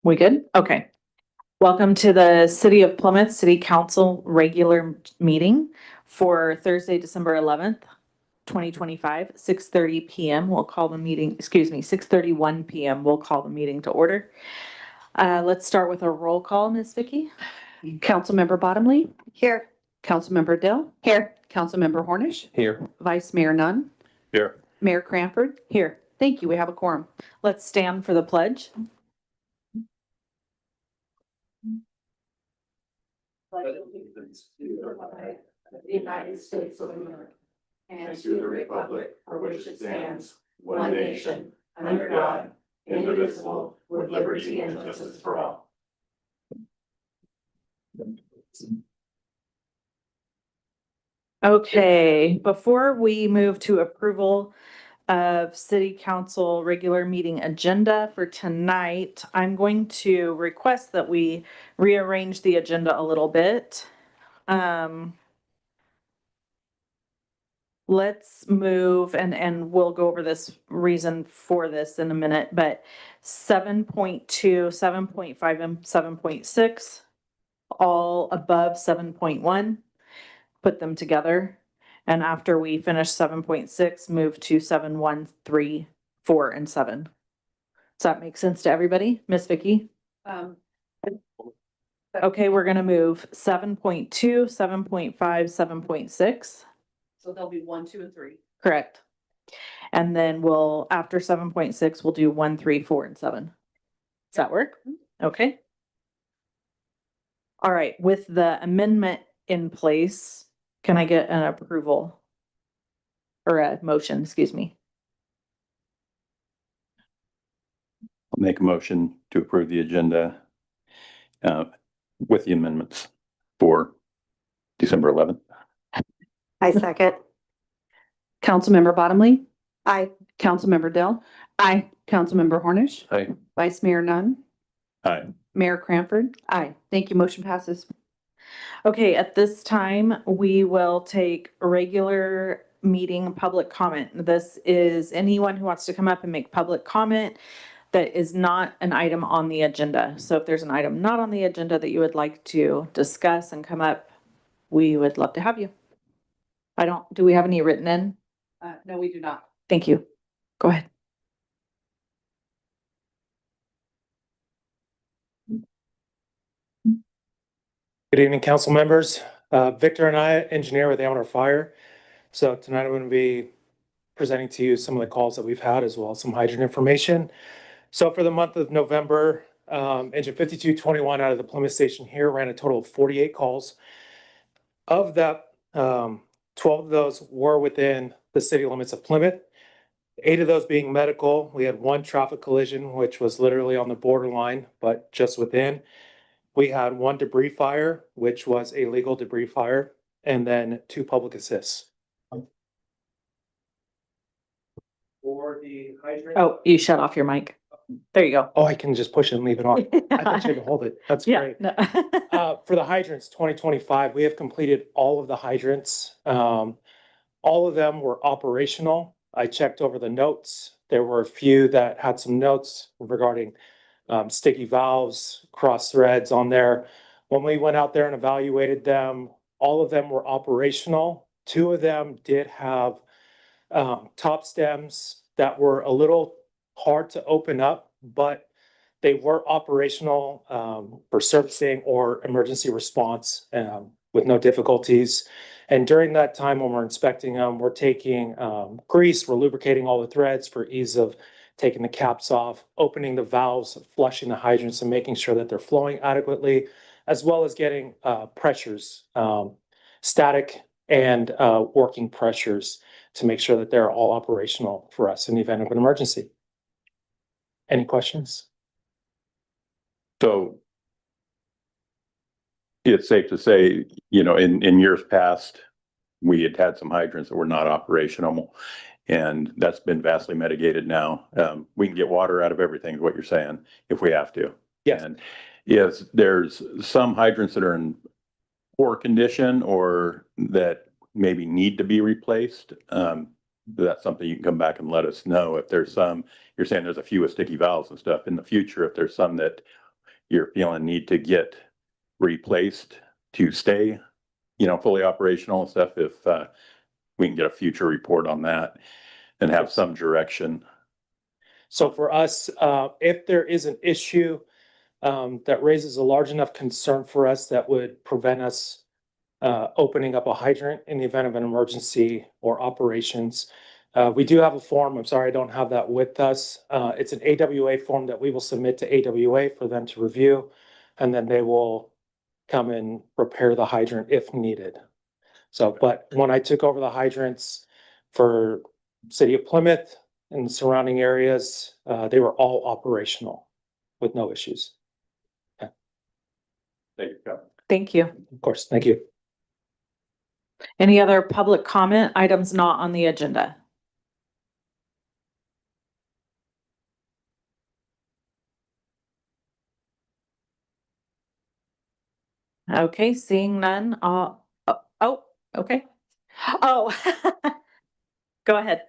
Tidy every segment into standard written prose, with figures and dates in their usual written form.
We good? Okay. Welcome to the City of Plymouth City Council regular meeting for Thursday, December 11th, 2025, 6:30 PM. We'll call the meeting, 6:31 PM. We'll call the meeting to order. Let's start with a roll call, Ms. Vicky. Councilmember Bottomley. Here. Councilmember Dill. Here. Councilmember Hornish. Here. Vice Mayor Nunn. Here. Mayor Cranford. Here. Thank you. We have a quorum. Let's stand for the pledge. The United States of America and to the republic for which it stands, one nation, under God, indivisible, with liberty and justice for all. Okay, before we move to approval of city council regular meeting agenda for tonight, I'm going to request that we rearrange the agenda a little bit. Let's move and we'll go over this reason for this in a minute, but 7.2, 7.5, and 7.6, all above 7.1, put them together. And after we finish 7.6, move to 7, 1, 3, 4, and 7. Does that make sense to everybody? Miss Vicky? Okay, we're gonna move 7.2, 7.5, 7.6. So there'll be 1, 2, and 3. Correct. And then we'll, after 7.6, we'll do 1, 3, 4, and 7. Does that work? Okay. All right, with the amendment in place, can I get an approval? Or a motion, excuse me. I'll make a motion to approve the agenda with the amendments for December 11th. I second. Councilmember Bottomley. Aye. Councilmember Dill. Aye. Councilmember Hornish. Aye. Vice Mayor Nunn. Aye. Mayor Cranford. Aye. Thank you. Motion passes. Okay, at this time, we will take regular meeting public comment. This is anyone who wants to come up and make public comment that is not an item on the agenda. So if there's an item not on the agenda that you would like to discuss and come up, we would love to have you. Do we have any written in? No, we do not. Thank you. Go ahead. Good evening, council members. Victor and I, engineer with Amador Fire. So tonight I'm going to be presenting to you some of the calls that we've had as well as some hydrant information. So for the month of November, engine 5221 out of the Plymouth station here ran a total of 48 calls. Of that, 12 of those were within the city limits of Plymouth. 8 of those being medical. We had 1 traffic collision, which was literally on the borderline, but just within. We had 1 debris fire, which was a legal debris fire, and then 2 public assists. For the hydrant. Oh, you shut off your mic. There you go. Oh, I can just push it and leave it on. I thought you had to hold it. That's Yeah. great. No. For the hydrants, 2025, we have completed all of the hydrants. All of them were operational. I checked over the notes. There were a few that had some notes regarding sticky valves, cross threads on there. When we went out there and evaluated them, all of them were operational. 2 of them did have top stems that were a little hard to open up, but they were operational for servicing or emergency response with no difficulties. And during that time when we're inspecting them, we're taking grease, we're lubricating all the threads for ease of taking the caps off, opening the valves, flushing the hydrants and making sure that they're flowing adequately, as well as getting pressures, static and working pressures to make sure that they're all operational for us in the event of an emergency. Any questions? So it's safe to say, in years past, we had some hydrants that were not operational, and that's been vastly mitigated now. We can get water out of everything, is what you're saying, if we have to. Yes. And yes, there's some hydrants that are in poor condition or that maybe need to be replaced. That's something you can come back and let us know. If there's some, you're saying there's a few with sticky valves and stuff in the future, if there's some that you're feeling need to get replaced to stay, you know, fully operational and stuff, if, we can get a future report on that and have some direction. So for us, if there is an issue that raises a large enough concern for us that would prevent us opening up a hydrant in the event of an emergency or operations, we do have a form. I'm sorry, I don't have that with us. It's an AWA form that we will submit to AWA for them to review, and then they will come and repair the hydrant if needed. So, but when I took over the hydrants for City of Plymouth and the surrounding areas, they were all operational with no issues. Thank you, Kevin. Thank you. Of course, thank you. Any other public comment, items not on the agenda? Okay, seeing none, okay. Oh, go ahead.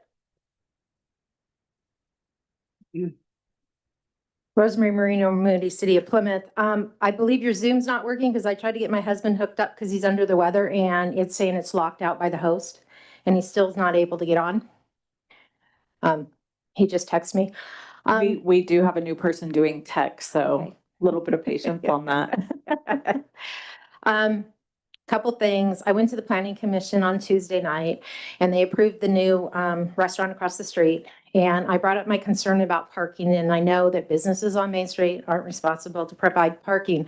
Rosemary Marino, Moody, City of Plymouth. I believe your Zoom's not working because I tried to get my husband hooked up because he's under the weather and it's saying it's locked out by the host and he still is not able to get on. He just texted me. We do have a new person doing tech, so Okay. a little bit of patience on that. Couple things. I went to the planning commission on Tuesday night and they approved the new restaurant across the street. And I brought up my concern about parking, and I know that businesses on Main Street aren't responsible to provide parking.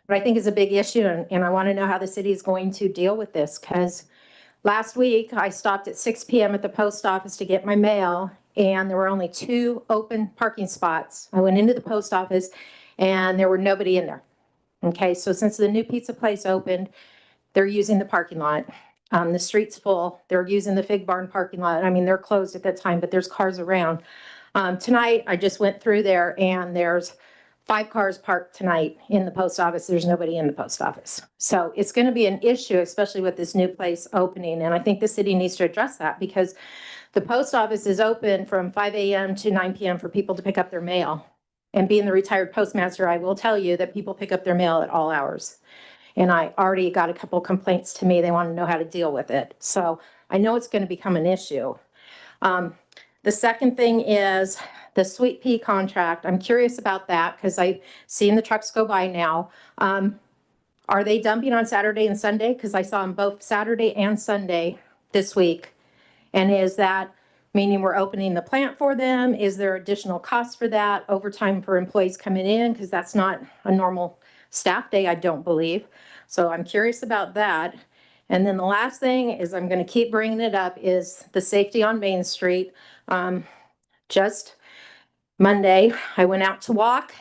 But I think it's a big issue, and I want to know how the city is going to deal with this, because last week I stopped at 6 p.m. at the post office to get my mail, and there were only 2 open parking spots. I went into the post office and there were nobody in there. Okay, so since the new pizza place opened, they're using the parking lot. The street's full. They're using the Fig Barn parking lot. I mean, they're closed at that time, but there's cars around. Tonight, I just went through there and there's 5 cars parked tonight in the post office. There's nobody in the post office. So it's going to be an issue, especially with this new place opening. And I think the city needs to address that because the post office is open from 5 a.m. to 9 p.m. for people to pick up their mail. And being the retired postmaster, I will tell you that people pick up their mail at all hours. And I already got a couple complaints to me. They want to know how to deal with it. So I know it's going to become an issue. The second thing is the Sweet Pea contract. I'm curious about that because I've seen the trucks go by now. Are they dumping on Saturday and Sunday? Because I saw them both Saturday and Sunday this week. And is that meaning we're opening the plant for them? Is there additional costs for that? Overtime for employees coming in? Because that's not a normal staff day, I don't believe. So I'm curious about that. And then the last thing is, I'm going to keep bringing it up, is the safety on Main Street. Just Monday, I went out to walk.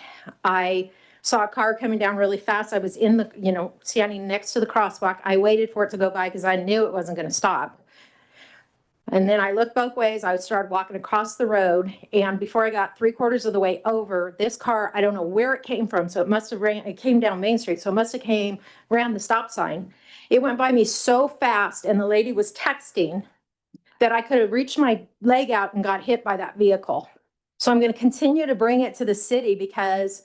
I saw a car coming down really fast. I was in the, standing next to the crosswalk. I waited for it to go by because I knew it wasn't going to stop. And then I looked both ways. I started walking across the road. And before I got 3/4 of the way over, this car, I don't know where it came from. So it must have it came down Main Street. So it must have ran the stop sign. It went by me so fast. And the lady was texting that I could have reached my leg out and got hit by that vehicle. So I'm going to continue to bring it to the city because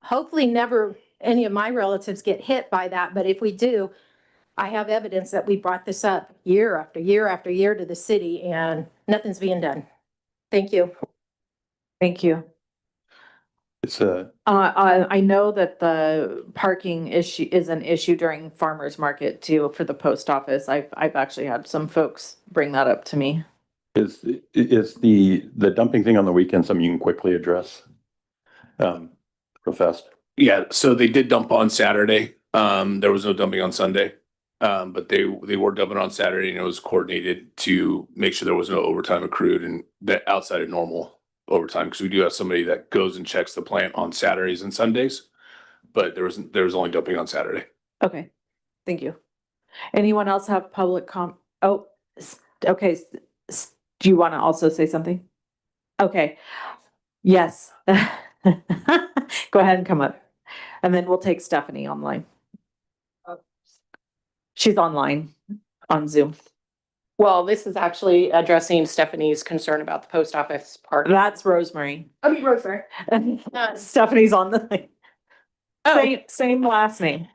hopefully never any of my relatives get hit by that. But if we do, I have evidence that we brought this up year after year after year to the city and nothing's being done. Thank you. Thank you. It's a, I know that the parking issue is an issue during farmer's market too for the post office. I've actually had some folks bring that up to me. is the dumping thing on the weekend something you can quickly address? Professor? Yeah, so they did dump on Saturday. There was no dumping on Sunday. But they were dumping on Saturday and it was coordinated to make sure there was no overtime accrued and that outside of normal overtime. Cause we do have somebody that goes and checks the plant on Saturdays and Sundays, but there was only dumping on Saturday. Okay, thank you. Anyone else have public okay. Do you want to also say something? Okay, yes. Go ahead and come up. And then we'll take Stephanie online. She's online on Zoom. Well, this is actually addressing Stephanie's concern about the post office park. That's Rosemary. I mean, Rosemary. Stephanie's on the thing. Oh. Same last name.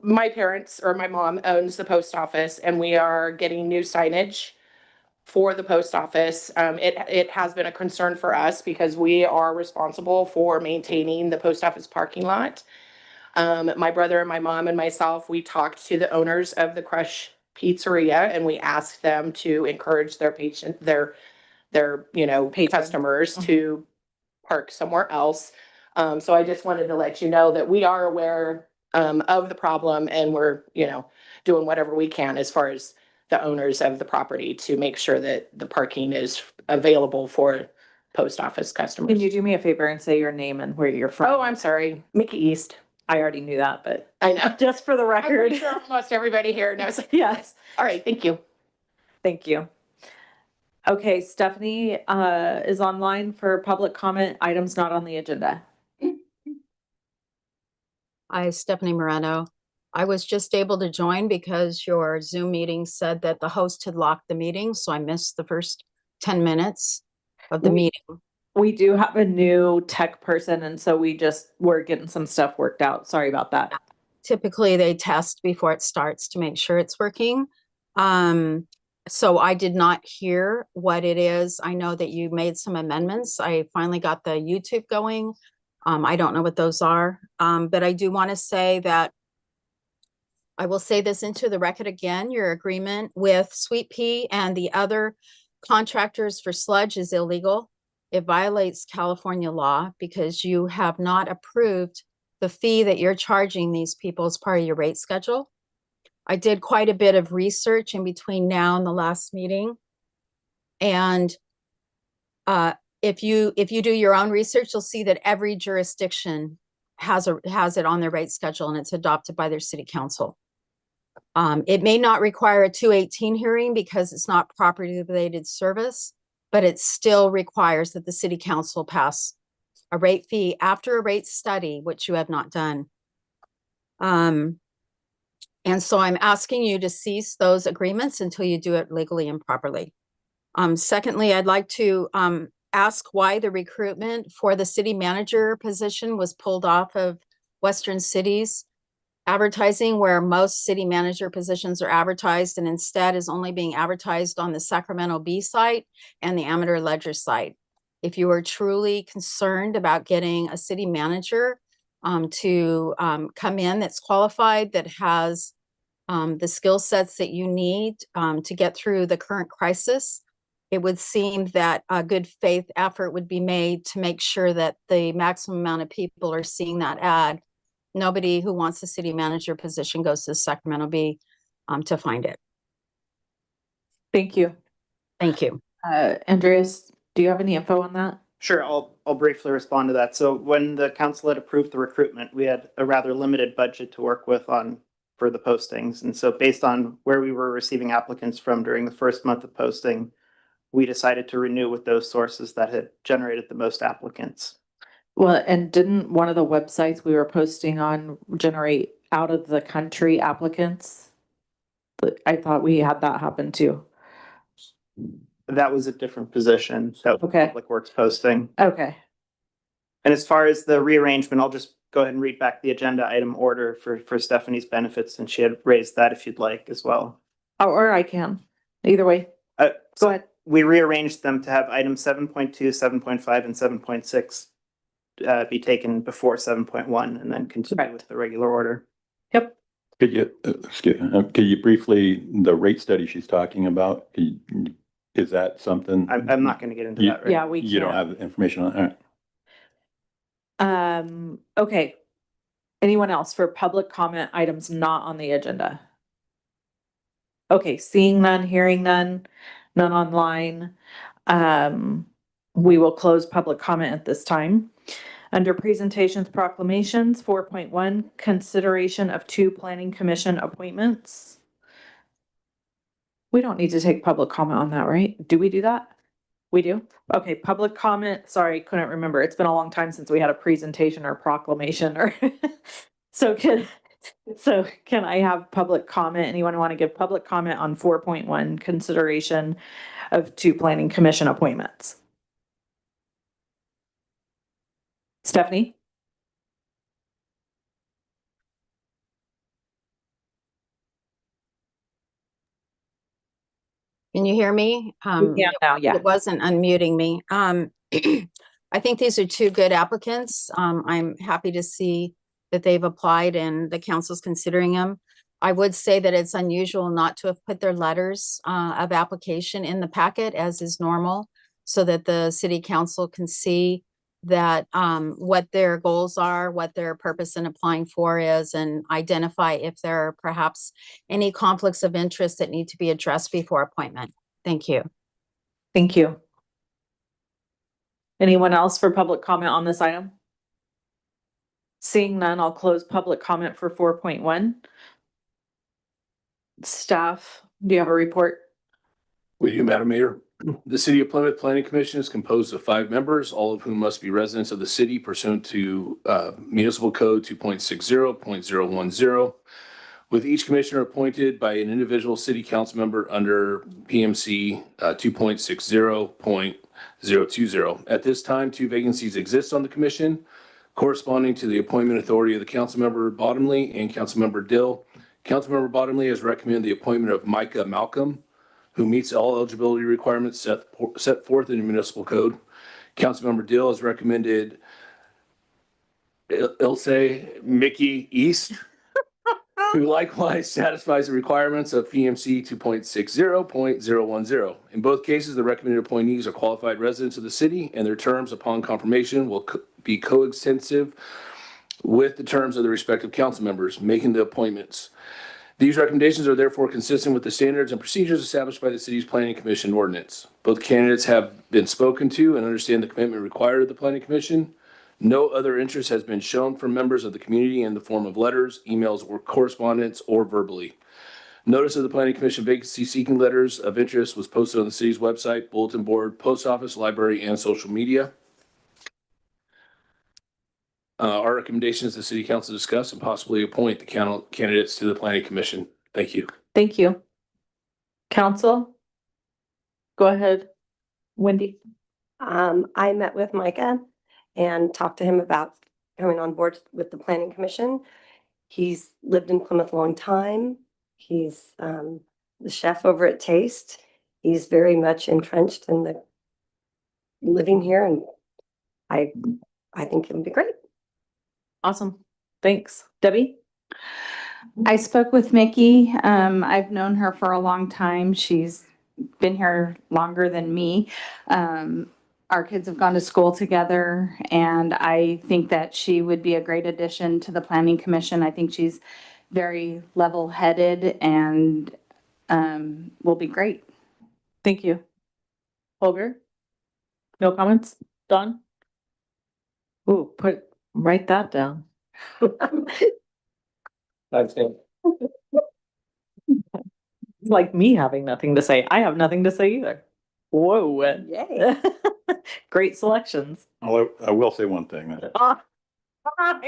My parents or my mom owns the post office and we are getting new signage for the post office. It has been a concern for us because we are responsible for maintaining the post office parking lot. My brother and my mom and myself, we talked to the owners of the Crush Pizzeria and we asked them to encourage their customers to park somewhere else. So I just wanted to let you know that we are aware of the problem and we're, doing whatever we can as far as the owners of the property to make sure that the parking is available for post office customers. Can you do me a favor and say your name and where you're from? Oh, I'm sorry, Mickey East. I already knew that, but I know. just for the I'm record. pretty sure almost everybody here knows. Yes, All right, thank you. thank you. Okay, Stephanie is online for public comment, items not on the agenda. Hi, Stephanie Moreno. I was just able to join because your Zoom meeting said that the host had locked the meeting, so I missed the first 10 minutes of the meeting. We do have a new tech person, and so we're getting some stuff worked out. Sorry about that. Typically, they test before it starts to make sure it's working. So I did not hear what it is. I know that you made some amendments. I finally got the YouTube going. I don't know what those are, but I do want to say that I will say this into the record again, your agreement with Sweet Pea and the other contractors for sludge is illegal. It violates California law because you have not approved the fee that you're charging these people as part of your rate schedule. I did quite a bit of research in between now and the last meeting. And if you do your own research, you'll see that every jurisdiction has it on their rate schedule and it's adopted by their city council. It may not require a 218 hearing because it's not property related service, but it still requires that the city council pass a rate fee after a rate study, which you have not done. And so I'm asking you to cease those agreements until you do it legally and properly. Secondly, I'd like to ask why the recruitment for the city manager position was pulled off of Western Cities advertising, where most city manager positions are advertised, and instead is only being advertised on the Sacramento Bee site and the Amateur Ledger site. If you are truly concerned about getting a city manager to come in that's qualified, that has the skill sets that you need to get through the current crisis, it would seem that a good faith effort would be made to make sure that the maximum amount of people are seeing that ad. Nobody who wants a city manager position goes to the Sacramento Bee to find it. Thank you. Thank you. Andreas, do you have any info on that? Sure, I'll briefly respond to that. So when the council had approved the recruitment, we had a rather limited budget to work with for the postings. And so based on where we were receiving applicants from during the first month of posting, we decided to renew with those sources that had generated the most applicants. Well, and didn't one of the websites we were posting on generate out of the country applicants? I thought we had that happen too. That was a different position. That was Okay. Public Works posting. Okay. And as far as the rearrangement, I'll just go ahead and read back the agenda item order for Stephanie's benefits, and she had raised that if you'd like as well. Or I can. Either way. Go ahead. We rearranged them to have items 7.2, 7.5, and 7.6 be taken before 7.1 and then continue Correct. with the regular order. Yep. Could you briefly, the rate study she's talking about, is that something? I'm not going to get into that right Yeah, now. we You don't can't. have information on it? All right. Okay. Anyone else for public comment items not on the agenda? Okay, seeing none, hearing none, none online. We will close public comment at this time. Under presentations, proclamations, 4.1, consideration of 2 planning commission appointments. We don't need to take public comment on that, right? Do we do that? We do? Okay, public comment, sorry, couldn't remember. It's been a long time since we had a presentation or proclamation or. So So can I have public comment? Anyone want to give public comment on 4.1 consideration of 2 planning commission appointments? Stephanie? Can you hear me? Yeah, now, yeah. It wasn't unmuting me. I think these are two good applicants. I'm happy to see that they've applied and the council's considering them. I would say that it's unusual not to have put their letters of application in the packet, as is normal, so that the city council can see that what their goals are, what their purpose in applying for is, and identify if there are perhaps any conflicts of interest that need to be addressed before appointment. Thank you. Thank you. Anyone else for public comment on this item? Seeing none, I'll close public comment for 4.1. Staff, do you have a report? We do, Madam Mayor. The City of Plymouth Planning Commission is composed of 5 members, all of whom must be residents of the city pursuant to Municipal Code 2.60.010, with each commissioner appointed by an individual city council member under PMC 2.60.020. At this time, 2 vacancies exist on the commission, corresponding to the appointment authority of the Councilmember Bottomley and Councilmember Dill. Councilmember Bottomley has recommended the appointment of Micah Malcolm, who meets all eligibility requirements set forth in the municipal code. Councilmember Dill has recommended Ilse Mickey East, who likewise satisfies the requirements of PMC 2.60.010. In both cases, the recommended appointees are qualified residents of the city, and their terms upon confirmation will be coextensive with the terms of the respective council members making the appointments. These recommendations are therefore consistent with the standards and procedures established by the city's planning commission ordinance. Both candidates have been spoken to and understand the commitment required of the planning commission. No other interest has been shown from members of the community in the form of letters, emails, or correspondence, or verbally. Notice of the planning commission vacancy seeking letters of interest was posted on the city's website, bulletin board, post office, library, and social media. Our recommendation is the city council discuss and possibly appoint the candidates to the planning commission. Thank you. Thank you. Council? Go ahead, Wendy. I met with Micah and talked to him about coming on board with the planning commission. He's lived in Plymouth a long time. He's the chef over at Taste. He's very much entrenched in the living here, and I think it would be great. Awesome. Thanks. Debbie? I spoke with Mickey. I've known her for a long time. She's been here longer than me. Our kids have gone to school together, and I think that she would be a great addition to the planning commission. I think she's very level-headed and will be great. Thank you. Holger? No comments? Don? Ooh, write that down. That's it. It's like me having nothing to say. I have nothing to say either. Whoa. Yay. Great selections. Although I will say one thing. I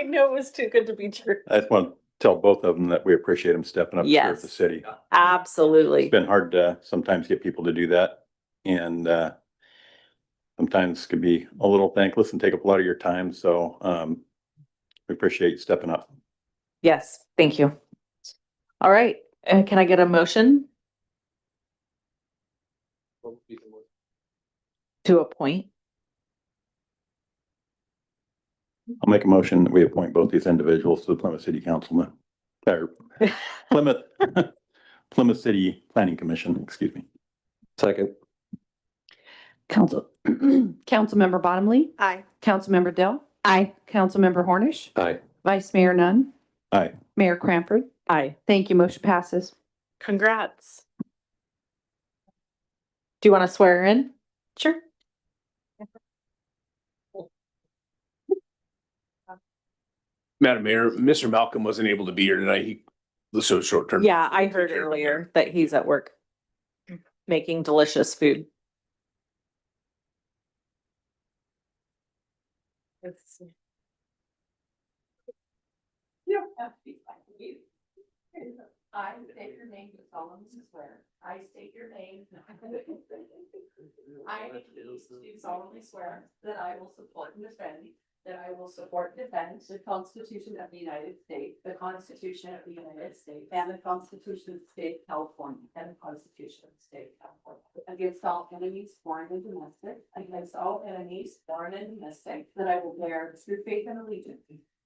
know it was too good to be true. I just want to tell both of them that we appreciate them stepping up to serve the Yes. city. Absolutely. It's been hard to sometimes get people to do that, and sometimes could be a little thankless and take up a lot of your time. So we appreciate you stepping up. Yes, thank you. All right, can I get a motion to appoint? I'll make a motion that we appoint both these individuals to the Plymouth City Councilman, or Plymouth, Plymouth City Planning Commission, excuse me. Second. Councilmember Bottomley, Aye. Councilmember Dell, Aye. Councilmember Hornish, Aye. Vice Mayor Nunn, Aye. Mayor Cranford. Aye. Thank you. Motion passes. Congrats. Do you want to swear her in? Sure. Madam Mayor, Mr. Malcolm wasn't able to be here tonight. He was so short term. Yeah, I heard earlier that he's at work making delicious food. I state your name, do solemnly swear. I state your name. I do solemnly swear that I will support and defend. That I will support and defend the Constitution of the United States. The Constitution of the United States. And the Constitution of the State of California. And the Constitution of the State of California. Against all enemies, foreign and domestic. Against all enemies, foreign and domestic. That I will bear true faith and allegiance.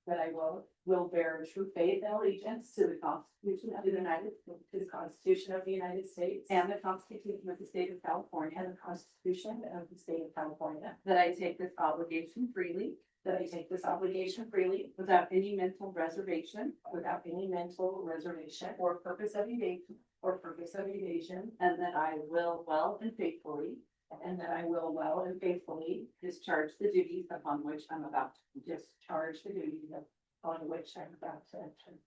That I will bear true faith and allegiance to the Constitution of the United States, to the Constitution of the United States, and the Constitution of the State of California, and the Constitution of the State of California. That I take this obligation freely. That I take this obligation freely, without any mental reservation, or purpose of evasion, and that I will well and faithfully. Discharge the duties upon which I'm about to enter.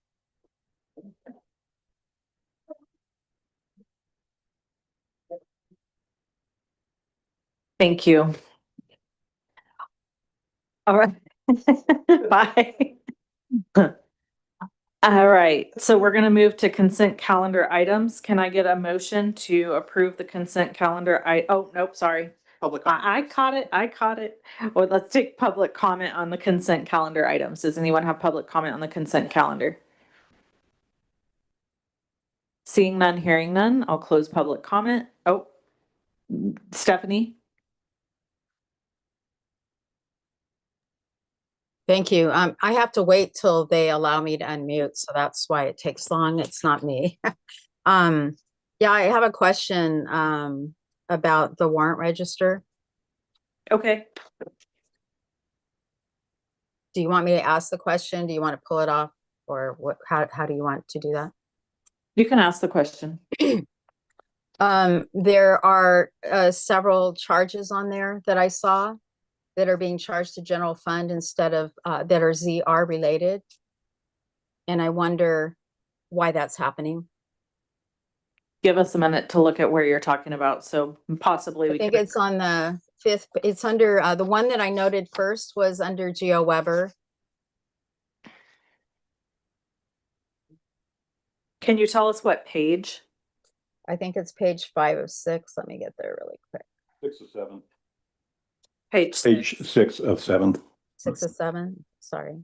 Thank you. All right. Bye. All right, so we're gonna move to consent calendar items. Can I get a motion to approve the consent calendar? Oh, nope, sorry. Public. I caught it. Well, let's take public comment on the consent calendar items. Does anyone have public comment on the consent calendar? Seeing none, hearing none, I'll close public comment. Oh, Stephanie? Thank you. I have to wait till they allow me to unmute, so that's why it takes long. It's not me. Yeah, I have a question about the warrant register. Okay, Do you want me to ask the question? Do you want to pull it off? Or what, how do you want to do that? you can ask the question. There are several charges on there that I saw that are being charged to general fund instead of that are ZR related. And I wonder why that's happening. Give us a minute to look at where you're talking about, so possibly I we think can. it's on the 5th, it's under the one that I noted first was under Geo Weber. Can you tell us what page? I think it's page 5 of 6. Let me get there really quick. 6 of 7. Page Page 6 of 7. 6 of 7, sorry.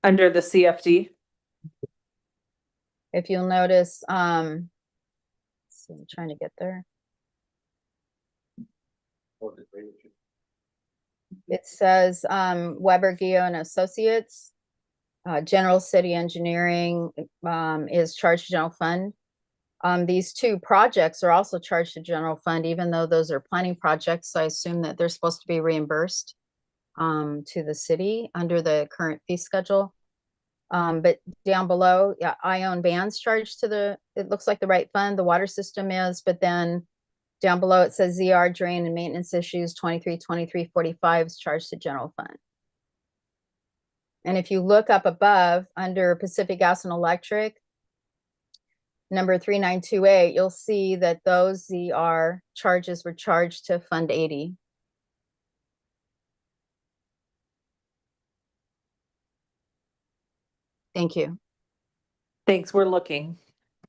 under the CFD. If you'll notice, let's see, I'm trying to get there. It says Weber Geo and Associates, General City Engineering is charged to general fund. These two projects are also charged to general fund, even though those are planning projects. I assume that they're supposed to be reimbursed to the city under the current fee schedule. But down below, yeah, I own bands charged to the, it looks like the right fund, the water system is, but then down below it says ZR drain and maintenance issues 2345 is charged to general fund. And if you look up above under Pacific Gas and Electric, number 3928, you'll see that those ZR charges were charged to Fund 80. Thank you. Thanks, we're looking.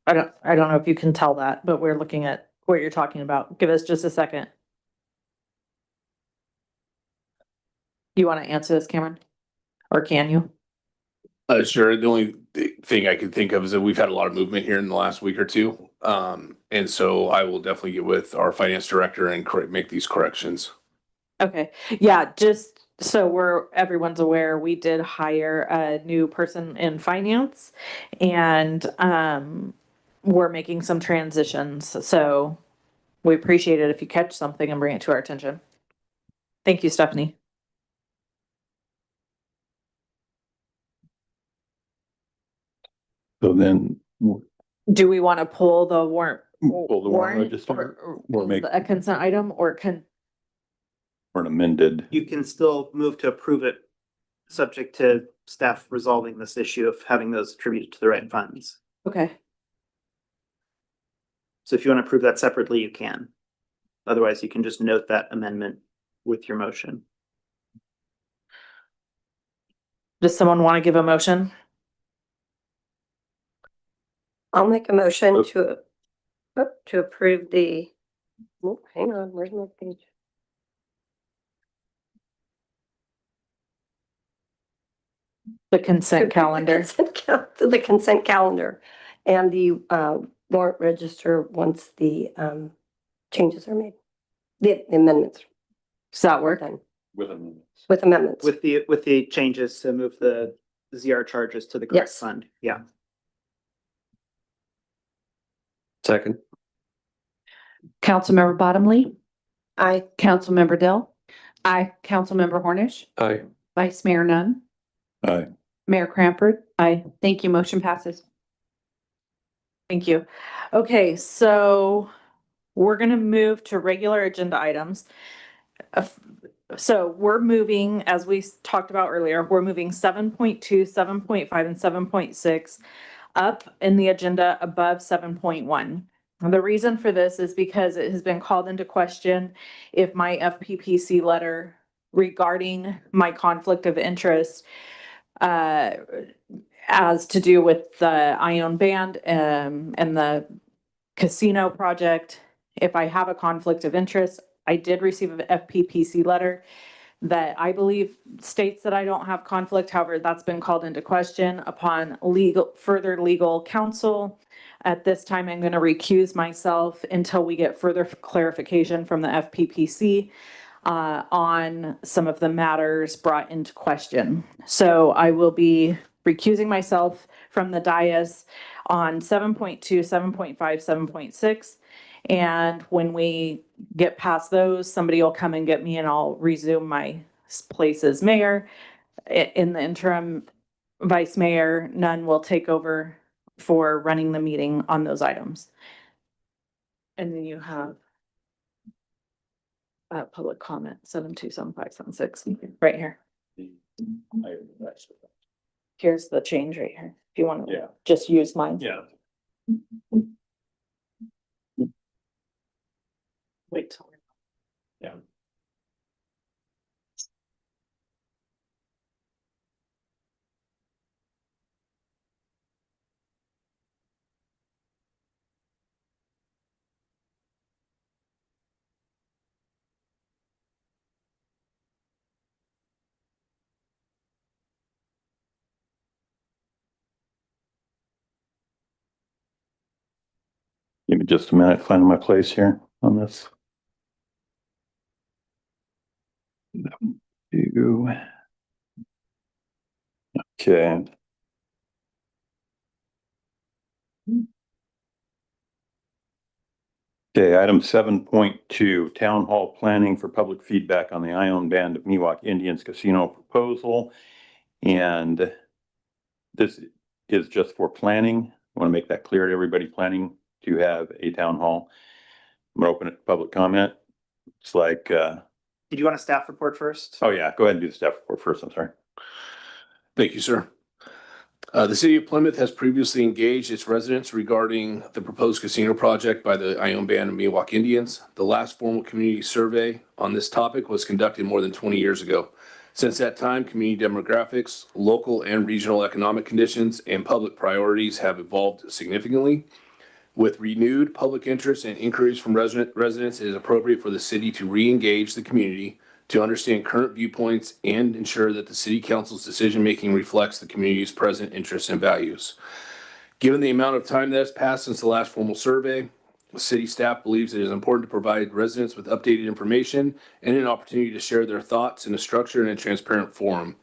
I don't know if you can tell that, but we're looking at what you're talking about. Give us just a second. You want to answer this, Cameron? Or can you? Sure. The only thing I can think of is that we've had a lot of movement here in the last week or two. And so I will definitely get with our finance director and make these corrections. Okay, yeah, just so everyone's aware, we did hire a new person in finance and we're making some transitions. So we appreciate it if you catch something and bring it to our attention. Thank you, Stephanie. So then Do we want to pull the warrant? pull the warrant register or make a consent item or or an amended. You can still move to approve it, subject to staff resolving this issue of having those attributed to the right funds. Okay, So if you want to approve that separately, you can. Otherwise, you can just note that amendment with your motion. does someone want to give a motion? I'll make a motion to approve the, oh, hang on, where's my page? The consent calendar. The consent calendar and the warrant register once the changes are made. The amendments Does that are work? done With amendments. with amendments. With the changes to move the ZR charges to the correct Yes. fund. Yeah. Second. Councilmember Bottomley, I, Councilmember Dell. Aye. Councilmember Hornish, Aye. Vice Mayor Nunn, Aye. Mayor Cranford. Aye. Thank you. Motion passes. Thank you. Okay, so we're gonna move to regular agenda items. So we're moving, as we talked about earlier, we're moving 7.2, 7.5, and 7.6 up in the agenda above 7.1. The reason for this is because it has been called into question if my FPPC letter regarding my conflict of interest as to do with the Ione Band and the casino project, if I have a conflict of interest. I did receive an FPPC letter that I believe states that I don't have conflict. However, that's been called into question upon further legal counsel. At this time, I'm going to recuse myself until we get further clarification from the FPPC on some of the matters brought into question. So I will be recusing myself from the dais on 7.2, 7.5, 7.6. And when we get past those, somebody will come and get me and I'll resume my place as mayor. In the interim, Vice Mayor Nunn will take over for running the meeting on those items. And then you have public comment, 7.2, 7.5, 7.6, right here. Here's the change right here. If you want to just use mine. Yeah. Wait till. Yeah. Give me just a minute, finding my place here on this. Okay. Okay, item 7.2, Town Hall Planning for Public Feedback on the Ione Band of Miwok Indians Casino Proposal. And this is just for planning. I want to make that clear to everybody planning to have a town hall. I'm gonna open it to public comment. It's like, Did you want a staff report first? oh yeah, go ahead and do the staff report first, I'm sorry. Thank you, sir. The city of Plymouth has previously engaged its residents regarding the proposed casino project by the Ione Band of Miwok Indians. The last formal community survey on this topic was conducted more than 20 years ago. Since that time, community demographics, local and regional economic conditions, and public priorities have evolved significantly. With renewed public interest and inquiries from residents, it is appropriate for the city to re-engage the community to understand current viewpoints and ensure that the city council's decision-making reflects the community's present interests and values. Given the amount of time that has passed since the last formal survey, the city staff believes it is important to provide residents with updated information and an opportunity to share their thoughts in a structured and transparent forum.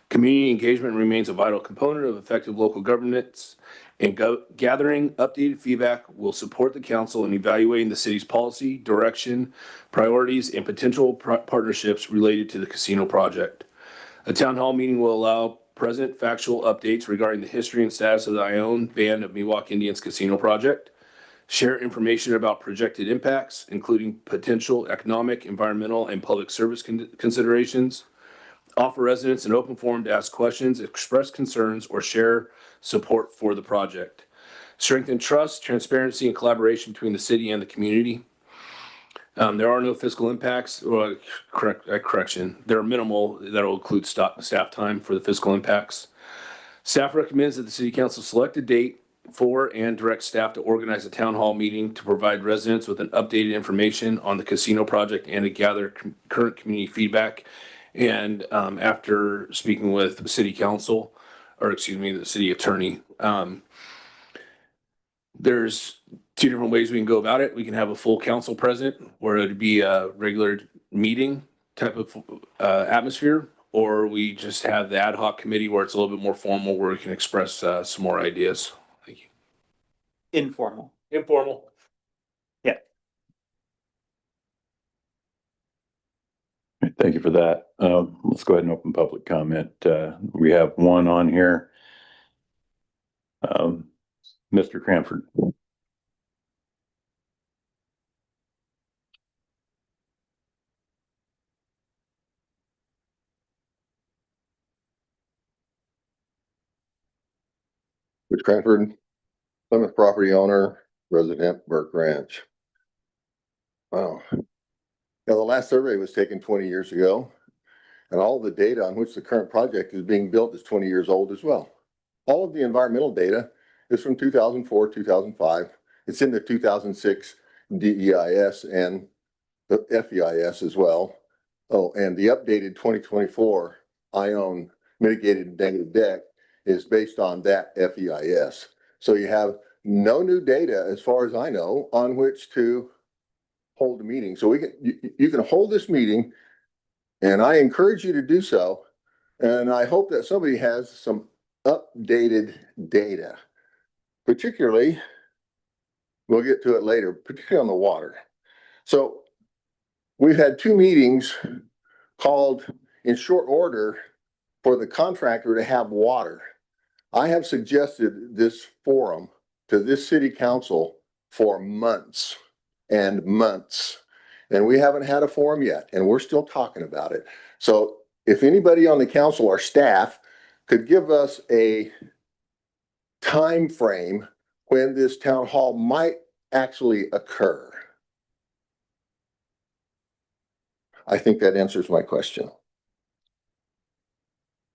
Community engagement remains a vital component of effective local governance, and gathering updated feedback will support the council in evaluating the city's policy, direction, priorities, and potential partnerships related to the casino project. A town hall meeting will allow present factual updates regarding the history and status of the Ione Band of Miwok Indians Casino project, share information about projected impacts, including potential economic, environmental, and public service considerations, offer residents an open forum to ask questions, express concerns, or share support for the project. Strengthen trust, transparency, and collaboration between the city and the community. There are no fiscal impacts, or correction, there are minimal that will include staff time for the fiscal impacts. Staff recommends that the city council select a date for and direct staff to organize a town hall meeting to provide residents with an updated information on the casino project and to gather current community feedback. And after speaking with city council, or excuse me, the city attorney, there's two different ways we can go about it. We can have a full council present where it'd be a regular meeting type of atmosphere, or we just have the ad hoc committee where it's a little bit more formal, where we can express some more ideas. Thank you. Informal. Informal. Thank you for that. Let's go ahead and open public comment. We have one on here. Mr. Cranford. Rich Cranford, Plymouth property owner, resident, Burke Ranch. Wow. Now, the last survey was taken 20 years ago, and all the data on which the current project is being built is 20 years old as well. All of the environmental data is from 2004, 2005. It's in the 2006 DEIS and the FEIS as well. Oh, and the updated 2024 ION mitigated negative deck is based on that FEIS. So you have no new data, as far as I know, on which to hold the meeting. So you can hold this meeting, and I encourage you to do so. And I hope that somebody has some updated data, particularly, we'll get to it later, particularly on the water. So we've had two meetings called in short order for the contractor to have water. I have suggested this forum to this city council for months and months, and we haven't had a forum yet, and we're still talking about it. So if anybody on the council or staff could give us a time frame when this town hall might actually occur, I think that answers my question.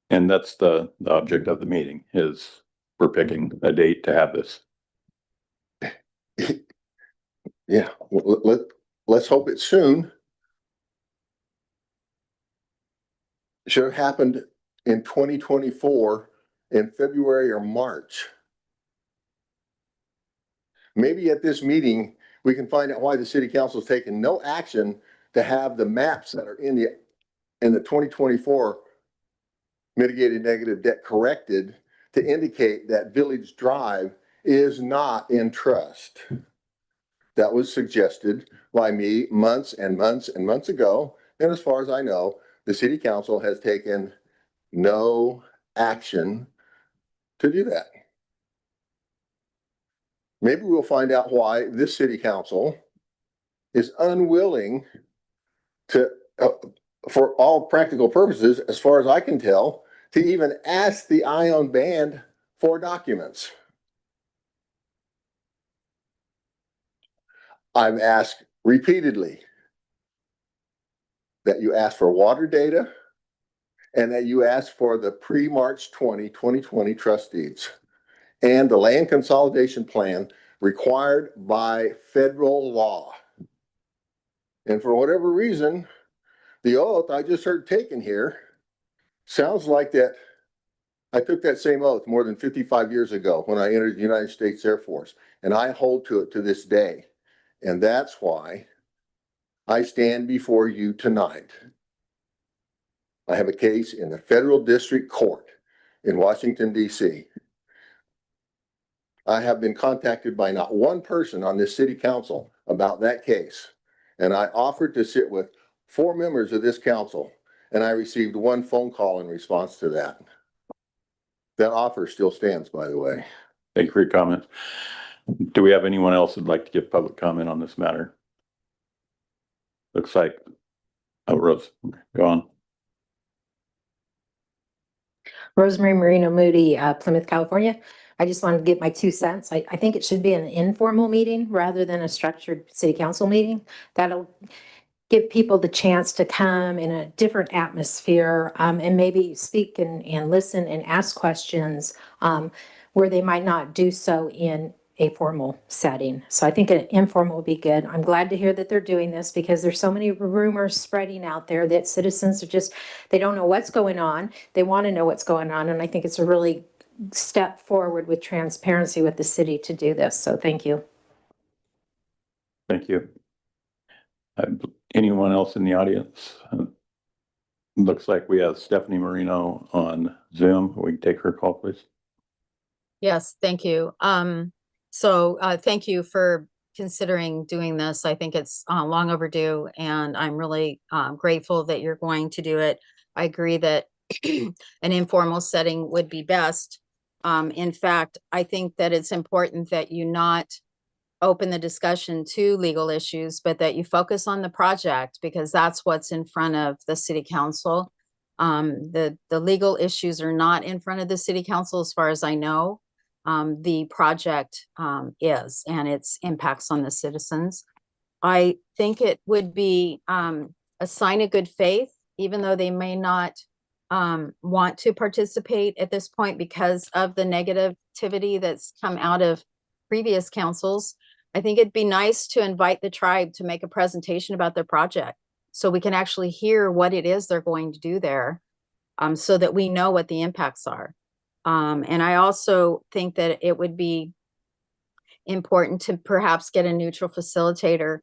And that's the object of the meeting, is we're picking a date to have this. Yeah, let's hope it's soon. It should have happened in 2024 in February or March. Maybe at this meeting, we can find out why the city council has taken no action to have the maps that are in the 2024 mitigated negative debt corrected to indicate that Village Drive is not in trust. That was suggested by me months and months and months ago. And as far as I know, the city council has taken no action to do that. Maybe we'll find out why this city council is unwilling to, for all practical purposes, as far as I can tell, to even ask the ION band for documents. I've asked repeatedly that you ask for water data and that you ask for the pre-March 2020 trust deeds and the land consolidation plan required by federal law. And for whatever reason, the oath I just heard taken here sounds like that I took that same oath more than 55 years ago when I entered the United States Air Force, and I hold to it to this day. And that's why I stand before you tonight. I have a case in the Federal District Court in Washington, D.C. I have been contacted by not one person on this city council about that case. And I offered to sit with 4 members of this council, and I received 1 phone call in response to that. That offer still stands, by the way. Thank you for your comment. Do we have anyone else who'd like to give public comment on this matter? Looks like, oh, Rose, go on. Rosemary Marino Moody, Plymouth, California. I just wanted to give my 2 cents. I think it should be an informal meeting rather than a structured city council meeting. That'll give people the chance to come in a different atmosphere and maybe speak and listen and ask questions. where they might not do so in a formal setting. So I think an informal would be good. I'm glad to hear that they're doing this because there's so many rumors spreading out there that citizens are just, they don't know what's going on. They want to know what's going on. And I think it's a really step forward with transparency with the city to do this. So thank you. Thank you. Anyone else in the audience? Looks like we have Stephanie Marino on Zoom. We can take her call, please. Yes, thank you. Thank you for considering doing this. I think it's long overdue, and I'm really grateful that you're going to do it. I agree that an informal setting would be best. In fact, I think that it's important that you not open the discussion to legal issues, but that you focus on the project because that's what's in front of the city council. The legal issues are not in front of the city council as far as I know. The project is, and its impacts on the citizens. I think it would be a sign of good faith, even though they may not want to participate at this point because of the negativity that's come out of previous councils. I think it'd be nice to invite the tribe to make a presentation about their project so we can actually hear what it is they're going to do there, so that we know what the impacts are. And I also think that it would be important to perhaps get a neutral facilitator,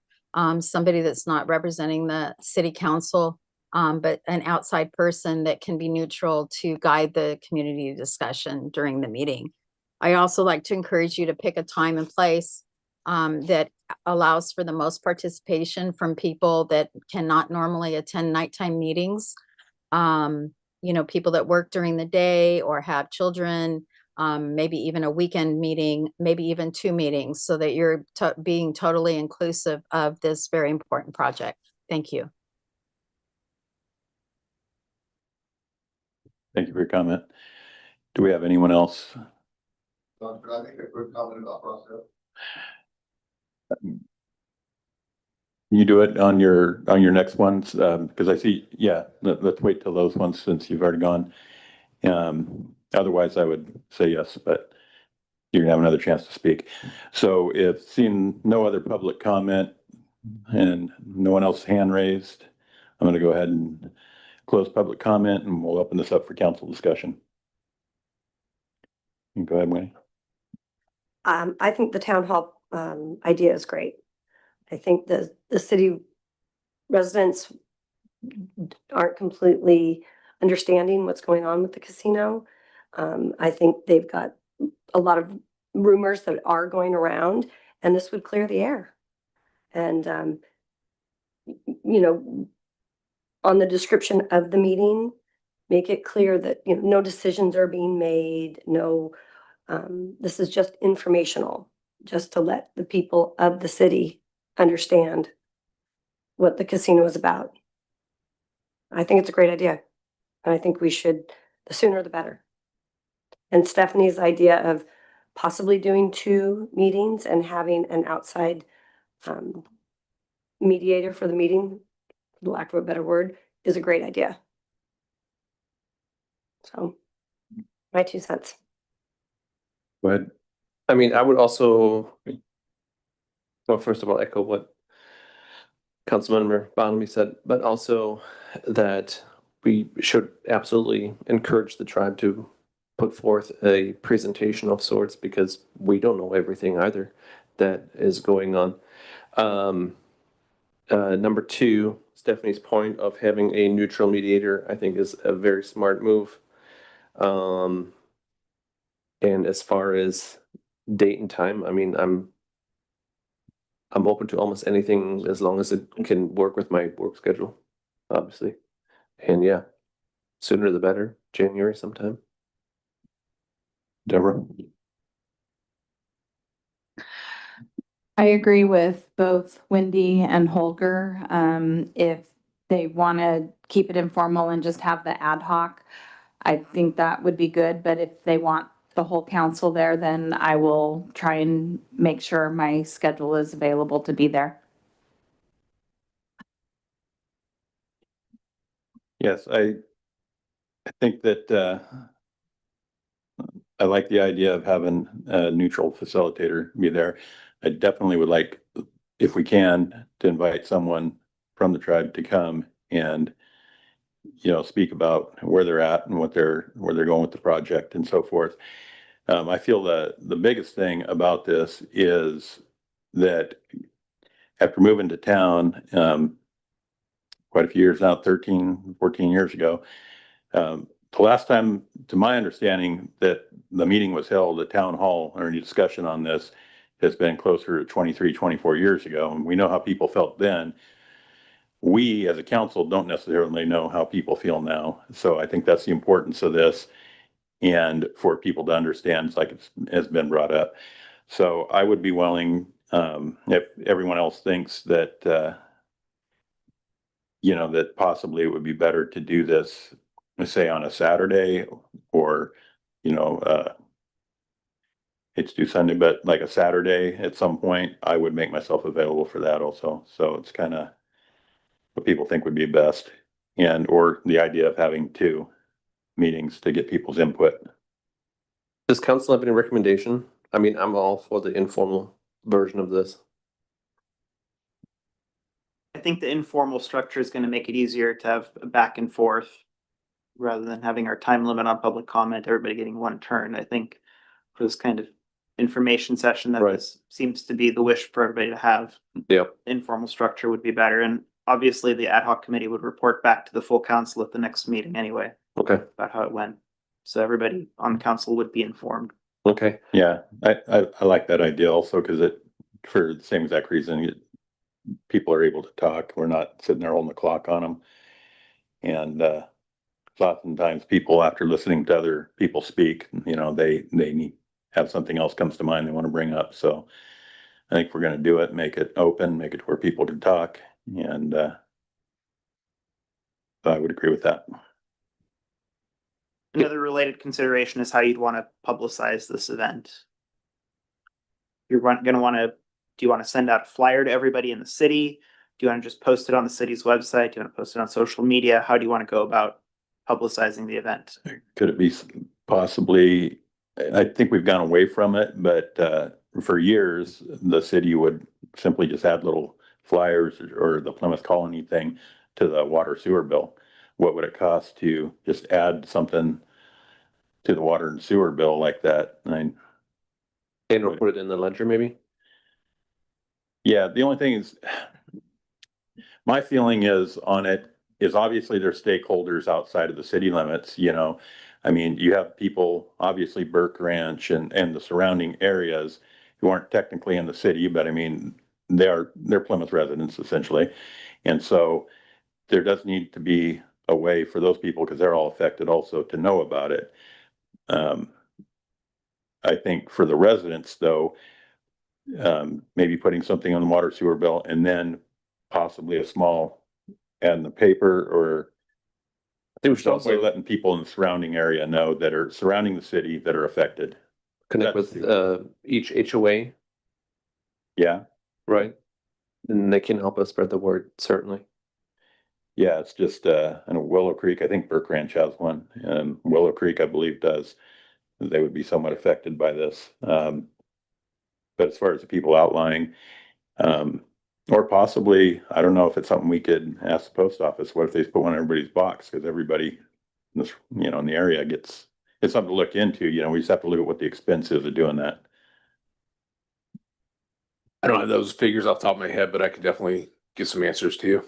somebody that's not representing the city council, but an outside person that can be neutral to guide the community discussion during the meeting. I also like to encourage you to pick a time and place that allows for the most participation from people that cannot normally attend nighttime meetings. People that work during the day or have children, maybe even a weekend meeting, maybe even 2 meetings, so that you're being totally inclusive of this very important project. Thank you. Thank you for your comment. Do we have anyone else? Could I make a quick comment about process? You do it on your next ones, because I see, yeah, let's wait till those ones since you've already gone. Otherwise I would say yes, but you're gonna have another chance to speak. So if seeing no other public comment and no one else hand raised, I'm gonna go ahead and close public comment and we'll open this up for council discussion. You go ahead, Winnie. I think the town hall idea is great. I think the city residents aren't completely understanding what's going on with the casino. I think they've got a lot of rumors that are going around, and this would clear the air. And on the description of the meeting, make it clear that no decisions are being made. No, this is just informational, just to let the people of the city understand what the casino is about. I think it's a great idea. And I think we should, the sooner the better. And Stephanie's idea of possibly doing 2 meetings and having an outside mediator for the meeting, for lack of a better word, is a great idea. So, my 2 cents. Go ahead. I mean, I would also, well, first of all, echo what Councilmember Bonamy said, but also that we should absolutely encourage the tribe to put forth a presentation of sorts because we don't know everything either that is going on. Number 2, Stephanie's point of having a neutral mediator, I think is a very smart move. And as far as date and time, I mean, I'm open to almost anything as long as it can work with my work schedule, obviously. And yeah, sooner the better, January sometime. Deborah? I agree with both Wendy and Holger. If they want to keep it informal and just have the ad hoc, I think that would be good. But if they want the whole council there, then I will try and make sure my schedule is available to be there. Yes, I think that I like the idea of having a neutral facilitator be there. I definitely would like, if we can, to invite someone from the tribe to come and, speak about where they're at and where they're going with the project and so forth. I feel the biggest thing about this is that after moving to town, quite a few years now, 13, 14 years ago, the last time, to my understanding, that the meeting was held at town hall or any discussion on this has been closer to 23, 24 years ago. And we know how people felt then. We as a council don't necessarily know how people feel now. So I think that's the importance of this. And for people to understand, it's like it has been brought up. So I would be willing, if everyone else thinks that, that possibly it would be better to do this, say on a Saturday or, it's due Sunday, but like a Saturday at some point, I would make myself available for that also. So it's kind of what people think would be best. And, or the idea of having 2 meetings to get people's input. Does council have any recommendation? I mean, I'm all for the informal version of this. I think the informal structure is gonna make it easier to have a back and forth rather than having our time limit on public comment, everybody getting one turn. I think for this kind of information session that Right. this seems to be the wish for everybody to have, Yep. informal structure would be better. And obviously the ad hoc committee would report back to the full council at the next meeting anyway Okay. about how it went. So everybody on the council would be informed. Okay. Yeah, I like that idea also because for the same exact reason, people are able to talk. We're not sitting there holding the clock on them. And, oftentimes people, after listening to other people speak, they have something else comes to mind they want to bring up. So I think if we're going to do it, make it open, make it where people can talk. And, I would agree with that. Another related consideration is how you'd want to publicize this event. You're gonna want to, do you want to send out a flyer to everybody in the city? Do you want to just post it on the city's website? Do you want to post it on social media? How do you want to go about publicizing the event? Could it be possibly, I think we've gone away from it, but for years, the city would simply just add little flyers or the Plymouth Colony thing to the water sewer bill. What would it cost to just add something to the water and sewer bill like that? And we'll put it in the ledger maybe? Yeah, the only thing is, my feeling is on it is obviously there's stakeholders outside of the city limits, I mean, you have people, obviously Burke Ranch and the surrounding areas who aren't technically in the city, but I mean, they're Plymouth residents essentially. And so there does need to be a way for those people, because they're all affected also, to know about it. I think for the residents though, maybe putting something on the water sewer bill and then possibly a small ad in the paper, or I think we should also also letting people in the surrounding area know that are surrounding the city that are affected. connect with each HOA, Yeah, right? And they can help us spread the word, certainly. yeah, it's just, I know Willow Creek, I think Burke Ranch has one, and Willow Creek, I believe, does. They would be somewhat affected by this. But as far as the people outlying, or possibly, I don't know if it's something we could ask the post office, what if they just put one in everybody's box? Because everybody in this, in the area it's something to look into, we just have to look at what the expense is of doing that. I don't have those figures off the top of my head, but I could definitely get some answers to you.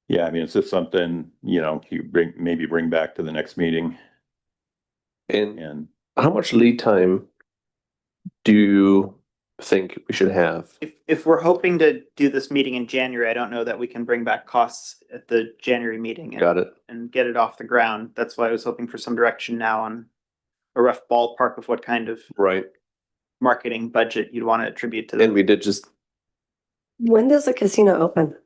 Yeah, I mean, it's just something, you bring back to the next meeting. And how much lead time do you think we should have? If we're hoping to do this meeting in January, I don't know that we can bring back costs at the January meeting. Got it. And get it off the ground. That's why I was hoping for some direction now on a rough ballpark of what kind of Right. marketing budget you'd want to attribute to this. And we did just, When does the casino open? their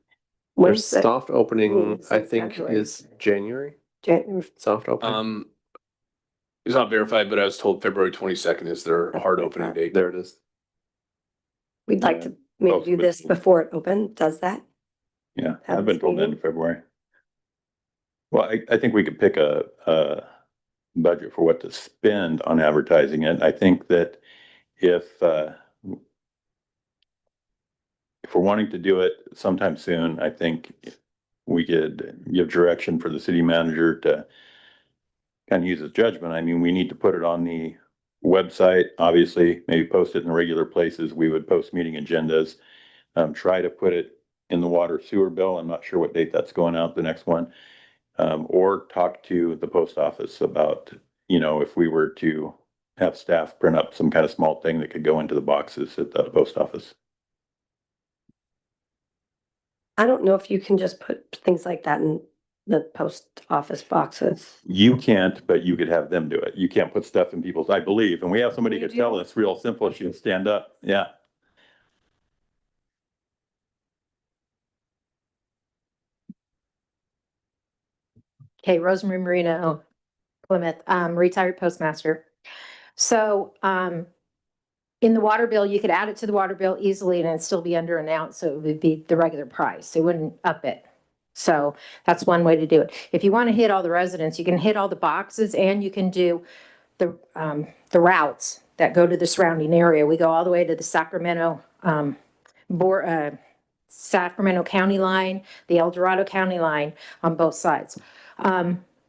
When's the soft opening, it's I in think February. is January, Jan- soft opening. It's not verified, but I was told February 22nd is their hard opening date. There it is. We'd like to maybe Oh, do but- this before it open, does that? Yeah, Have I've been this told the end of February. Well, I think we could pick a budget for what to spend on advertising it. I think that if we're wanting to do it sometime soon, I think we could give direction for the city manager to kind of use his judgment. I mean, we need to put it on the website, obviously, maybe post it in the regular places. We would post meeting agendas. Try to put it in the water sewer bill. I'm not sure what date that's going out, the next one. Or talk to the post office about, you know, if we were to have staff print up some kind of small thing that could go into the boxes at the post office. I don't know if you can just put things like that in the post office boxes. You can't, but you could have them do it. You can't put stuff in people's, I believe, and we have somebody who could tell us real simple. She can stand up. Yeah. Okay, Rosemary Marino, Plymouth, retired postmaster. So, in the water bill, you could add it to the water bill easily and it'd still be under an ounce, so it would be the regular price. It wouldn't up it. So that's one way to do it. If you want to hit all the residents, you can hit all the boxes and you can do the routes that go to the surrounding area. We go all the way to the Sacramento, Sacramento County line, the El Dorado County line on both sides.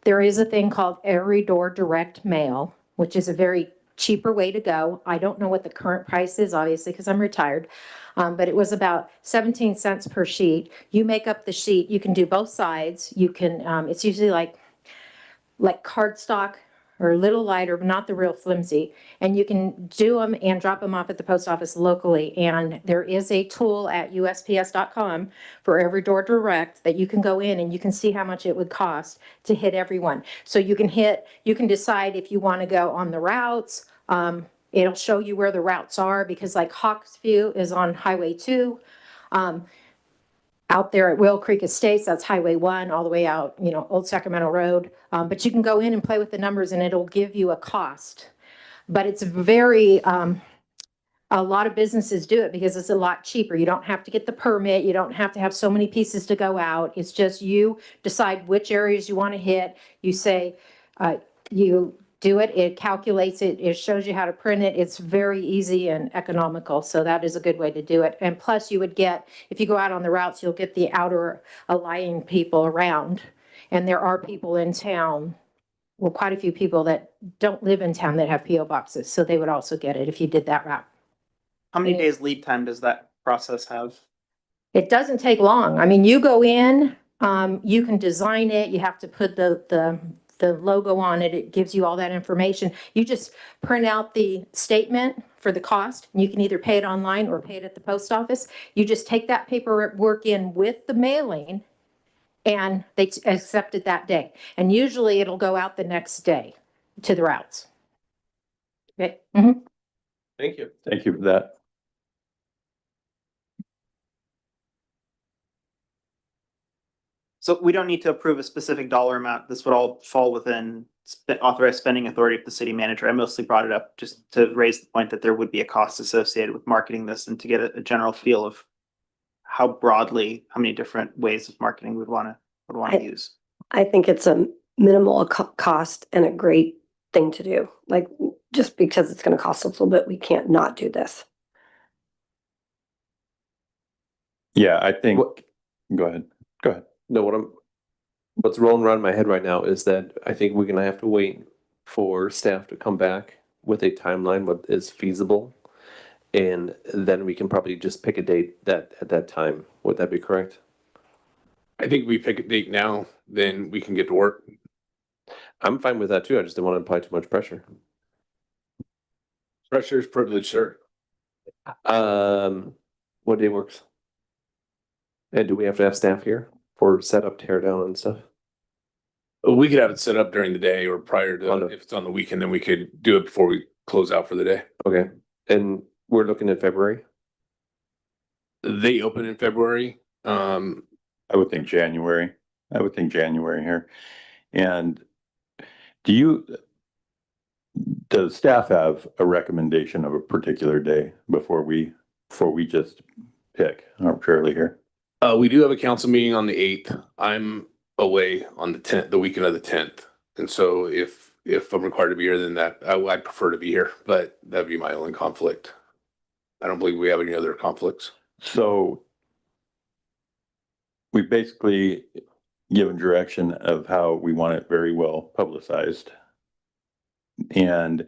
There is a thing called Every Door Direct Mail, which is a very cheaper way to go. I don't know what the current price is, obviously, because I'm retired. But it was about 17 cents per sheet. You make up the sheet. You can do both sides. You can, it's usually like cardstock or a little lighter, but not the real flimsy. And you can do them and drop them off at the post office locally. And there is a tool at USPS.com for Every Door Direct that you can go in and you can see how much it would cost to hit everyone. So you can decide if you want to go on the routes. It'll show you where the routes are, because like Hawksview is on Highway 2. Out there at Will Creek Estates, that's Highway 1 all the way out, you know, Old Sacramento Road. But you can go in and play with the numbers and it'll give you a cost. But it's very, a lot of businesses do it because it's a lot cheaper. You don't have to get the permit. You don't have to have so many pieces to go out. It's just you decide which areas you want to hit. You say, you do it, it calculates it, it shows you how to print it. It's very easy and economical. So that is a good way to do it. And plus you would get, if you go out on the routes, you'll get the outer allying people around. And there are people in town, well, quite a few people that don't live in town that have PO boxes. So they would also get it if you did that route. How many days lead time does that process have? It doesn't take long. I mean, you go in, you can design it. You have to put the logo on it. It gives you all that information. You just print out the statement for the cost. And you can either pay it online or pay it at the post office. You just take that paperwork in with the mailing and they accept it that day. And usually it'll go out the next day to the routes. Okay. Mm-hmm. Thank you. Thank you for that. So we don't need to approve a specific dollar amount. This would all fall within authorized spending authority of the city manager. I mostly brought it up just to raise the point that there would be a cost associated with marketing this and to get a general feel of how broadly, how many different ways of marketing would want to use. I think it's a minimal cost and a great thing to do. Like, just because it's going to cost us a little bit, we can't not do this. Yeah, I think, go ahead. Go ahead. No, what's rolling around in my head right now is that I think we're gonna have to wait for staff to come back with a timeline, what is feasible. And then we can probably just pick a date that at that time. Would that be correct? I think we pick a date now, then we can get to work. I'm fine with that too. I just don't want to apply too much pressure. Pressure is privilege, sir. What day works? And do we have to have staff here for setup, tear down and stuff? We could have it set up during the day or prior to, if it's on the weekend, then we could do it before we close out for the day. Okay. And we're looking at February? They open in February. I would think January. I would think January here. And does staff have a recommendation of a particular day before we just pick arbitrarily here? We do have a council meeting on the 8th. I'm away on the 10th, the weekend of the 10th. And so if if I'm required to be here, then I'd prefer to be here, but that'd be my only conflict. I don't believe we have any other conflicts. So we basically given direction of how we want it very well publicized. And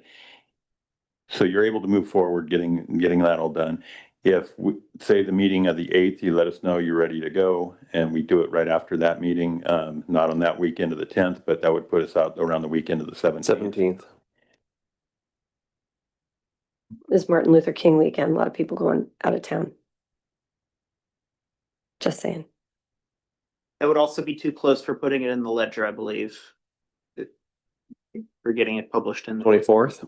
so you're able to move forward, getting that all done. If we say the meeting of the 8th, you let us know you're ready to go and we do it right after that meeting, not on that weekend of the 10th, but that would put us out around the weekend of the 17th. 17th. It's Martin Luther King weekend, a lot of people going out of town. Just saying. That would also be too close for putting it in the ledger, I believe. For getting it published in. 24th.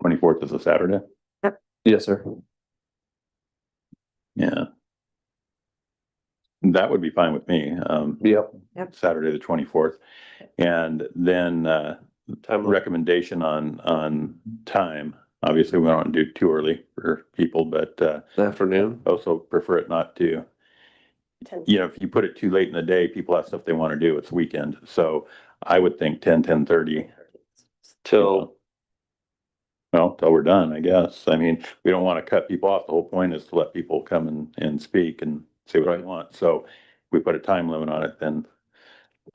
24th is a Saturday. Yes, sir. Yeah. That would be fine with me. Yep. Saturday, the 24th. And then, Time recommendation on time. Obviously, we don't want to do too early for people, but, afternoon. also prefer it not to, you know, if you put it too late in the day, people have stuff they want to do. It's weekend. So I would think 10:30. Till Well, till we're done, I guess. I mean, we don't want to cut people off. The whole point is to let people come and speak and say what they want. So we put a time limit on it, then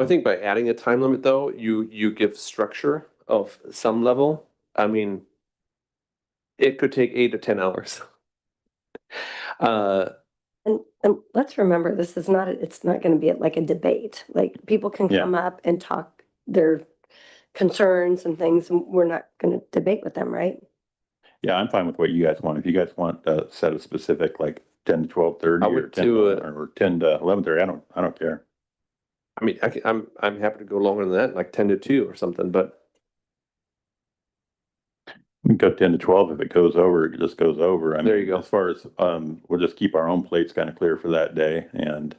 I think by adding a time limit though, you give structure of some level. I mean, it could take 8 to 10 hours. And let's remember, this is not, it's not gonna be like a debate. Like, people can Yeah. come up and talk their concerns and things, and we're not gonna debate with them, right? yeah, I'm fine with what you guys want. If you guys want a set of specific, like 10 to 12:30 I or would 10 do or 10 to 11:30, I don't care. I mean, I'm happy to go longer than that, like 10 to 2 or something, but We can go 10 to 12. If it goes over, it just goes over. I mean, There you go. as far as, we'll just keep our own plates kind of clear for that day. And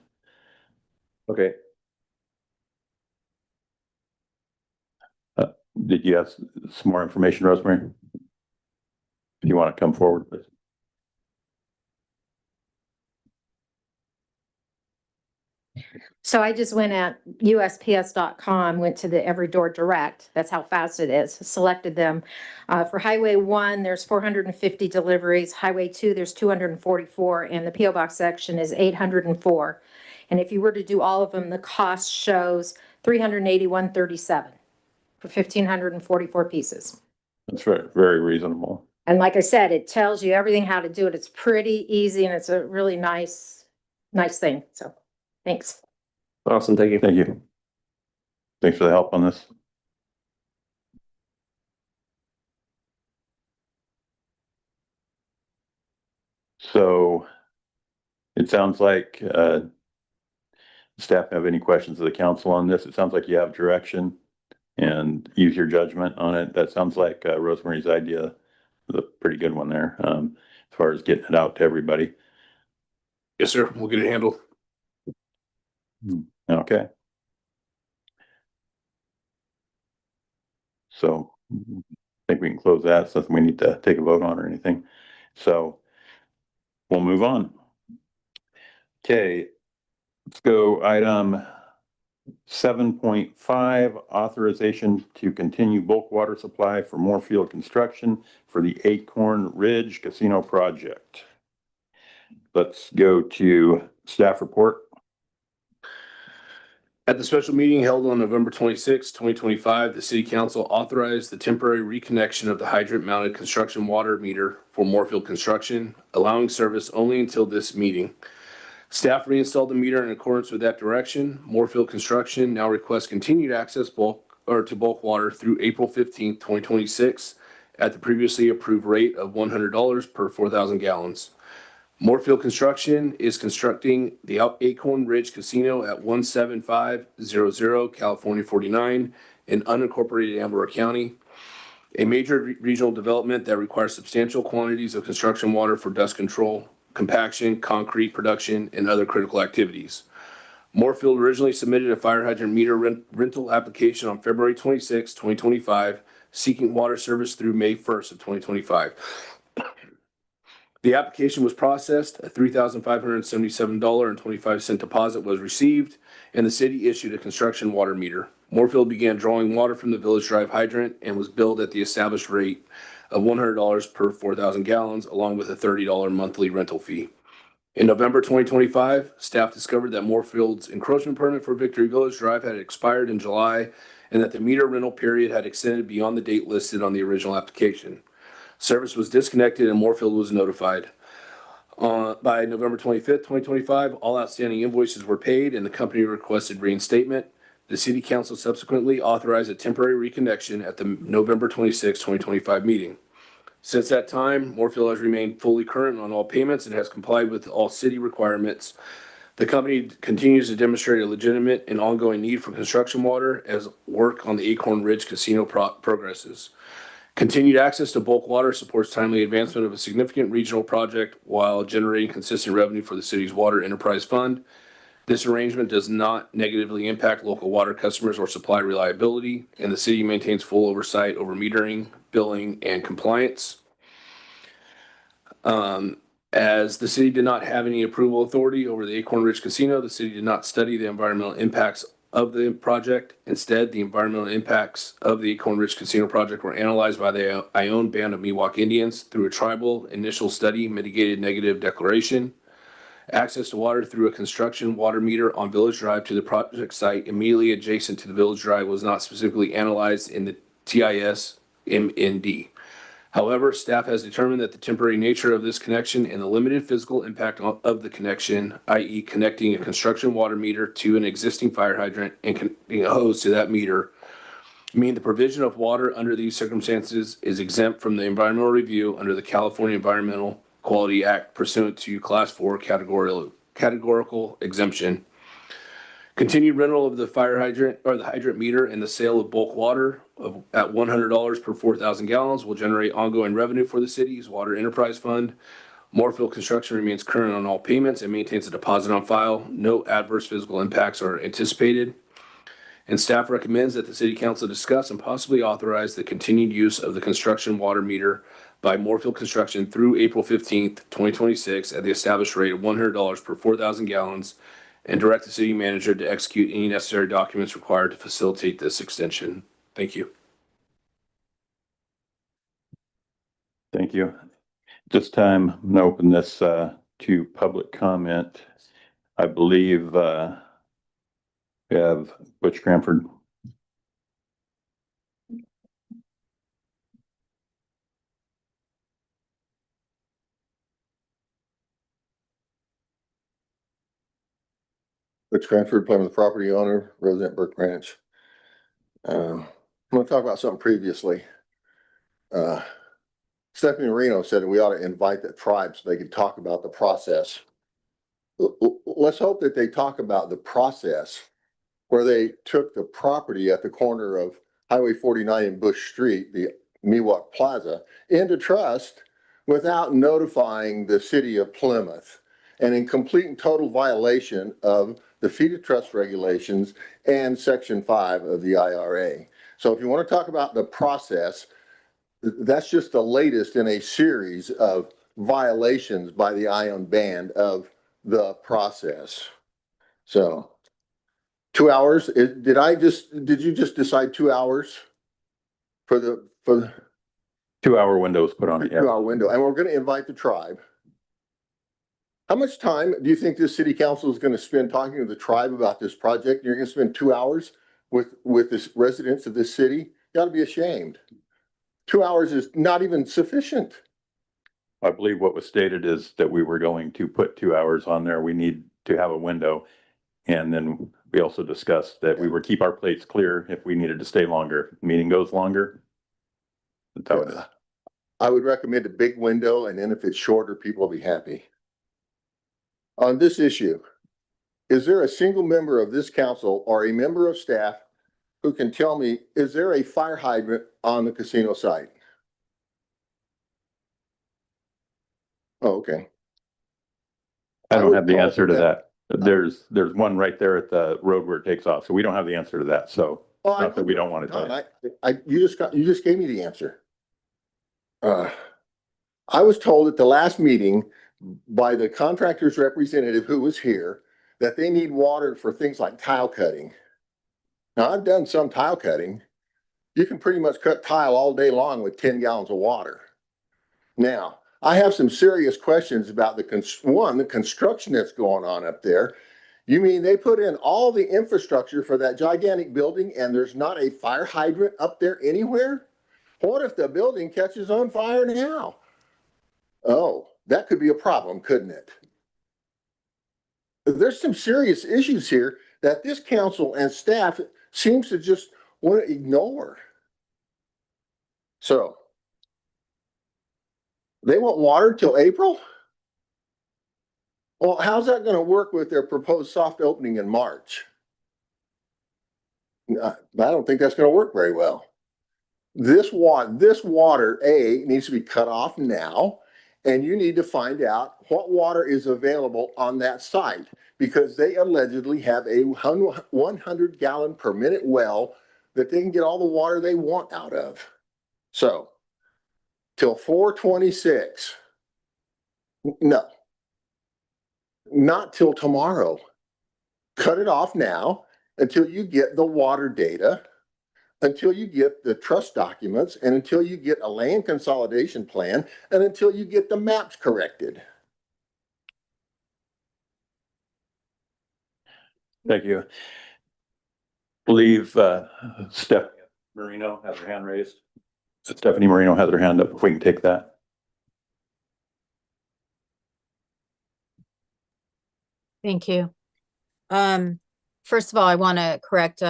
okay. did you have some more information, Rosemary? If you want to come forward, please. So I just went at USPS.com, went to the Every Door Direct. That's how fast it is. Selected them. For Highway 1, there's 450 deliveries. Highway 2, there's 244, and the PO Box section is 804. And if you were to do all of them, the cost shows $381.37 for 1,544 pieces. That's very, very reasonable. And like I said, it tells you everything how to do it. It's pretty easy and it's a really nice thing. So, thanks. Awesome. Thank you. Thank you. Thanks for the help on this. So it sounds like, staff have any questions of the council on this? It sounds like you have direction and use your judgment on it. That sounds like Rosemary's idea is a pretty good one there, as far as getting it out to everybody. Yes, sir. We'll get it handled. Okay. So I think we can close that. It's nothing we need to take a vote on or anything. So we'll move on. Okay, let's go item 7.5, authorization to continue bulk water supply for Moorfield construction for the Acorn Ridge Casino project. Let's go to staff report. At the special meeting held on November 26, 2025, the city council authorized the temporary reconnection of the hydrant mounted construction water meter for Moorfield construction, allowing service only until this meeting. Staff reinstalled the meter in accordance with that direction. Moorfield construction now requests continued access to bulk water through April 15, 2026 at the previously approved rate of $100 per 4,000 gallons. Moorfield Construction is constructing the Acorn Ridge Casino at 17500 California 49 in unincorporated Amarillo County, a major regional development that requires substantial quantities of construction water for dust control, compaction, concrete production, and other critical activities. Moorfield originally submitted a fire hydrant meter rental application on February 26, 2025, seeking water service through May 1st of 2025. The application was processed, a $3,577.25 deposit was received, and the city issued a construction water meter. Moorfield began drawing water from the Village Drive hydrant and was billed at the established rate of $100 per 4,000 gallons, along with a $30 monthly rental fee. In November 2025, staff discovered that Moorfield's encroachment permit for Victory Village Drive had expired in July and that the meter rental period had extended beyond the date listed on the original application. Service was disconnected and Moorfield was notified. By November 25th, 2025, all outstanding invoices were paid and the company requested reinstatement. The city council subsequently authorized a temporary reconnection at the November 26, 2025 meeting. Since that time, Moorfield has remained fully current on all payments and has complied with all city requirements. The company continues to demonstrate a legitimate and ongoing need for construction water as work on the Acorn Ridge Casino progresses. Continued access to bulk water supports timely advancement of a significant regional project while generating consistent revenue for the city's water enterprise fund. This arrangement does not negatively impact local water customers or supply reliability, and the city maintains full oversight over metering, billing, and compliance. As the city did not have any approval authority over the Acorn Ridge Casino, the city did not study the environmental impacts of the project. Instead, the environmental impacts of the Acorn Ridge Casino project were analyzed by the Ione Band of Miwok Indians through a tribal initial study mitigated negative declaration. Access to water through a construction water meter on Village Drive to the project site immediately adjacent to the Village Drive was not specifically analyzed in the TIS MND. However, staff has determined that the temporary nature of this connection and the limited physical impact of the connection, i.e. connecting a construction water meter to an existing fire hydrant and connecting a hose to that meter, mean the provision of water under these circumstances is exempt from the environmental review under the California Environmental Quality Act pursuant to Class 4 categorical exemption. Continued rental of the fire hydrant or the hydrant meter and the sale of bulk water at $100 per 4,000 gallons will generate ongoing revenue for the city's water enterprise fund. Moorfield Construction remains current on all payments and maintains a deposit on file. No adverse physical impacts are anticipated. And staff recommends that the city council discuss and possibly authorize the continued use of the construction water meter by Moorfield Construction through April 15th, 2026 at the established rate of $100 per 4,000 gallons and direct the city manager to execute any necessary documents required to facilitate this extension. Thank you. Thank you. This time, I'm gonna open this to public comment. I believe we have Butch Cranford. Butch Cranford, Plymouth property owner, resident Burke Ranch. I'm gonna talk about something previously. Stephanie Marino said that we ought to invite the tribe so they could talk about the process. Let's hope that they talk about the process where they took the property at the corner of Highway 49 and Bush Street, the Miwok Plaza, into trust without notifying the city of Plymouth and in complete and total violation of the fee to trust regulations and Section 5 of the IRA. So if you want to talk about the process, that's just the latest in a series of violations by the Ione Band of the process. So 2 hours, did you just decide 2 hours for the 2 hour windows put on it? 2 hour window? And we're going to invite the tribe. How much time do you think this city council is going to spend talking to the tribe about this project? You're going to spend 2 hours with the residents of this city? You ought to be ashamed. 2 hours is not even sufficient. I believe what was stated is that we were going to put 2 hours on there. We need to have a window. And then we also discussed that we would keep our plates clear if we needed to stay longer. If the meeting goes longer. That's how it is. I would recommend a big window, and then if it's shorter, people will be happy. On this issue, is there a single member of this council or a member of staff who can tell me, is there a fire hydrant on the casino site? Oh, okay. I don't have the answer to that. There's one right there at the road where it takes off. So we don't have the answer to that. So not that we don't want to tell you. You just gave me the answer. I was told at the last meeting by the contractor's representative who was here that they need water for things like tile cutting. Now, I've done some tile cutting. You can pretty much cut tile all day long with 10 gallons of water. Now, I have some serious questions about the construction that's going on up there. You mean they put in all the infrastructure for that gigantic building and there's not a fire hydrant up there anywhere? What if the building catches on fire now? Oh, that could be a problem, couldn't it? There's some serious issues here that this council and staff seems to just want to ignore. So they want water till April? Well, how's that going to work with their proposed soft opening in March? I don't think that's going to work very well. This water, A, needs to be cut off now, and you need to find out what water is available on that site because they allegedly have a 100 gallon per minute well that they can get all the water they want out of. So, till 4/26, no. Not till tomorrow. Cut it off now until you get the water data, until you get the trust documents, and until you get a land consolidation plan, and until you get the maps corrected. Thank you. Believe Stephanie Marino has her hand raised. Stephanie Marino has her hand up, if we can take that. Thank you. First of all, I want to correct,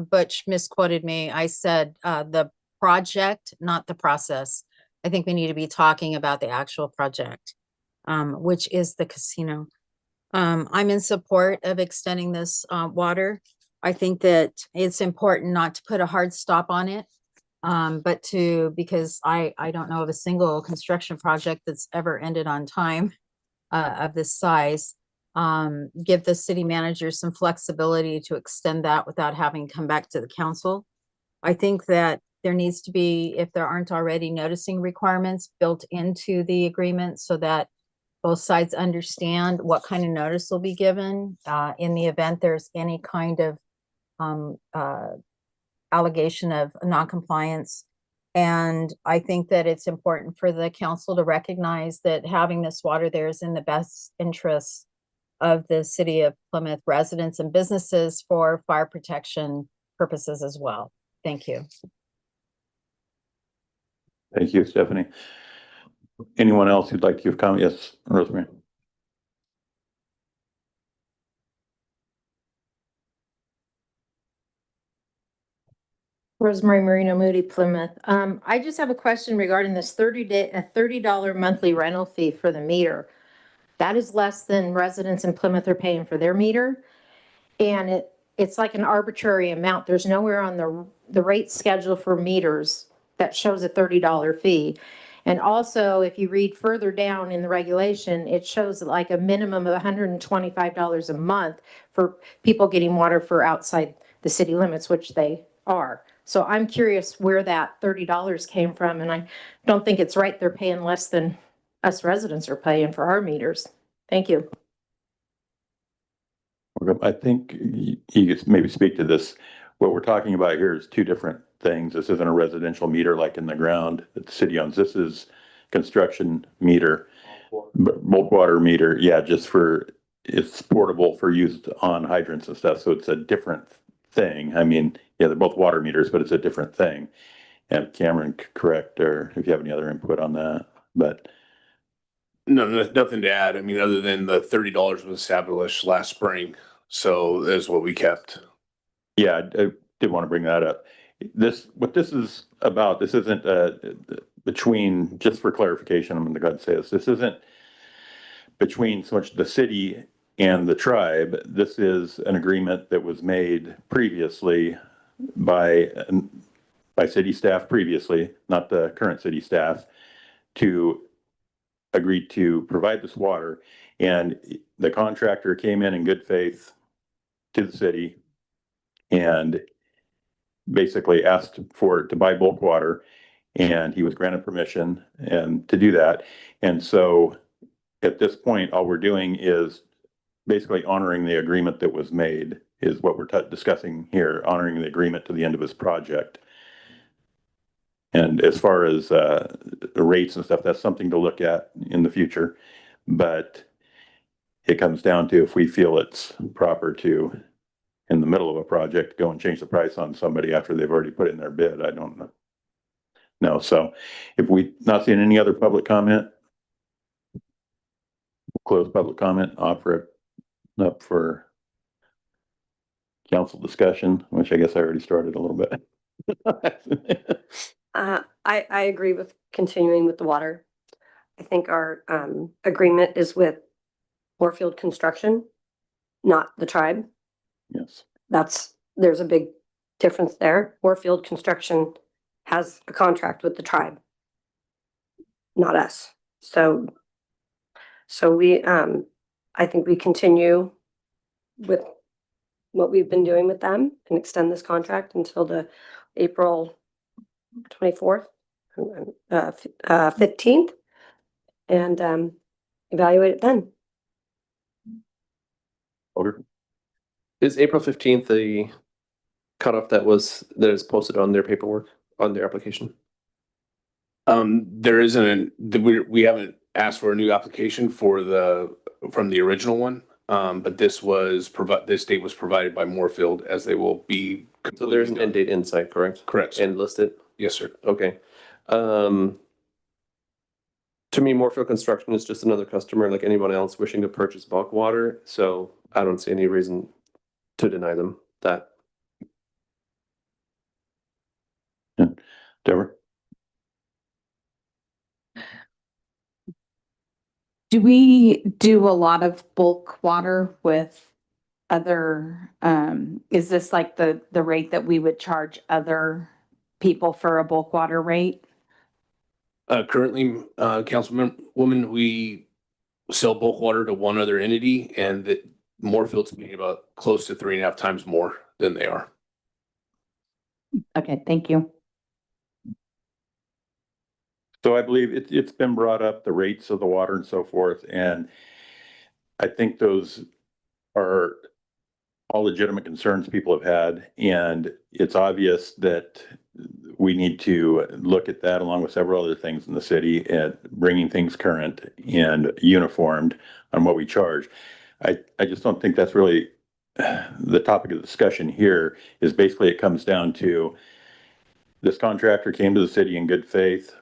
Butch misquoted me. I said, the project, not the process. I think we need to be talking about the actual project, which is the casino. I'm in support of extending this, water. I think that it's important not to put a hard stop on it. But because I don't know of a single construction project that's ever ended on time, of this size. Give the city manager some flexibility to extend that without having come back to the council. I think that there needs to be, if there aren't already noticing requirements built into the agreement so that both sides understand what kind of notice will be given, in the event there's any kind of, allegation of non-compliance. And I think that it's important for the council to recognize that having this water there is in the best interest of the city of Plymouth residents and businesses for fire protection purposes as well. Thank you. Thank you, Stephanie. Anyone else who'd like to give comment? Yes, Rosemary. Rosemary Marino Moody, Plymouth. I just have a question regarding this $30 monthly rental fee for the meter. That is less than residents in Plymouth are paying for their meter. And it's like an arbitrary amount. There's nowhere on the rate schedule for meters that shows a $30 fee. And also, if you read further down in the regulation, it shows like a minimum of $125 a month for people getting water for outside the city limits, which they are. So I'm curious where that $30 came from, and I don't think it's right. They're paying less than us residents are paying for our meters. Thank you. I think you could maybe speak to this. What we're talking about here is two different things. This isn't a residential meter like in the ground that the city owns. This is construction meter, bulk water meter. Yeah, just for, it's portable for use on hydrants and stuff. So it's a different thing. I mean, yeah, they're both water meters, but it's a different thing. And Cameron, correct, or if you have any other input on that, but. No, nothing to add. I mean, other than the $30 was established last spring. So that's what we kept. Yeah, I did want to bring that up. What this is about, this isn't between, just for clarification, I'm going to go ahead and say this. This isn't between so much the city and the tribe. This is an agreement that was made previously by city staff previously, not the current city staff, to agree to provide this water. And the contractor came in good faith to the city and basically asked for it to buy bulk water, and he was granted permission and to do that. And so at this point, all we're doing is basically honoring the agreement that was made is what we're discussing here, honoring the agreement to the end of his project. And as far as the rates and stuff, that's something to look at in the future. But it comes down to if we feel it's proper to, in the middle of a project, go and change the price on somebody after they've already put in their bid. I don't know. No, so if we not seeing any other public comment, close public comment, offer it up for council discussion, which I guess I already started a little bit. I agree with continuing with the water. I think our agreement is with Warfield Construction, not the tribe. Yes. There's a big difference there. Warfield Construction has a contract with the tribe, not us. So we, I think we continue with what we've been doing with them and extend this contract until the April 24th, 15th, and evaluate it then. Older. Is April 15th the cutoff that is posted on their paperwork, on their application? There isn't, we haven't asked for a new application from the original one. But this date was provided by Moorfield as they will be. So there's an end date in sight, correct? Correct. And listed? Yes, sir. Okay. To me, Moorfield Construction is just another customer like anyone else wishing to purchase bulk water. So I don't see any reason to deny them that. Deborah? Do we do a lot of bulk water with other, is this like the rate that we would charge other people for a bulk water rate? Currently, Councilwoman, we sell bulk water to one other entity, and that Moorfield's paying about close to 3.5 times more than they are. Okay, thank you. So I believe it's been brought up, the rates of the water and so forth, and I think those are all legitimate concerns people have had, and it's obvious that we need to look at that along with several other things in the city at bringing things current and uniformed on what we charge. I just don't think that's really the topic of discussion here. Is basically it comes down to this contractor came to the city in good faith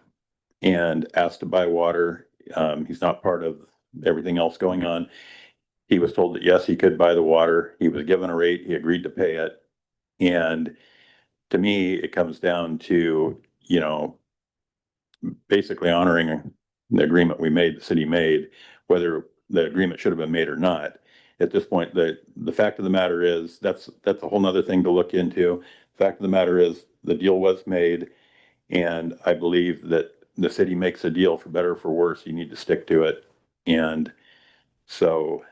and asked to buy water. He's not part of everything else going on. He was told that yes, he could buy the water. He was given a rate. He agreed to pay it. And to me, it comes down to, basically honoring the agreement the city made, whether the agreement should have been made or not. At this point, the fact of the matter is that's a whole nother thing to look into. The fact of the matter is the deal was made. And I believe that the city makes a deal, for better or for worse, you need to stick to it. And so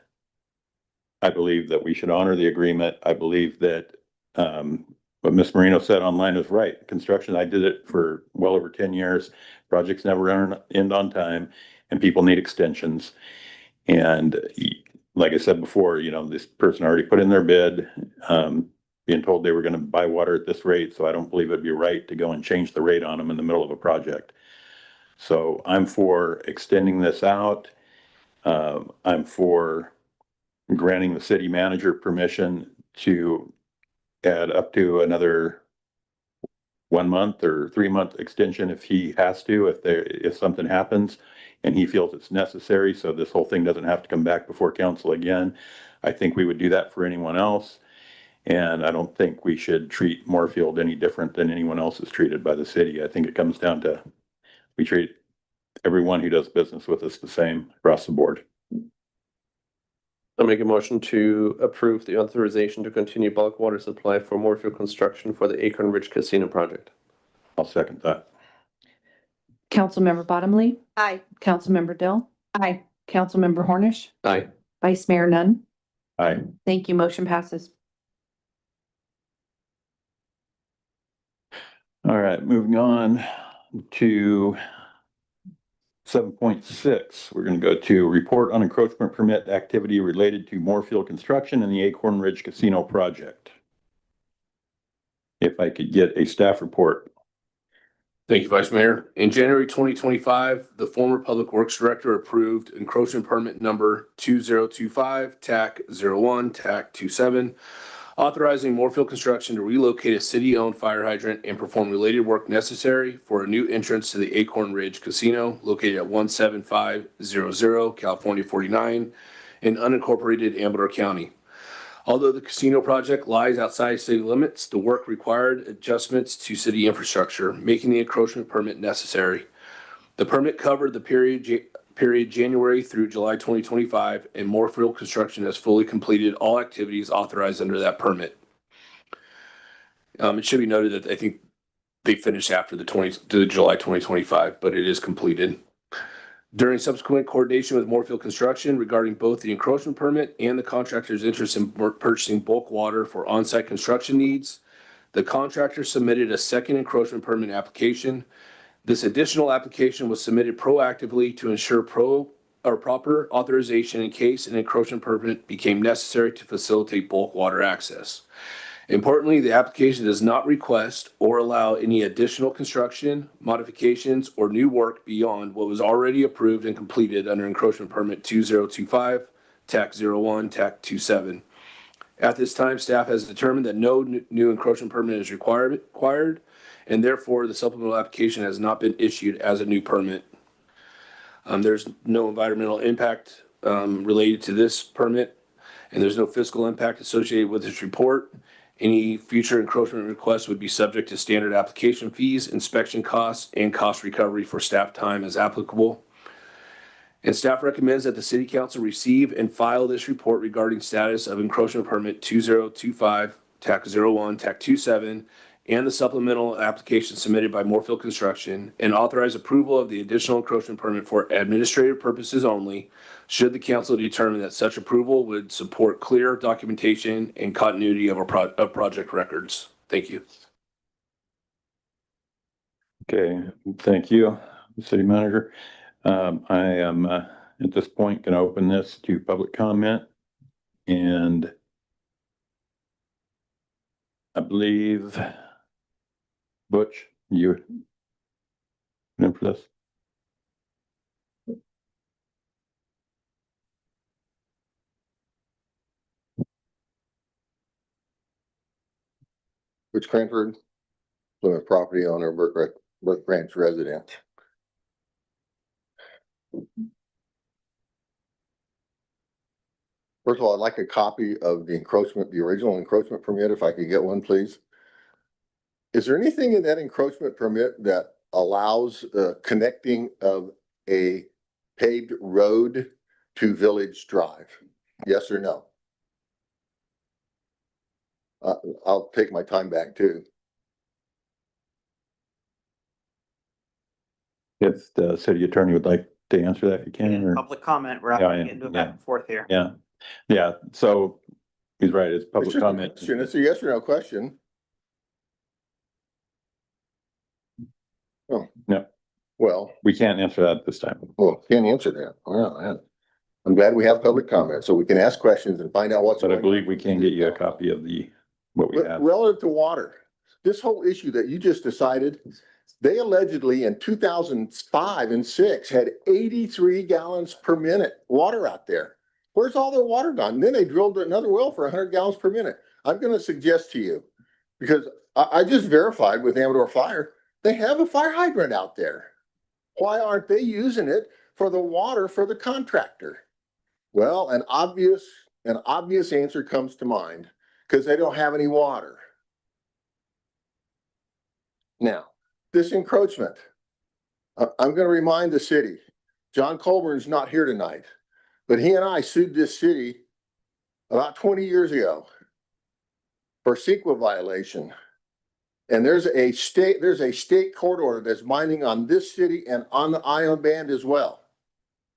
I believe that we should honor the agreement. I believe that what Ms. Marino said online is right. Construction, I did it for well over 10 years. Projects never end on time, and people need extensions. And like I said before, this person already put in their bid, being told they were going to buy water at this rate. So I don't believe it'd be right to go and change the rate on them in the middle of a project. So I'm for extending this out. I'm for granting the city manager permission to add up to another 1 month or 3-month extension if he has to, if something happens and he feels it's necessary. So this whole thing doesn't have to come back before council again. I think we would do that for anyone else. And I don't think we should treat Moorfield any different than anyone else is treated by the city. I think it comes down to, we treat everyone who does business with us the same across the board. I'll make a motion to approve the authorization to continue bulk water supply for Moorfield Construction for the Acorn Ridge Casino project. I'll second that. Councilmember Bottomley, Aye. Councilmember Dill, Aye. Councilmember Hornish, Aye. Vice Mayor Nunn. Aye. Thank you. Motion passes. All right, moving on to 7.6, we're gonna go to report on encroachment permit activity related to Moorfield construction and the Acorn Ridge Casino project. If I could get a staff report. Thank you, Vice Mayor. In January 2025, the former Public Works Director approved encroachment permit number 2025, TAC 01, TAC 27, authorizing Moorfield Construction to relocate a city-owned fire hydrant and perform related work necessary for a new entrance to the Acorn Ridge Casino located at 17500 California 49 in unincorporated Amador County. Although the casino project lies outside city limits, the work required adjustments to city infrastructure, making the encroachment permit necessary. The permit covered the period January through July 2025, and Moorfield Construction has fully completed all activities authorized under that permit. It should be noted that I think they finished after the July 2025, but it is completed. During subsequent coordination with Moorfield Construction regarding both the encroachment permit and the contractor's interest in purchasing bulk water for on-site construction needs, the contractor submitted a second encroachment permit application. This additional application was submitted proactively to ensure proper authorization in case an encroachment permit became necessary to facilitate bulk water access. Importantly, the application does not request or allow any additional construction, modifications, or new work beyond what was already approved and completed under encroachment permit 2025, TAC 01, TAC 27. At this time, staff has determined that no new encroachment permit is required, and therefore the supplemental application has not been issued as a new permit. There's no environmental impact related to this permit, and there's no fiscal impact associated with this report. Any future encroachment requests would be subject to standard application fees, inspection costs, and cost recovery for staff time as applicable. And staff recommends that the City Council receive and file this report regarding status of encroachment permit 2025, TAC 01, TAC 27, and the supplemental application submitted by Moorfield Construction, and authorize approval of the additional encroachment permit for administrative purposes only, should the council determine that such approval would support clear documentation and continuity of project records. Thank you. Okay, thank you, City Manager. I am at this point going to open this to public comment, and I believe Butch, you in for this? Butch Cranford, Plymouth property owner, Burke Ranch resident. First of all, I'd like a copy of the original encroachment permit, if I could get one, please. Is there anything in that encroachment permit that allows connecting of a paved road to Village Drive? Yes or no? I'll take my time back too. If the city attorney would like to answer that, if you can, or Public comment, we're Yeah, not yeah, getting into a yeah. back and forth here. yeah, so he's right, it's It's public just a comment. question. It's a yes or no question. Oh. No. Well, We can't answer that this time. well, can't answer that. Well, man. I'm glad we have public comment so we can ask questions and find out what's But I going on. believe we can get you a copy of what we have. Relative to water, this whole issue that you just decided, they allegedly in 2005 and 6 had 83 gallons per minute water out there. Where's all their water gone? And then they drilled another well for 100 gallons per minute. I'm going to suggest to you, because I just verified with Amador Fire, they have a fire hydrant out there. Why aren't they using it for the water for the contractor? Well, an obvious answer comes to mind, because they don't have any water. Now, this encroachment, I'm going to remind the city, John Colburn's not here tonight, but he and I sued this city about 20 years ago for CEQA violation. And there's a state court order that's binding on this city and on the Ion Band as well,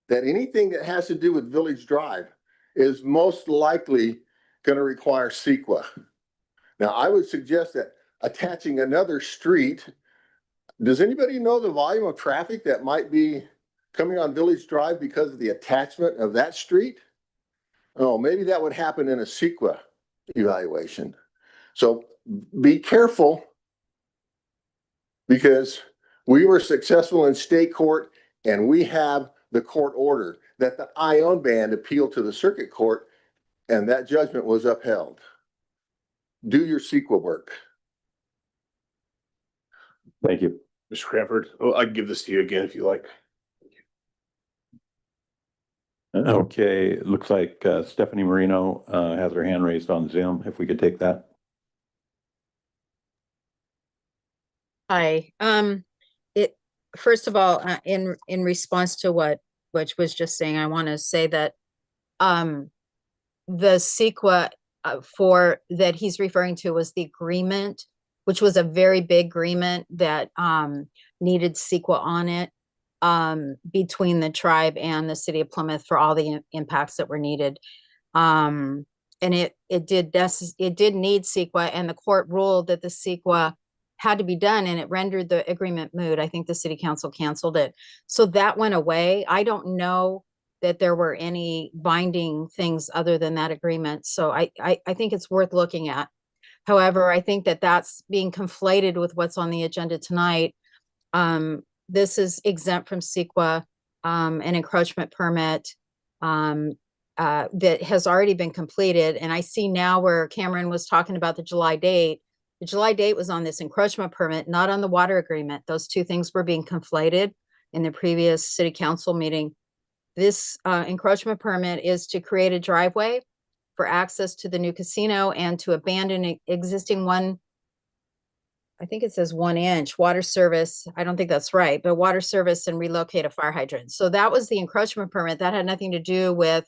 that anything that has to do with Village Drive is most likely going to require CEQA. Now, I would suggest that attaching another street, does anybody know the volume of traffic that might be coming on Village Drive because of the attachment of that street. Oh, maybe that would happen in a CEQA evaluation. So be careful, because we were successful in state court and we have the court order that the Ione band appealed to the circuit court, and that judgment was upheld. Do your CEQA work. Thank you. Mr. Cranford, oh, I can give this to you again if you like. Okay, it looks like Stephanie Marino has her hand raised on Zoom. If we could take that. Hi, first of all, in response to what Butch was just saying, I want to say that, the CEQA for that he's referring to was the agreement, which was a very big agreement that, needed CEQA on it, between the tribe and the city of Plymouth for all the impacts that were needed. And it did need CEQA, and the court ruled that the CEQA had to be done, and it rendered the agreement moot. I think the city council canceled it. So that went away. I don't know that there were any binding things other than that agreement. So I think it's worth looking at. However, I think that that's being conflated with what's on the agenda tonight. This is exempt from CEQA, an encroachment permit that has already been completed. And I see now where Cameron was talking about the July date. The July date was on this encroachment permit, not on the water agreement. Those two things were being conflated in the previous city council meeting. This encroachment permit is to create a driveway for access to the new casino and to abandon existing I think it says 1 inch water service. I don't think that's right, but water service and relocate a fire hydrant. So that was the encroachment permit. That had nothing to do with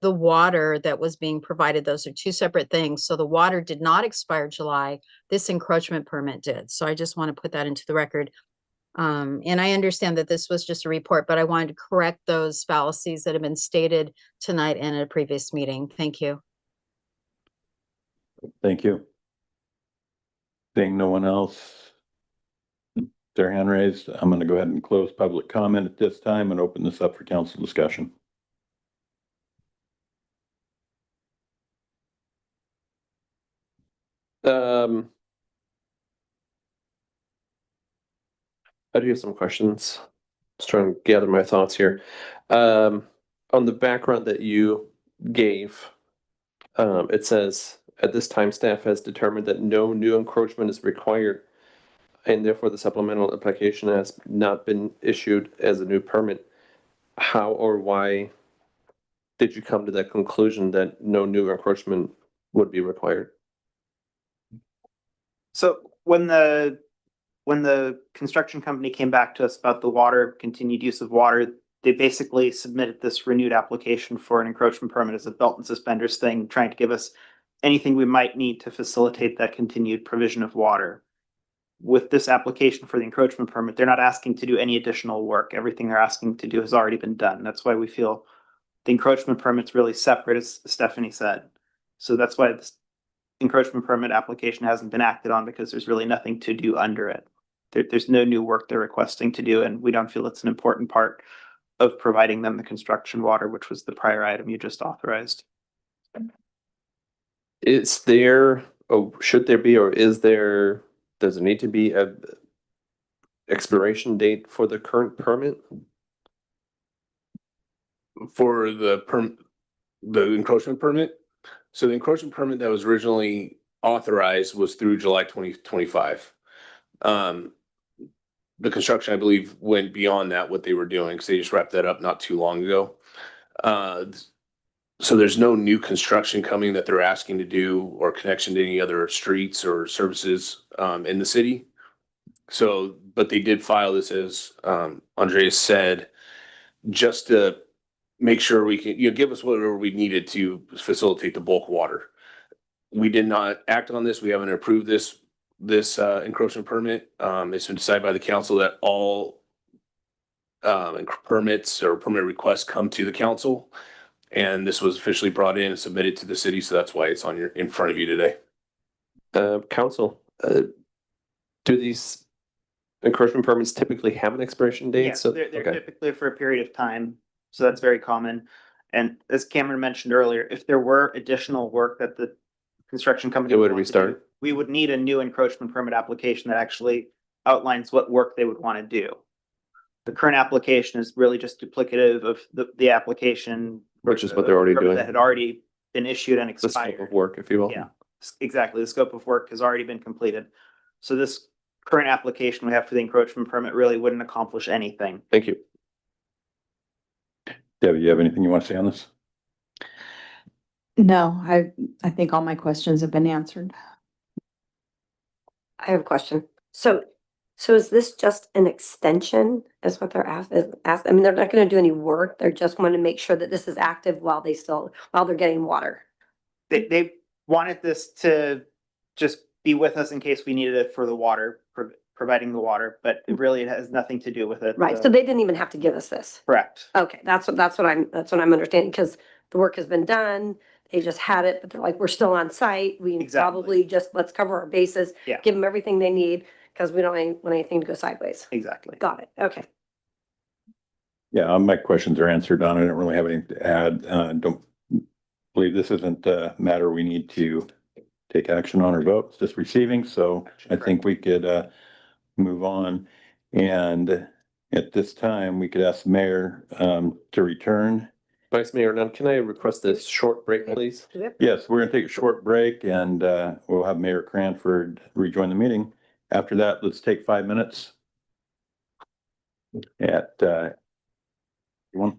the water that was being provided. Those are two separate things. So the water did not expire July. This encroachment permit did. So I just want to put that into the record. And I understand that this was just a report, but I wanted to correct those fallacies that have been stated tonight and at a previous meeting. Thank you. Thank you. Seeing no one else, their hand raised, I'm going to go ahead and close public comment at this time and open this up for council discussion. I do have some questions. Just trying to gather my thoughts here. On the background that you gave, it says, at this time, staff has determined that no new encroachment is required, and therefore the supplemental application has not been issued as a new permit. How or why did you come to that conclusion that no new encroachment would be required? So when the construction company came back to us about the water, continued use of water, they basically submitted this renewed application for an encroachment permit as a belt and suspenders thing, trying to give us anything we might need to facilitate that continued provision of water. With this application for the encroachment permit, they're not asking to do any additional work. Everything they're asking to do has already been done. That's why we feel the encroachment permit's really separate, as Stephanie said. So that's why this encroachment permit application hasn't been acted on, because there's really nothing to do under it. There's no new work they're requesting to do, and we don't feel it's an important part of providing them the construction water, which was the prior item you just authorized. Is there, should there be, or is there, does it need to be a expiration date for the current permit? For the encroachment permit? So the encroachment permit that was originally authorized was through July 2025. The construction, I believe, went beyond that, what they were doing, because they just wrapped that up not too long ago. So there's no new construction coming that they're asking to do, or connection to any other streets or services in the city. So, but they did file this, as Andreas said, just to make sure we can, give us whatever we needed to facilitate the bulk water. We did not act on this. We haven't approved this encroachment permit. It's been decided by the council that all permits or permit requests come to the council. And this was officially brought in and submitted to the city. So that's why it's in front of you today. Council, do these Encroachment permits typically have an expiration date, Yes, so, they're okay. typically for a period of time, so that's very common. And as Cameron mentioned earlier, if there were additional work that the construction company It would wanted to restart. do, we would need a new encroachment permit application that actually outlines what work they would want to do. The current application is really just duplicative of the application. Which is what they're already doing. That had already been issued and The scope expired. of work, if you will. Yeah, exactly. The scope of work has already been completed. So this current application we have for the encroachment permit really wouldn't accomplish anything. Thank you. Debbie, you have anything you want to say on this? No, I think all my questions have been answered. I have a question. So is this just an extension is what they're asked? I mean, they're not gonna do any work. They're just want to make sure that this is active while they're getting water. They wanted this to just be with us in case we needed it for the water, providing the water, but it really has nothing to do with it. Right, so they didn't even have to give us this. Correct. Okay, that's what I'm understanding, because the work has been done. They just had it, but they're like, we're still on site. We Exactly. probably just, let's cover our bases. Yeah. Give them everything they need, because we don't want anything to go sideways. Exactly. Got it, okay. Yeah, my questions are answered on it. I don't really have anything to add. Don't believe this isn't a matter we need to take action on or vote. It's just receiving, so I think we could move on. And at this time, we could ask the mayor to return. Vice Mayor, now can I request a short break, please? Yes, we're gonna take a short break and we'll have Mayor Cranford rejoin the meeting. After that, let's take 5 minutes at 1.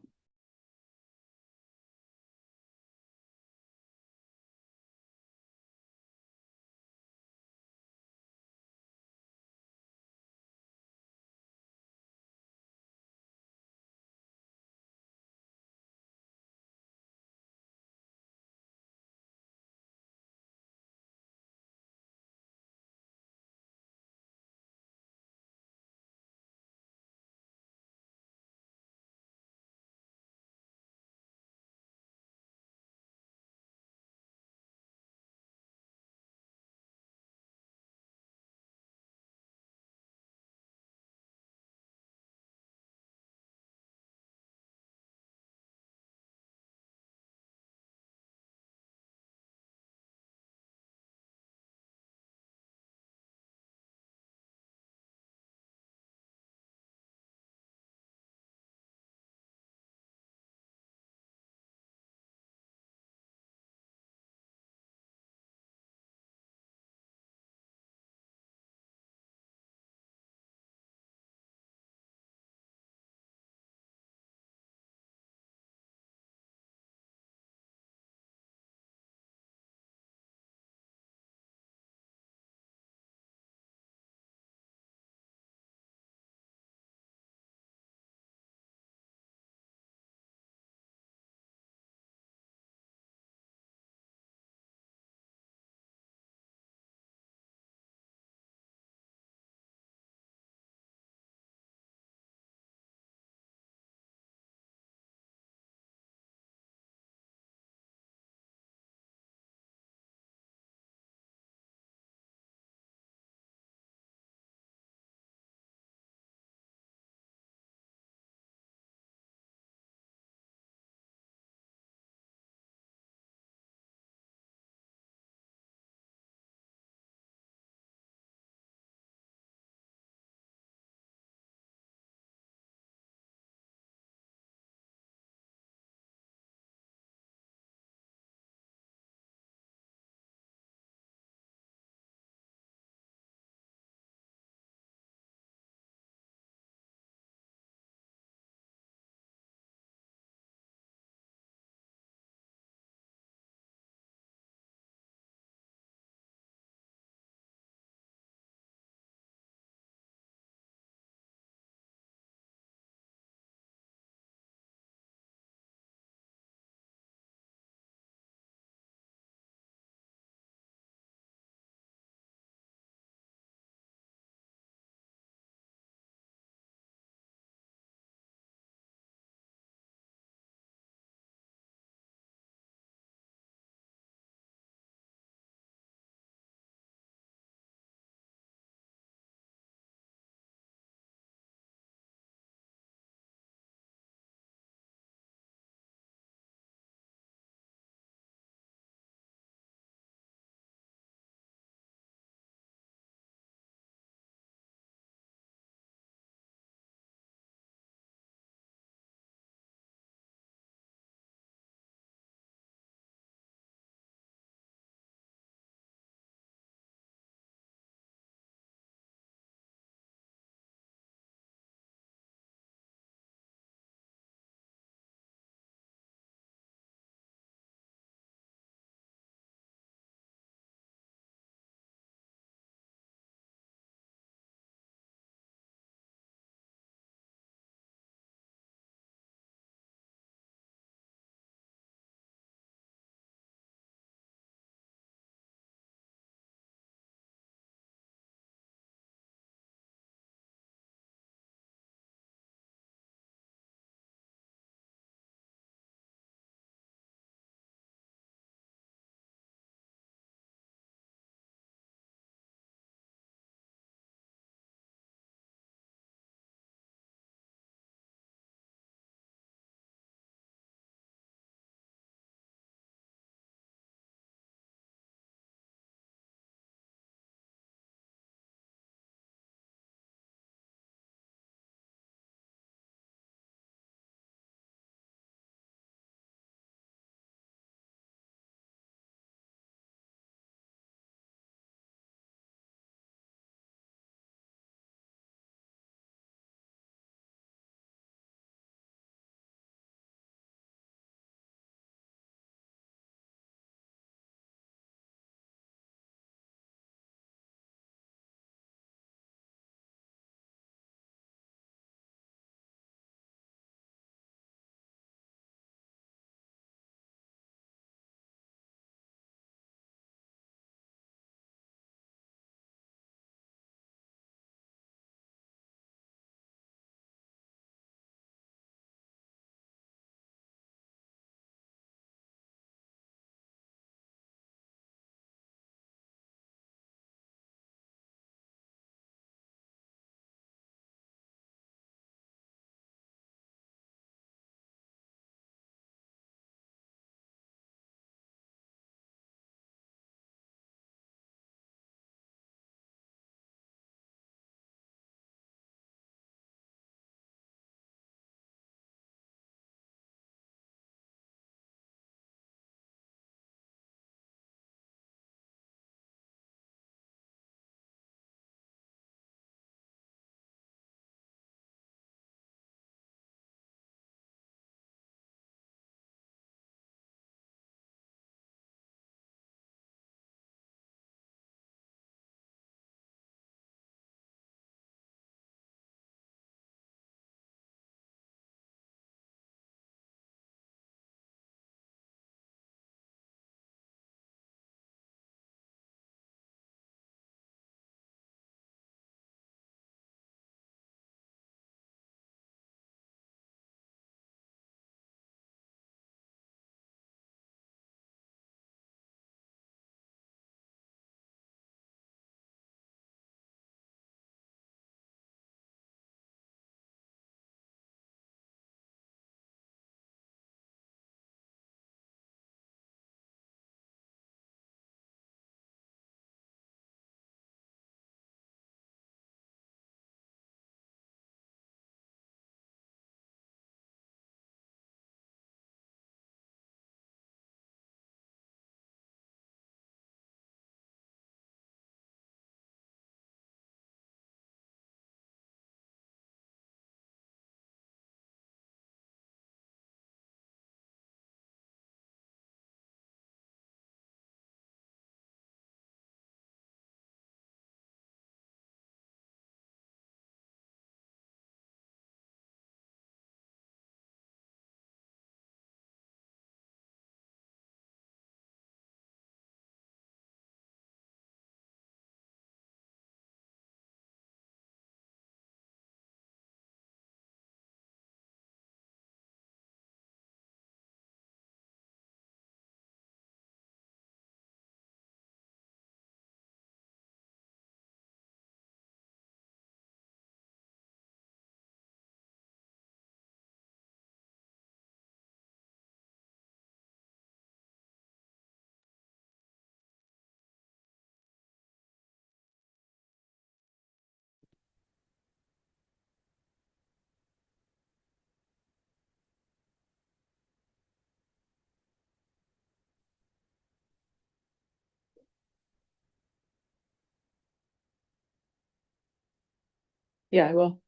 Yeah, I will.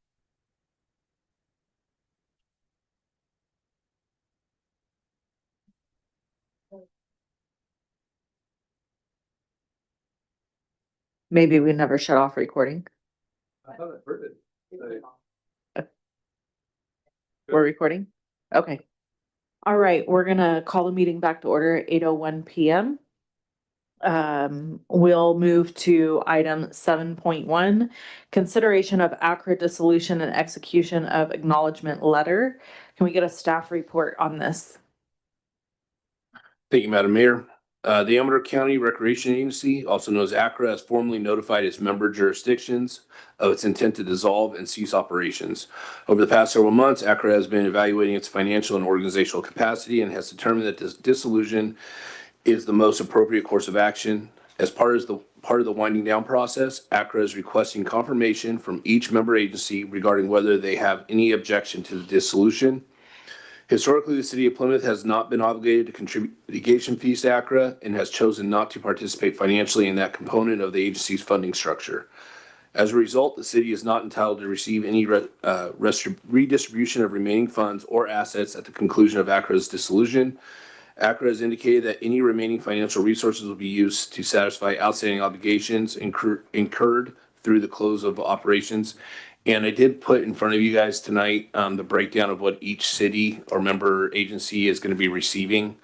Maybe we never shut off recording. I thought I heard it. We're recording? Okay. All right, we're gonna call the meeting back to order at 8:01 PM. We'll move to item 7.1, consideration of ACRA dissolution and execution of acknowledgement letter. Can we get a staff report on this? Thank you, Madam Mayor. The Amador County Recreation Agency, also known as ACRA, has formally notified its member jurisdictions of its intent to dissolve and cease operations. Over the past several months, ACRA has been evaluating its financial and organizational capacity and has determined that this dissolution is the most appropriate course of action. As part of the winding down process, ACRA is requesting confirmation from each member agency regarding whether they have any objection to the dissolution. Historically, the city of Plymouth has not been obligated to contribute litigation fees to ACRA and has chosen not to participate financially in that component of the agency's funding structure. As a result, the city is not entitled to receive any redistribution of remaining funds or assets at the conclusion of ACRA's dissolution. ACRA has indicated that any remaining financial resources will be used to satisfy outstanding obligations incurred through the close of operations. And I did put in front of you guys tonight the breakdown of what each city or member agency is going to be receiving.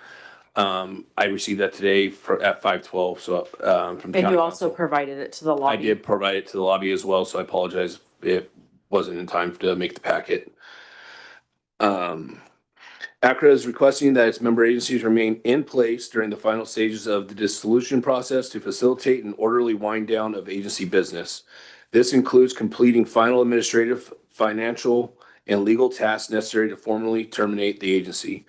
I received that today at 5:12. So from the And county you also council. provided it to the lobby. I did provide it to the lobby as well, so I apologize if it wasn't in time to make the packet. ACRA is requesting that its member agencies remain in place during the final stages of the dissolution process to facilitate an orderly wind down of agency business. This includes completing final administrative, financial, and legal tasks necessary to formally terminate the agency.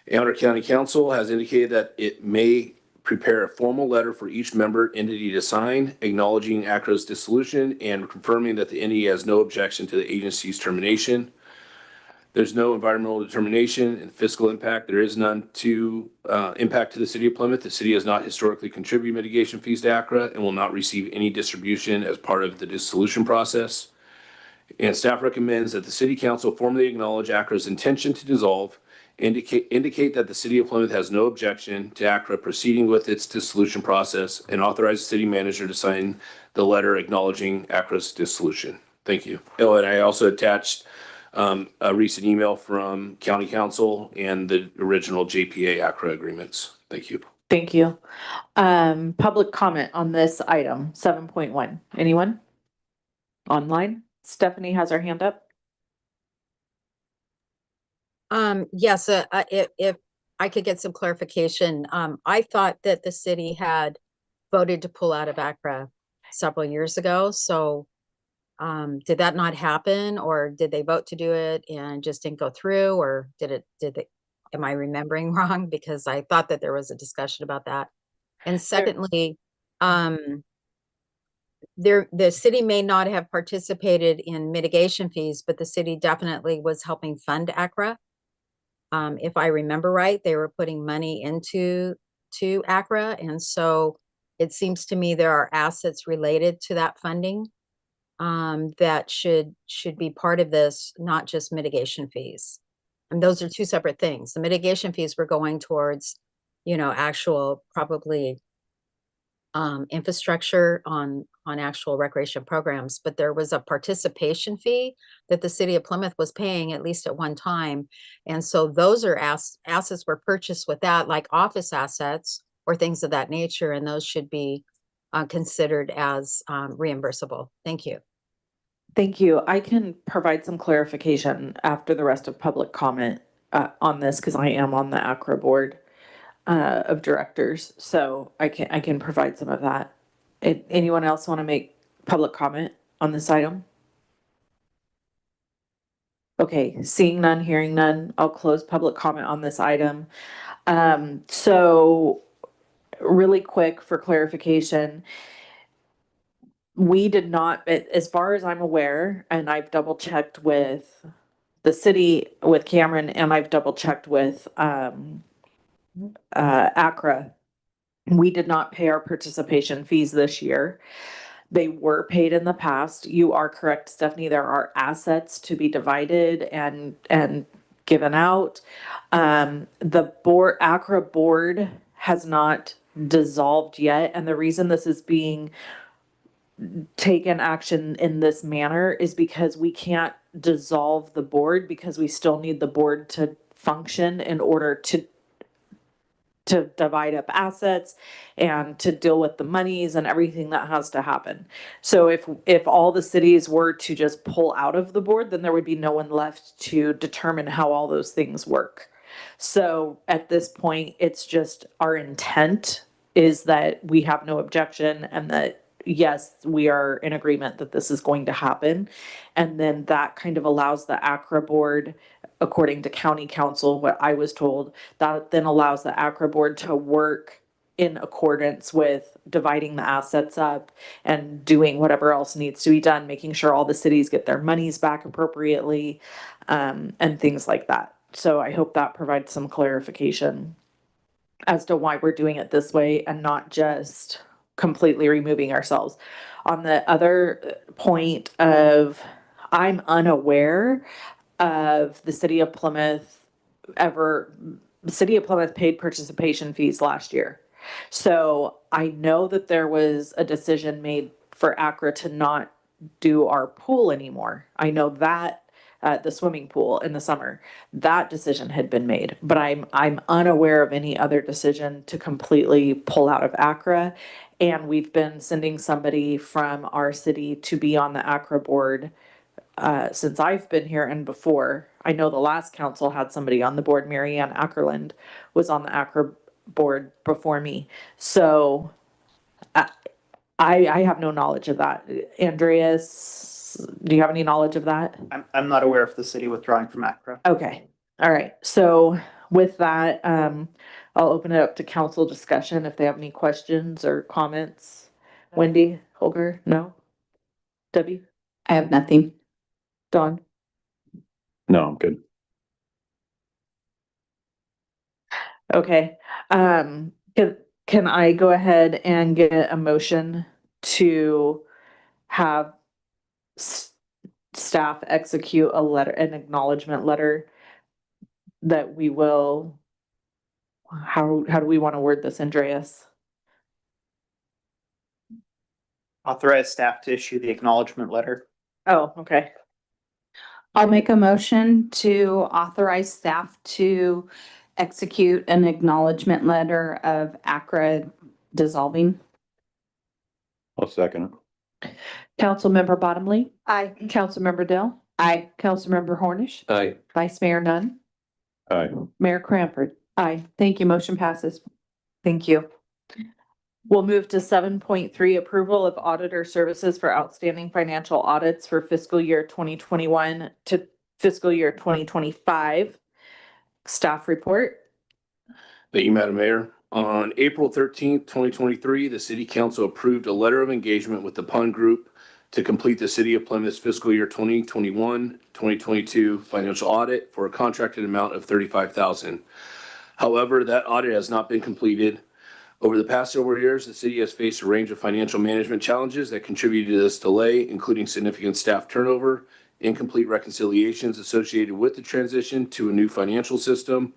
Amador County Council has indicated that it may prepare a formal letter for each member entity to sign, acknowledging ACRA's dissolution and confirming that the entity has no objection to the agency's termination. There's no environmental determination and fiscal impact. There is none to impact to the city of Plymouth. The city has not historically contributed mitigation fees to ACRA and will not receive any distribution as part of the dissolution process. And staff recommends that the city council formally acknowledge ACRA's intention to dissolve, indicate that the city of Plymouth has no objection to ACRA proceeding with its dissolution process, and authorize the city manager to sign the letter acknowledging ACRA's dissolution. Thank you. Oh, and I also attached a recent email from county council and the original JPA ACRA agreements. Thank you. Thank you. Public comment on this item, 7.1. Anyone? Online? Stephanie has her hand up. Yes, if I could get some clarification, I thought that the city had voted to pull out of ACRA several years ago. So did that not happen, or did they vote to do it and just didn't go through, or am I remembering wrong? Because I thought that there was a discussion about that. And secondly, the city may not have participated in mitigation fees, but the city definitely was helping fund ACRA. If I remember right, they were putting money into ACRA. And so it seems to me there are assets related to that funding that should be part of this, not just mitigation fees. And those are two separate things. The mitigation fees were going towards, actual probably infrastructure on actual recreation programs, but there was a participation fee that the city of Plymouth was paying at least at one time. And so those are assets were purchased with that, like office assets or things of that nature, and those should be considered as reimbursable. Thank you. Thank you. I can provide some clarification after the rest of public comment on this, because I am on the ACRA board of directors, so I can provide some of that. Anyone else want to make public comment on this item? Okay, seeing none, hearing none, I'll close public comment on this item. So really quick for clarification, we did not, as far as I'm aware, and I've double checked with the city, with Cameron, and I've double checked with ACRA, we did not pay our participation fees this year. They were paid in the past. You are correct, Stephanie. There are assets to be divided and given out. The ACRA board has not dissolved yet. And the reason this is being taken action in this manner is because we can't dissolve the board because we still need the board to function in order to divide up assets and to deal with the monies and everything that has to happen. So if all the cities were to just pull out of the board, then there would be no one left to determine how all those things work. So at this point, it's just our intent is that we have no objection and that yes, we are in agreement that this is going to happen. And then that kind of allows the ACRA board, according to county council, what I was told, that then allows the ACRA board to work in accordance with dividing the assets up and doing whatever else needs to be done, making sure all the cities get their monies back appropriately, and things like that. So I hope that provides some clarification as to why we're doing it this way and not just completely removing ourselves. On the other point of, I'm unaware of the city of Plymouth paid participation fees last year. So I know that there was a decision made for ACRA to not do our pool anymore. I know that the swimming pool in the summer, that decision had been made, but I'm unaware of any other decision to completely pull out of ACRA. And we've been sending somebody from our city to be on the ACRA board since I've been here and before. I know the last council had somebody on the board, Mary Ann Ackerland was on the ACRA board before me. So I have no knowledge of that. Andreas, do you have any knowledge of that? I'm not aware of the city withdrawing from ACRA. Okay, all right. So with that, I'll open it up to council discussion if they have any questions or comments. Wendy, Holger, no? Debbie, I have nothing. Dawn? No, I'm good. Okay, can I go ahead and get a motion to have staff execute a letter, an acknowledgement letter that we will, how do we want to word this, Andreas? Authorize staff to issue the acknowledgement letter. Oh, okay. I'll make a motion to authorize staff to execute an acknowledgement letter of ACRA dissolving. I'll second it. Councilmember Bottomley, Aye. Councilmember Dell, Aye. Councilmember Hornish, Aye. Vice Mayor Nunn, Aye. Mayor Cranford. Aye. Thank you. Motion passes. Thank you. We'll move to 7.3, approval of auditor services for outstanding financial audits for fiscal year 2021 to fiscal year 2025. Staff report. Thank you, Madam Mayor. On April 13th, 2023, the City Council approved a letter of engagement with the Pun Group to complete the City of Plymouth's fiscal year 2021-2022 financial audit for a contracted amount of $35,000. However, that audit has not been completed. Over the past several years, the city has faced a range of financial management challenges that contributed to this delay, including significant staff turnover, incomplete reconciliations associated with the transition to a new financial system,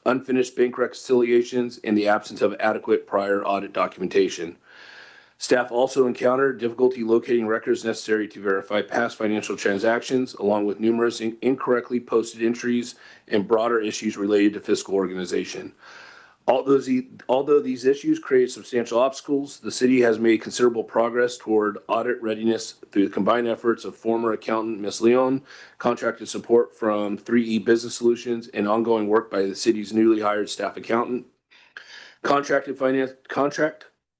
unfinished bank reconciliations, and the absence of adequate prior audit documentation. Staff also encountered difficulty locating records necessary to verify past financial transactions, along with numerous incorrectly posted entries and broader issues related to fiscal organization. Although these issues create substantial obstacles, the city has made considerable progress toward audit readiness through the combined efforts of former accountant Ms. Leon, contracted support from 3E Business Solutions, and ongoing work by the city's newly hired staff accountant. Contract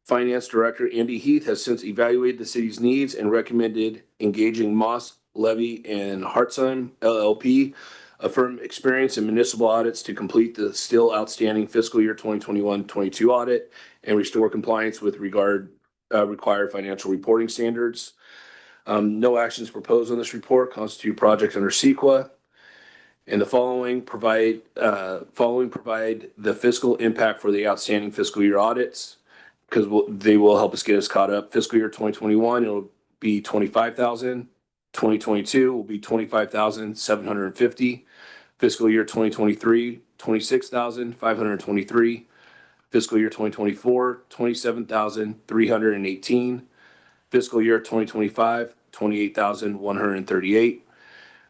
Finance Director Andy Heath has since evaluated the city's needs and recommended engaging Moss, Levy, and Hartzheim LLP, a firm experienced in municipal audits, to complete the still outstanding fiscal year 2021-22 audit and restore compliance with required financial reporting standards. No actions proposed on this report constitute projects under CEQA. And the following provide the fiscal impact for the outstanding fiscal year audits. because they will help us get us caught up. Fiscal year 2021, it'll be 25,000. 2022 will be 25,750. Fiscal year 2023, 26,523. Fiscal year 2024, 27,318. Fiscal year 2025, 28,138.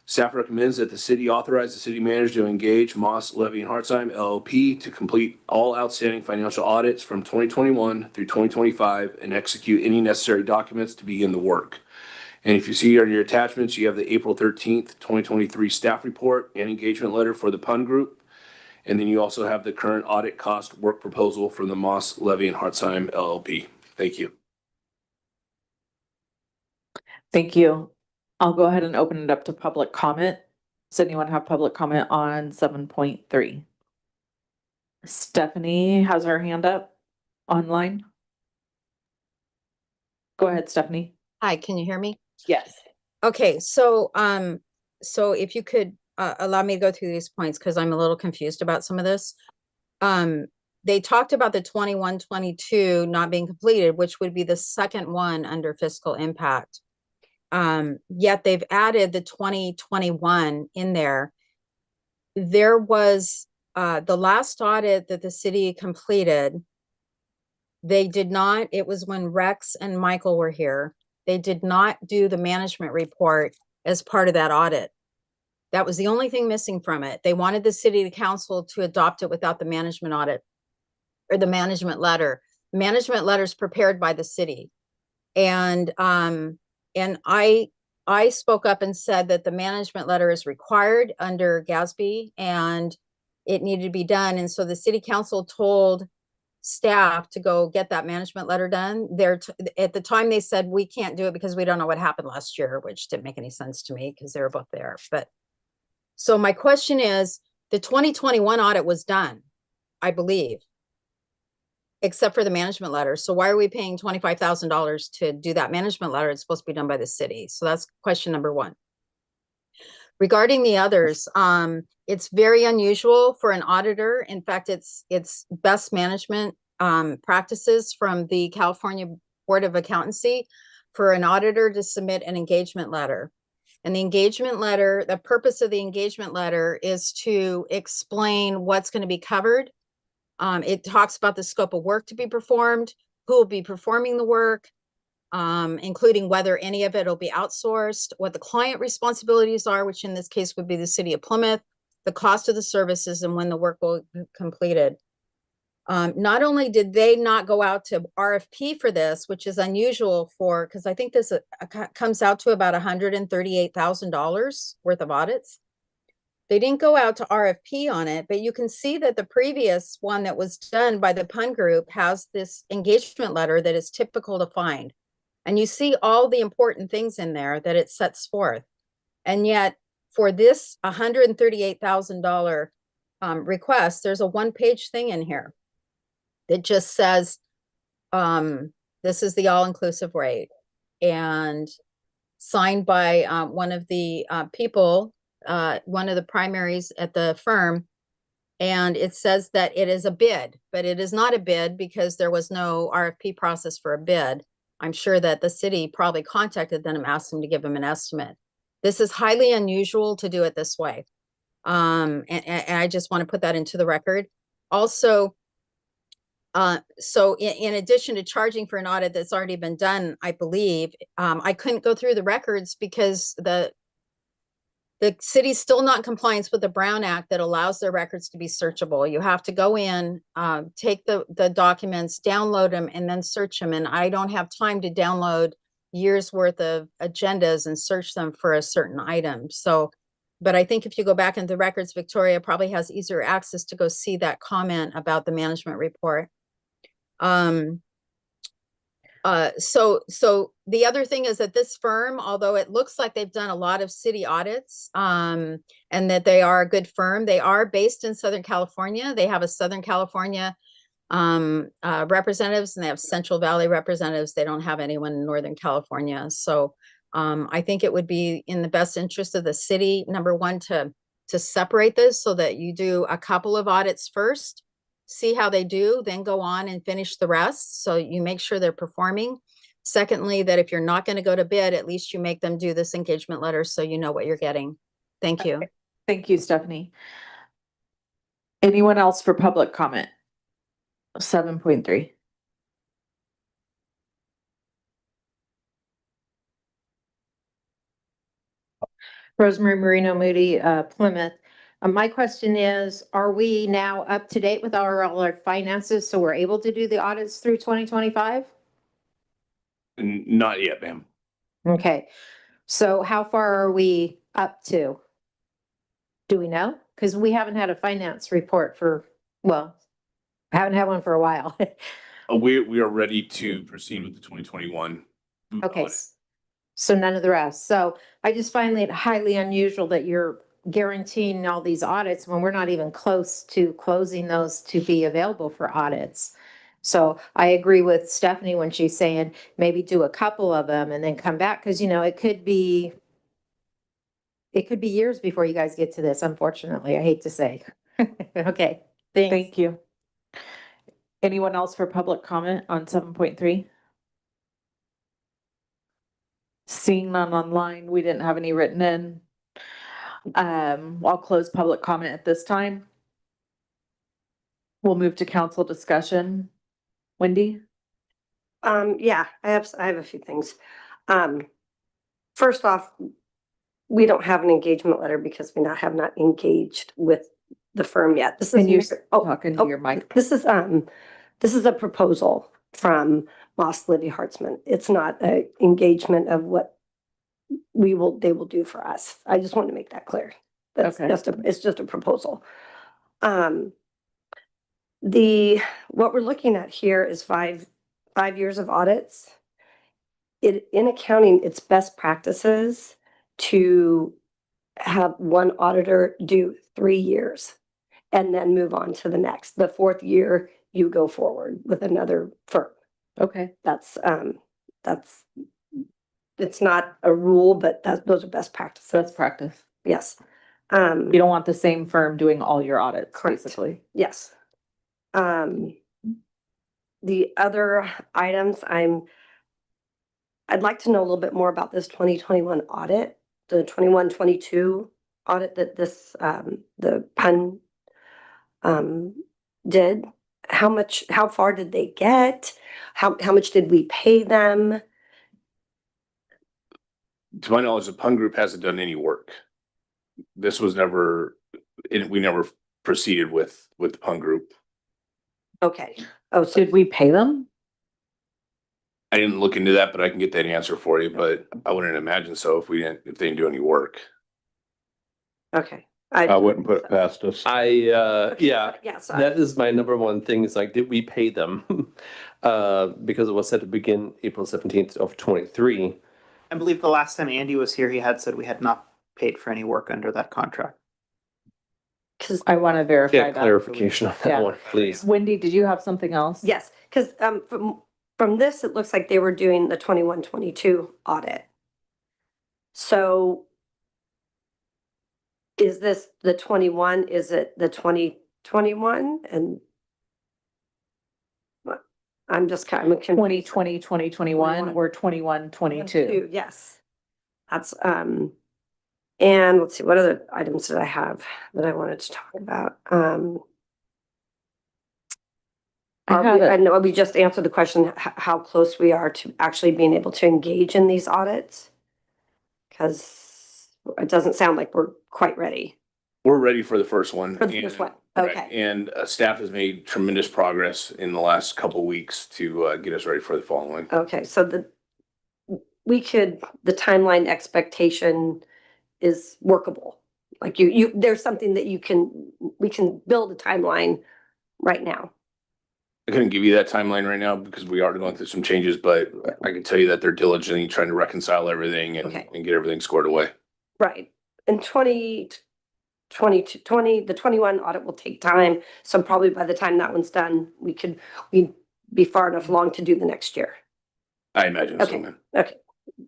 Staff recommends that the city authorize the city manager to engage Moss, Levy and Hartzheim LLP to complete all outstanding financial audits from 2021 through 2025 and execute any necessary documents to begin the work. And if you see on your attachments, you have the April 13th, 2023 staff report and engagement letter for the PUN group. And then you also have the current audit cost work proposal from the Moss, Levy and Hartzheim LLP. Thank you. Thank you. I'll go ahead and open it up to public comment. Does anyone have public comment on 7.3? Stephanie has her hand up online. Go ahead, Stephanie. Hi, can you hear me? Yes. Okay, so if you could allow me to go through these points, because I'm a little confused about some of this. They talked about the 21-22 not being completed, which would be the second one under fiscal impact. Yet they've added the 2021 in there. There was the last audit that the city completed. They did not, it was when Rex and Michael were here. They did not do the management report as part of that audit. That was the only thing missing from it. They wanted the city council to adopt it without the management audit or the management letter. Management letters prepared by the city. And I spoke up and said that the management letter is required under GASB and it needed to be done. And so the city council told staff to go get that management letter done. At the time they said, we can't do it because we don't know what happened last year, which didn't make any sense to me because they were both there. But so my question is, the 2021 audit was done, I believe, except for the management letter. So why are we paying $25,000 to do that management letter? It's supposed to be done by the city. So that's question number one. Regarding the others, it's very unusual for an auditor. In fact, it's best management practices from the California Board of Accountancy for an auditor to submit an engagement letter. And the engagement letter, the purpose of the engagement letter is to explain what's going to be covered. It talks about the scope of work to be performed, who will be performing the work, including whether any of it will be outsourced, what the client responsibilities are, which in this case would be the city of Plymouth, the cost of the services, and when the work will be completed. Not only did they not go out to RFP for this, which is unusual for, because I think this comes out to about $138,000 worth of audits. They didn't go out to RFP on it, but you can see that the previous one that was done by the PUN group has this engagement letter that is typical to find. And you see all the important things in there that it sets forth. And yet for this $138,000 request, there's a one-page thing in here that just says, this is the all-inclusive rate, and signed by one of the people, one of the primaries at the firm. And it says that it is a bid, but it is not a bid because there was no RFP process for a bid. I'm sure that the city probably contacted them and asked them to give them an estimate. This is highly unusual to do it this way. And I just want to put that into the record. Also, so in addition to charging for an audit that's already been done, I believe, I couldn't go through the records because the city's still not in compliance with the Brown Act that allows their records to be searchable. You have to go in, take the documents, download them, and then search them. And I don't have time to download years worth of agendas and search them for a certain item. So, but I think if you go back into the records, Victoria probably has easier access to go see that comment about the management report. So the other thing is that this firm, although it looks like they've done a lot of city audits, and that they are a good firm, they are based in Southern California. They have a Southern California representatives, and they have Central Valley representatives. They don't have anyone in Northern California. So I think it would be in the best interest of the city, number one, to separate this so that you do a couple of audits first, see how they do, then go on and finish the rest. So you make sure they're performing. Secondly, that if you're not going to go to bid, at least you make them do this engagement letter so you know what you're getting. Thank you. Thank you, Stephanie. Anyone else for public comment? 7.3. Rosemary Marino Moody, Plymouth. My question is, are we now up to date with all our finances so we're able to do the audits through 2025? Not yet, ma'am. Okay, so how far are we up to? Do we know? Because we haven't had a finance report for, well, I haven't had one for a while. We are ready to proceed with the 2021. Okay, audit. so none of the rest. So I just find it highly unusual that you're guaranteeing all these audits when we're not even close to closing those to be available for audits. So I agree with Stephanie when she's saying maybe do a couple of them and then come back, because you know, it could be years before you guys get to this, unfortunately. I hate to say. Okay, thanks. Thank you. Anyone else for public comment on 7.3? Seeing none online, we didn't have any written in. I'll close public comment at this time. We'll move to council discussion. Wendy? Yeah, I have a few things. First off, we don't have an engagement letter because we have not engaged with the firm yet. This is Can you talk into your mic? This is a proposal from Moss Livy Hartzman. It's not an engagement of what they will do for us. I just want to make that clear. That's Okay. it's just a proposal. What we're looking at here is five years of audits. In accounting, it's best practices to have one auditor do 3 years and then move on to the next. The 4th year, you go forward with another firm. Okay. That's it's not a rule, but those are best practices. Best practice. Yes. You don't want the same firm doing all your audits, Correct. basically. Yes. The other items I'd like to know a little bit more about this 2021 audit, the 21-22 audit that the PUN did. How far did they get? How much did we pay them? To my knowledge, the PUN group hasn't done any work. This was we never proceeded with the PUN group. Okay. Oh, so Did we pay them? I didn't look into that, but I can get that answer for you, but I wouldn't imagine so if they didn't do any work. okay. I wouldn't put it past us. Yeah, Yes. that is my number one thing is like, did we pay them? Because it was set to begin April 17th of 23. I believe the last time Andy was here, he had said we had not paid for any work under that contract. Because I want to verify Get that. clarification on that Yeah. one, please. Wendy, did you have something else? yes, because from this, it looks like they were doing the 21-22 audit. So is this the 21? Is it the 2021? And what? I'm confused. 2020, 2021 or 21, 22? Yes. That's and let's see, what other items did I have that I wanted to talk about? I know we just answered the question how close we are to actually being able to engage in these audits. Because it doesn't sound like we're quite ready We're ready for the first one. for the first one. Right, Okay. and staff has made tremendous progress in the last couple of weeks to get us ready for the following. Okay, so the timeline expectation is workable. Like there's something that we can build a timeline right now. I couldn't give you that timeline right now because we are going through some changes, but I can tell you that they're diligently trying to reconcile everything Okay. and get everything squared away. Right. And 2020, the 21 audit will take time. So probably by the time that one's done, we'd be far enough along to do the next year. I imagine so, Okay. man. Okay.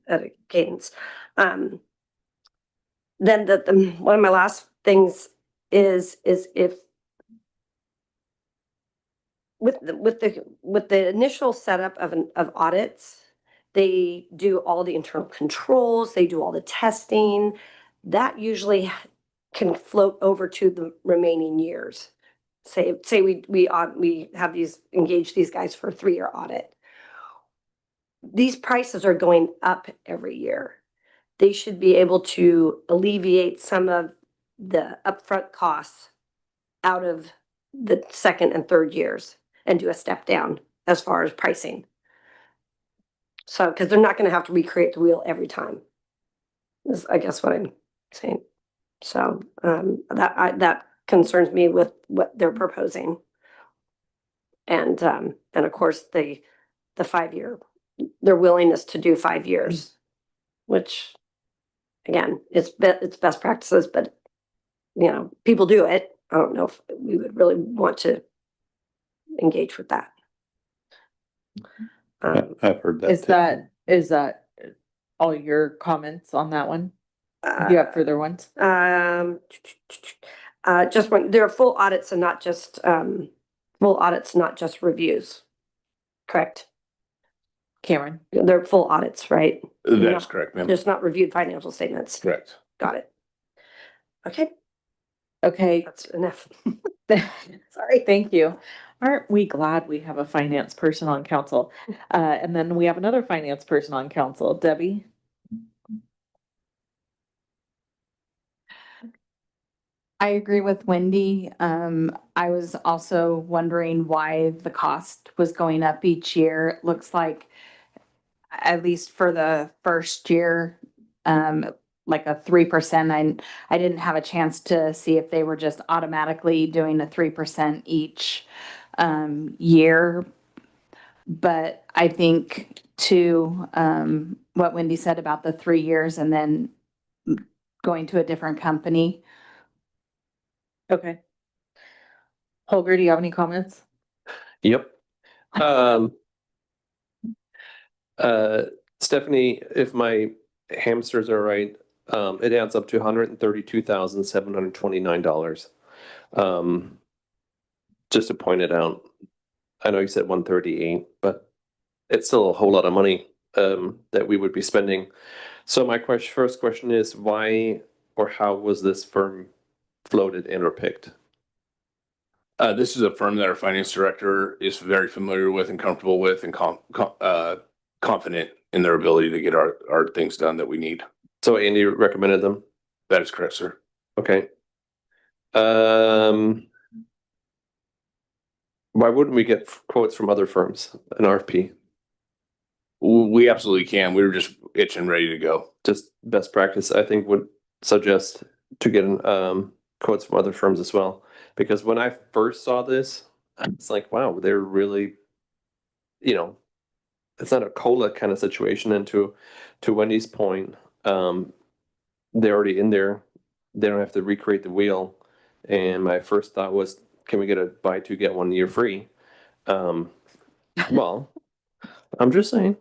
At a cadence. Then one of my last things is if with the initial setup of audits, they do all the internal controls, they do all the testing. That usually can float over to the remaining years. Say we have engage these guys for a 3-year audit. These prices are going up every year. They should be able to alleviate some of the upfront costs out of the second and third years and do a step down as far as pricing. So, because they're not going to have to recreate the wheel every time, is I guess what I'm saying. So that concerns me with what they're proposing. And of course the 5-year, their willingness to do 5 years, which again, it's best practices, but you know, people do it. I don't know if we would really want to engage with that. I've heard that. Is that all your comments on that one? Do you have further ones? Just when there are full audits and not just reviews. Correct. Cameron? They're full audits, right? That's correct, ma'am. Just not reviewed financial statements. Correct. Got it. Okay, Okay. that's enough. Sorry. Thank you. Aren't we glad we have a finance person on council? And then we have another finance person on council, Debbie. I agree with Wendy. I was also wondering why the cost was going up each year. It looks like, at least for the first year, like a 3%. I didn't have a chance to see if they were just automatically doing a 3% each year. But I think too, what Wendy said about the 3 years and then going to a different company. Okay. Holger, do you have any comments? Yep. Stephanie, if my hamsters are right, it adds up to $132,729. Just to point it out, I know you said 138, but it's still a whole lot of money that we would be spending. So my first question is, why or how was this firm floated and or picked? This is a firm that our finance director is very familiar with and comfortable with and confident in their ability to get our things done that we need. So Andy recommended them? That is correct, sir. Okay. Why wouldn't we get quotes from other firms, an RFP? We absolutely can. We were just itching, ready to go. Just best practice, I think, would suggest to get quotes from other firms as well. Because when I first saw this, it's like, wow, they're really, you know, it's not a COLA kind of situation. And to Wendy's point, they're already in there. They don't have to recreate the wheel. And my first thought was, can we get a buy 2 get 1 year free? Well, I'm just saying.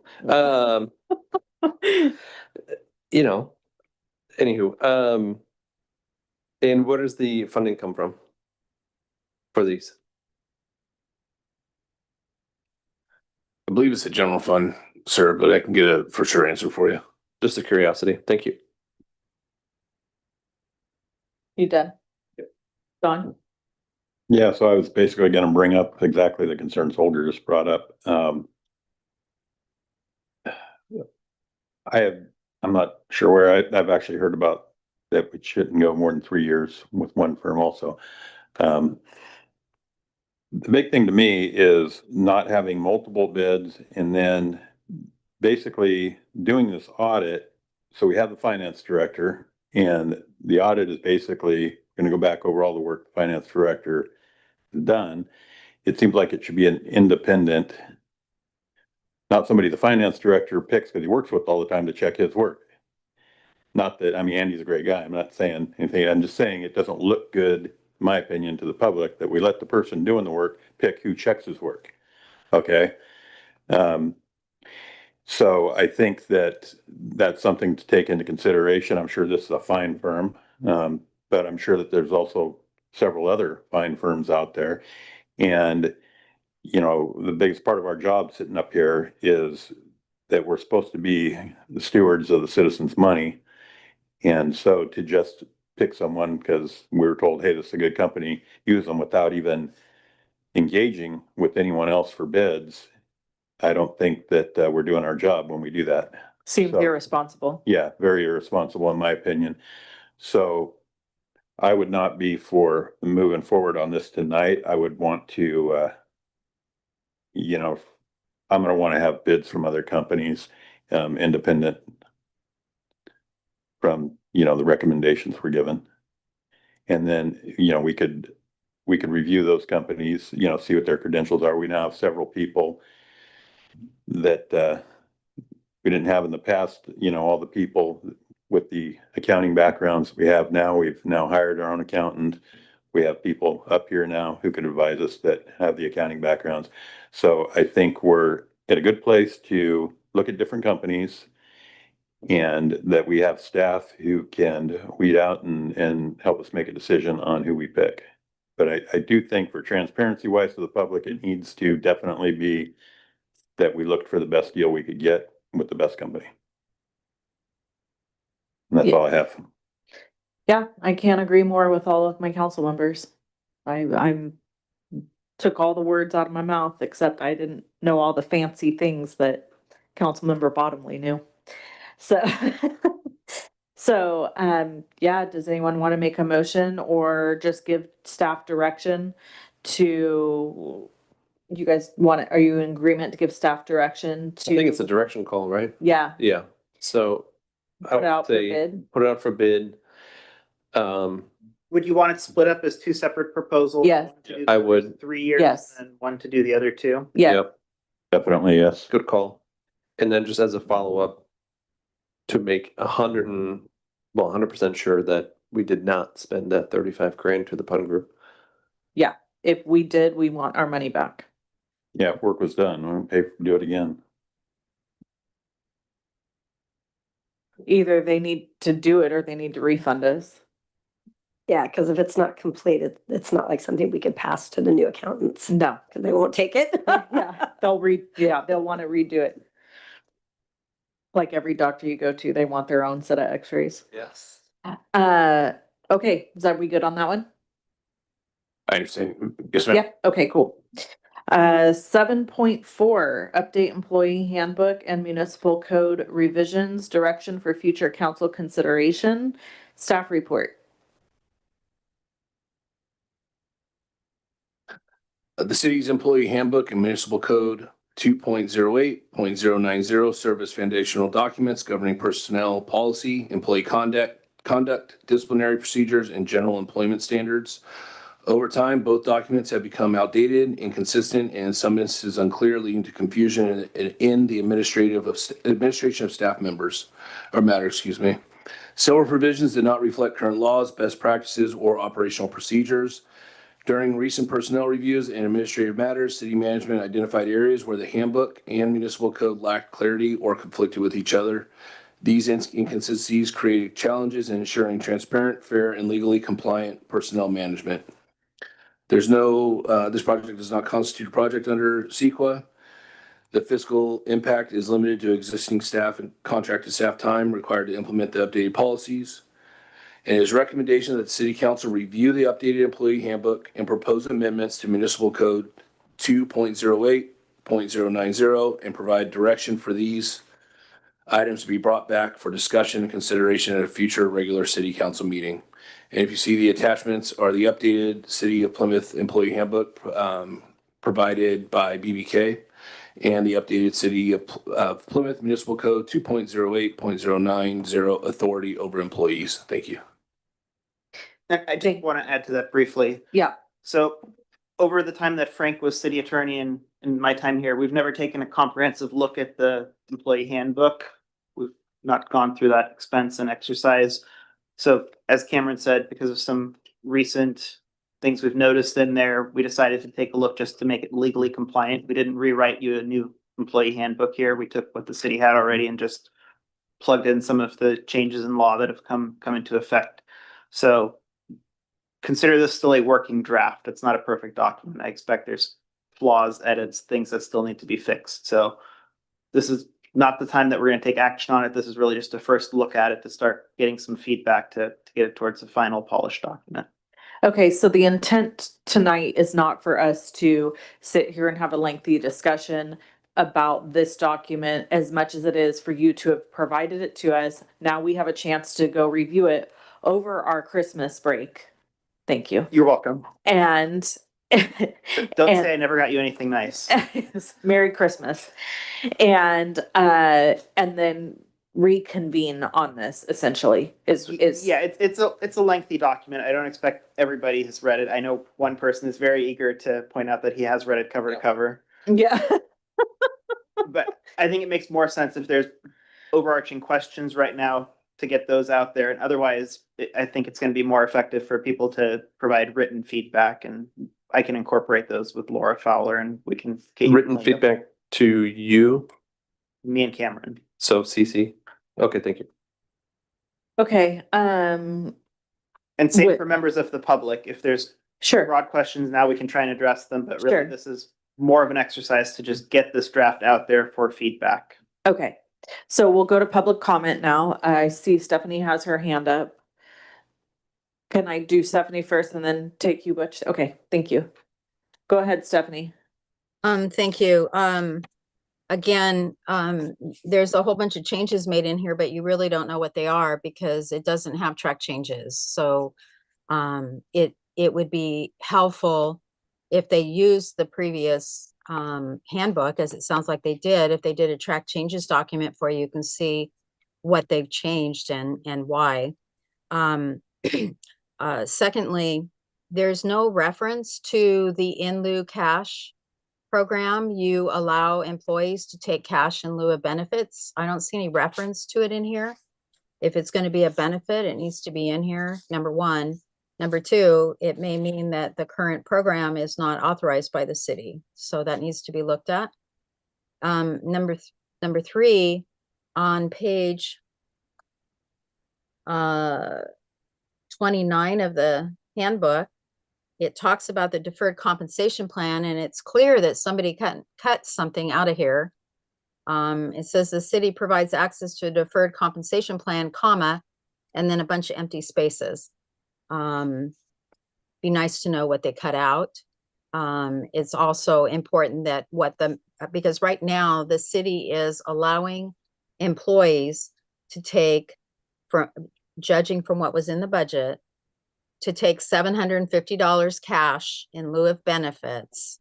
You know, anywho, and where does the funding come from for these? I believe it's a general fund, sir, but I can get a for sure answer for you. Just a curiosity. Thank you. You done? Don? Yeah, so I was basically gonna bring up exactly the concerns Holger just brought up. I'm not sure where I've actually heard about that we shouldn't go more than 3 years with one firm also. The big thing to me is not having multiple bids and then basically doing this audit. So we have the finance director, and the audit is basically gonna go back over all the work the finance director has done. It seems like it should be an independent, not somebody the finance director picks because he works with all the time to check his work. Not that, I mean, Andy's a great guy. I'm not saying anything. I'm just saying it doesn't look good, in my opinion, to the public that we let the person doing the work pick who checks his work. Okay. So I think that that's something to take into consideration. I'm sure this is a fine firm, but I'm sure that there's also several other fine firms out there. And you know, the biggest part of our job sitting up here is that we're supposed to be the stewards of the citizens' money. And so to just pick someone because we were told, hey, this is a good company, use them without even engaging with anyone else for bids, I don't think that we're doing our job when we do that. Seems So- irresponsible. Yeah, very irresponsible in my opinion. So I would not be for moving forward on this tonight. I would want to, you know, I'm gonna want to have bids from other companies, independent from, you know, the recommendations we're given. And then, you know, we could review those companies, you know, see what their credentials are. We now have several people that, we didn't have in the past, you know, all the people with the accounting backgrounds we have now. We've now hired our own accountant. We have people up here now who can advise us that have the accounting backgrounds. So I think we're at a good place to look at different companies and that we have staff who can weed out and help us make a decision on who we pick. But I do think for transparency wise to the public, it needs to definitely be that we looked for the best deal we could get with the best company. And that's all I have. Yeah, I can't agree more with all of my council members. I'm took all the words out of my mouth, except I didn't know all the fancy things that Councilmember Bottomley knew. So, yeah, does anyone want to make a motion or just give staff direction to, you guys are you in agreement to give staff direction to? I think it's a direction call, right? Yeah, Yeah, so I put it out would for say, bid. put it out for bid. Would you want it split up as two separate proposals? Yes. One to do I the would. first 3 years Yes. and one to do the other two? Yeah, Yep, Definitely, yes. good call. And then just as a follow-up, to make 100% sure that we did not spend that 35 grand to the pun group. yeah. If we did, we want our money back. Yeah, if work was done, we'll do it again. Either they need to do it or they need to refund us. Yeah, because if it's not completed, it's not like something we could pass to the new accountants, No. because they won't take it. Yeah, they'll they'll want to redo it. Like every doctor you go to, they want their own set of x-rays. Yes. Okay, is that we good on that one? I understand. Yes, ma'am. Yeah, okay, cool. 7.4, update employee handbook and municipal code revisions, direction for future council consideration, staff report. The city's employee handbook and municipal code 2.08.090 serve as foundational documents governing personnel policy, employee conduct, disciplinary procedures, and general employment standards. Over time, both documents have become outdated, inconsistent, and in some instances unclear, leading to confusion in the administration of staff matters. Several provisions did not reflect current laws, best practices, or operational procedures. During recent personnel reviews and administrative matters, city management identified areas where the handbook and municipal code lacked clarity or conflicted with each other. These inconsistencies created challenges in ensuring transparent, fair, and legally compliant personnel management. This project does not constitute a project under CEQA. The fiscal impact is limited to existing staff and contracted staff time required to implement the updated policies. And it is recommendation that the city council review the updated employee handbook and propose amendments to municipal code 2.08.090 and provide direction for these items to be brought back for discussion and consideration at a future regular city council meeting. And if you see the attachments are the updated City of Plymouth employee handbook provided by BBK and the updated City of Plymouth Municipal Code 2.08.090 authority over employees. Thank you. I just want to add to that briefly. Yeah. So over the time that Frank was city attorney and in my time here, we've never taken a comprehensive look at the employee handbook. We've not gone through that expense and exercise. So as Cameron said, because of some recent things we've noticed in there, we decided to take a look just to make it legally compliant. We didn't rewrite you a new employee handbook here. We took what the city had already and just plugged in some of the changes in law that have come into effect. So consider this still a working draft. It's not a perfect document. I expect there's flaws, edits, things that still need to be fixed. So this is not the time that we're gonna take action on it. This is really just a first look at it to start getting some feedback to get it towards a final polished document. Okay, so the intent tonight is not for us to sit here and have a lengthy discussion about this document as much as it is for you to have provided it to us. Now we have a chance to go review it over our Christmas break. Thank you. You're welcome. And Don't And- say I never got you anything nice. Merry Christmas. And then reconvene on this essentially is Yeah, it's a lengthy document. I don't expect everybody has read it. I know one person is very eager to point out that he has read it cover to cover. Yeah. But I think it makes more sense if there's overarching questions right now to get those out there. And otherwise, I think it's going to be more effective for people to provide written feedback, and I can incorporate those with Laura Fowler, and we can get Written feedback to you, me and Cameron. so CC. Okay, thank you. Okay, And same Wait. for members of the public. If there's sure. broad questions now, we can try and address them, but really Sure. this is more of an exercise to just get this draft out there for feedback. Okay, so we'll go to public comment now. I see Stephanie has her hand up. Can I do Stephanie first and then take you, Butch? Okay, thank you. Go ahead, Stephanie. Thank you. Again, there's a whole bunch of changes made in here, but you really don't know what they are because it doesn't have track changes. So, it would be helpful if they use the previous, handbook, as it sounds like they did. If they did a track changes document for you, you can see what they've changed and why. Secondly, there's no reference to the in lieu cash program. You allow employees to take cash in lieu of benefits. I don't see any reference to it in here. If it's going to be a benefit, it needs to be in here, number one. Number two, it may mean that the current program is not authorized by the city, so that needs to be looked at. Number three, on page 29 of the handbook, it talks about the deferred compensation plan, and it's clear that somebody cut something out of here. It says the city provides access to a deferred compensation plan, comma, and then a bunch of empty spaces. Be nice to know what they cut out. It's also important that because right now the city is allowing employees to take, from judging from what was in the budget, to take $750 cash in lieu of benefits,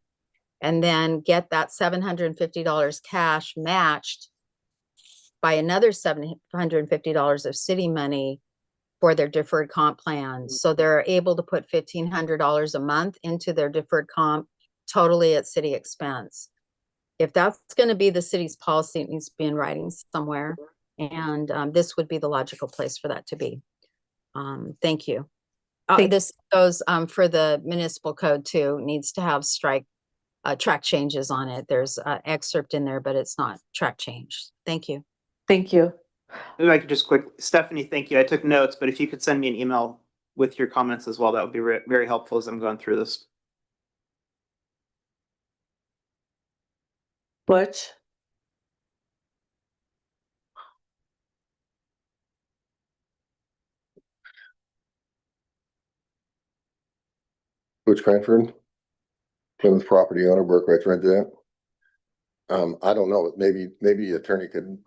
and then get that $750 cash matched by another $750 of city money for their deferred comp plans. So they're able to put $1,500 a month into their deferred comp totally at city expense. If that's going to be the city's policy, it needs to be in writing somewhere. And this would be the logical place for that to be. Thank you. This goes for the municipal code too, needs to have track changes on it. There's an excerpt in there, but it's not track change. Thank you. Thank you. Maybe I could just Stephanie, thank you. I took notes, but if you could send me an email with your comments as well, that would be very helpful as I'm going through this. Butch? Butch Cranford, Plymouth property owner, Burke Rights resident. I don't know, maybe the attorney could,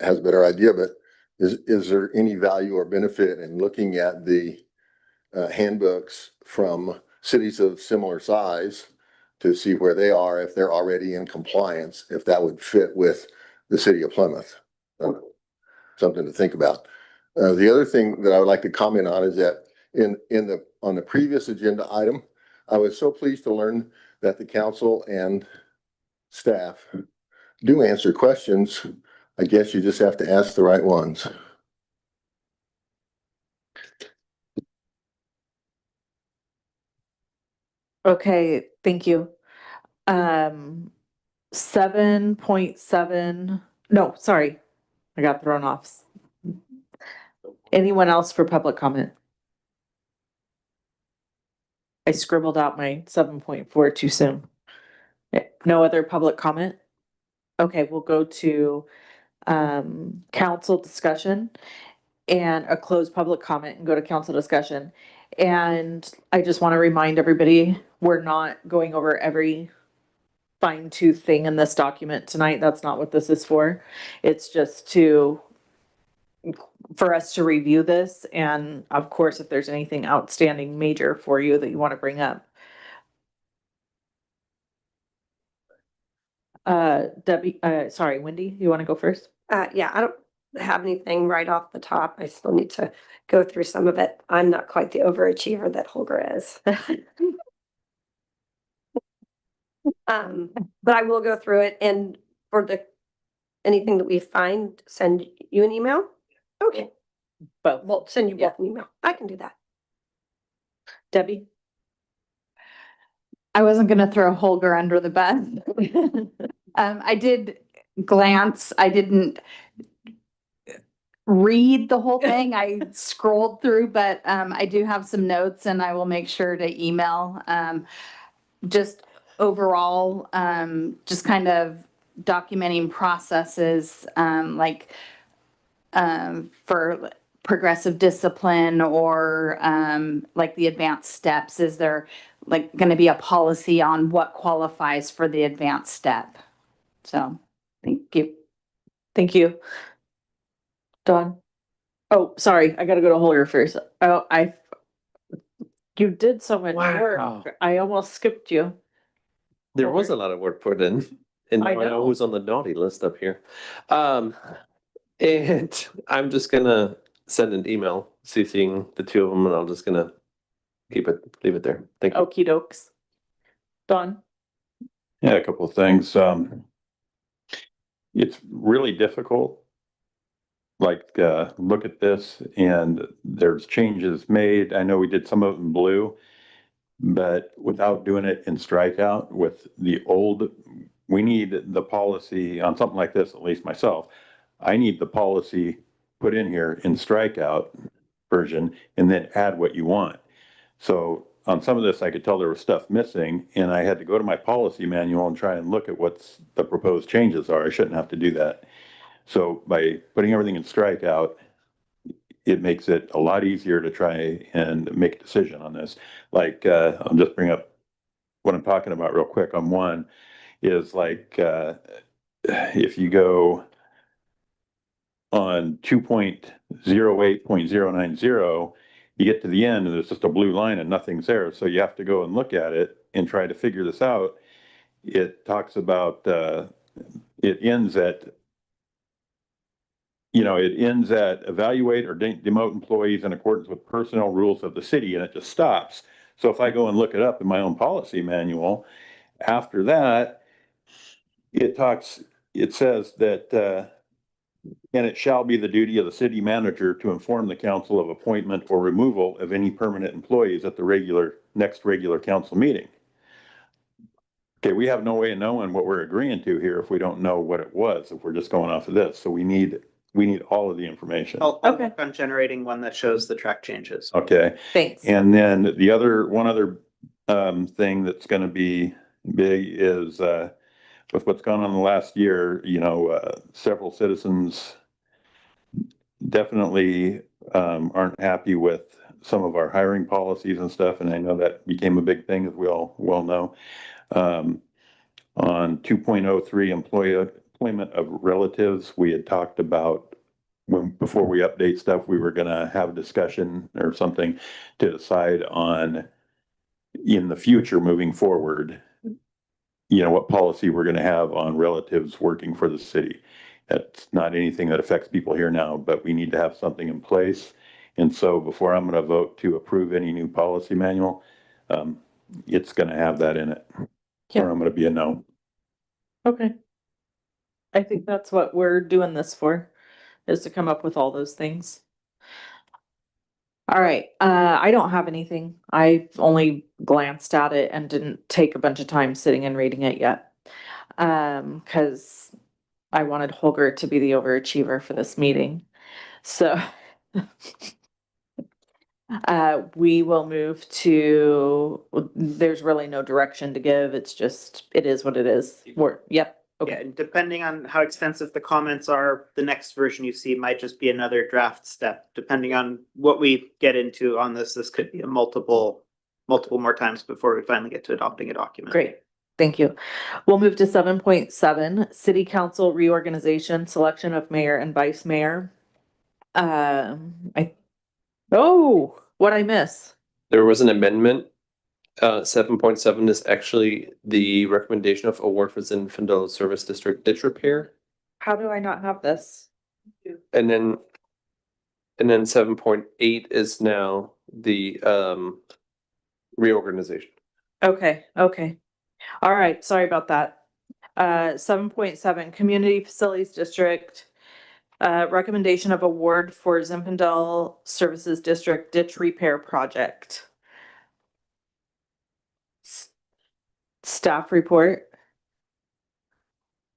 has a better idea, but is there any value or benefit in looking at the handbooks from cities of similar size to see where they are, if they're already in compliance, if that would fit with the city of Plymouth? Something to think about. The other thing that I would like to comment on is that on the previous agenda item, I was so pleased to learn that the council and staff do answer questions. I guess you just have to ask the right ones. Okay, thank you. 7.7, no, sorry, I got thrown off. Anyone else for public comment? I scribbled out my 7.4 too soon. No other public comment? Okay, we'll go to council discussion and a closed public comment and go to council discussion. And I just want to remind everybody, we're not going over every fine tooth thing in this document tonight. That's not what this is for. It's just for us to review this. And of course, if there's anything outstanding major for you that you want to bring up. Debbie, sorry, Wendy, you want to go first? Yeah, I don't have anything right off the top. I still need to go through some of it. I'm not quite the overachiever that Holger is. But I will go through it, and for anything that we find, send you an email. Okay. But We'll send you both an email. I can do that. Debbie? I wasn't gonna throw Holger under the bus. I did glance, I didn't read the whole thing. I scrolled through, but I do have some notes and I will make sure to email. Just overall, just kind of documenting processes, like for progressive discipline or like the advanced steps. Is there like going to be a policy on what qualifies for the advanced step? So, thank you. Thank you. Dawn? Oh, sorry, I gotta go to Holger first. Oh, you did so much Wow. work. I almost skipped you. There was a lot of work put in, and I now I know know. who's on the naughty list up here. And I'm just gonna send an email CCing the two of them, and I'm just gonna leave it there. Thank you. Okey dokes. Dawn? Yeah, a couple of things. It's really difficult. Like, look at this and there's changes made. I know we did some of them blue, but without doing it in strikeout with the old, we need the policy on something like this, at least myself. I need the policy put in here in strikeout version and then add what you want. So on some of this, I could tell there was stuff missing and I had to go to my policy manual and try and look at what's the proposed changes are. I shouldn't have to do that. So by putting everything in strikeout, it makes it a lot easier to try and make a decision on this. Like, I'll just bring up what I'm talking about real quick on one is like, if you go on 2.08.090, you get to the end and there's just a blue line and nothing's there. So you have to go and look at it and try to figure this out. It talks about, it ends at evaluate or demote employees in accordance with personnel rules of the city, and it just stops. So if I go and look it up in my own policy manual, after that, it says that, and it shall be the duty of the city manager to inform the council of appointment or removal of any permanent employees at the next regular council meeting. Okay, we have no way of knowing what we're agreeing to here if we don't know what it was, if we're just going off of this. So we need all of the information. I'll work on generating one that shows the track changes. Okay. Thanks. And then one other thing that's gonna be big is with what's gone on the last year, several citizens definitely aren't happy with some of our hiring policies and stuff, and I know that became a big thing, as we all well know. On 2.03 employment of relatives, we had talked about before we update stuff, we were gonna have a discussion or something to decide on in the future moving forward, what policy we're gonna have on relatives working for the city. That's not anything that affects people here now, but we need to have something in place. And so before I'm gonna vote to approve any new policy manual, it's gonna have that in it. Or I'm gonna be a no. Okay. I think that's what we're doing this for, is to come up with all those things. All right, I don't have anything. I only glanced at it and didn't take a bunch of time sitting and reading it yet. Cause I wanted Holger to be the overachiever for this meeting. So We will move to, there's really no direction to give. It's just, it is what it is. Yep, Yeah, okay. and depending on how extensive the comments are, the next version you see might just be another draft step. Depending on what we get into on this could be a multiple more times before we finally get to adopting a document. Great, thank you. We'll move to 7.7, city council reorganization, selection of mayor and vice mayor. What'd I miss? There was an amendment. 7.7 is actually the recommendation of award for Zinfandel Service District ditch repair. How do I not have this? And then 7.8 is now the reorganization. Okay. All right, sorry about that. 7.7, community facilities district. Recommendation of award for Zinfandel Services District ditch repair project. Staff report.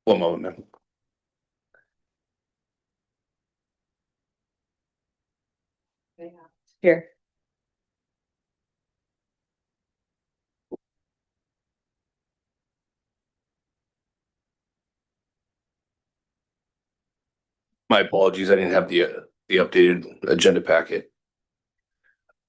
One moment, ma'am. Here. My apologies, I didn't have the updated agenda packet.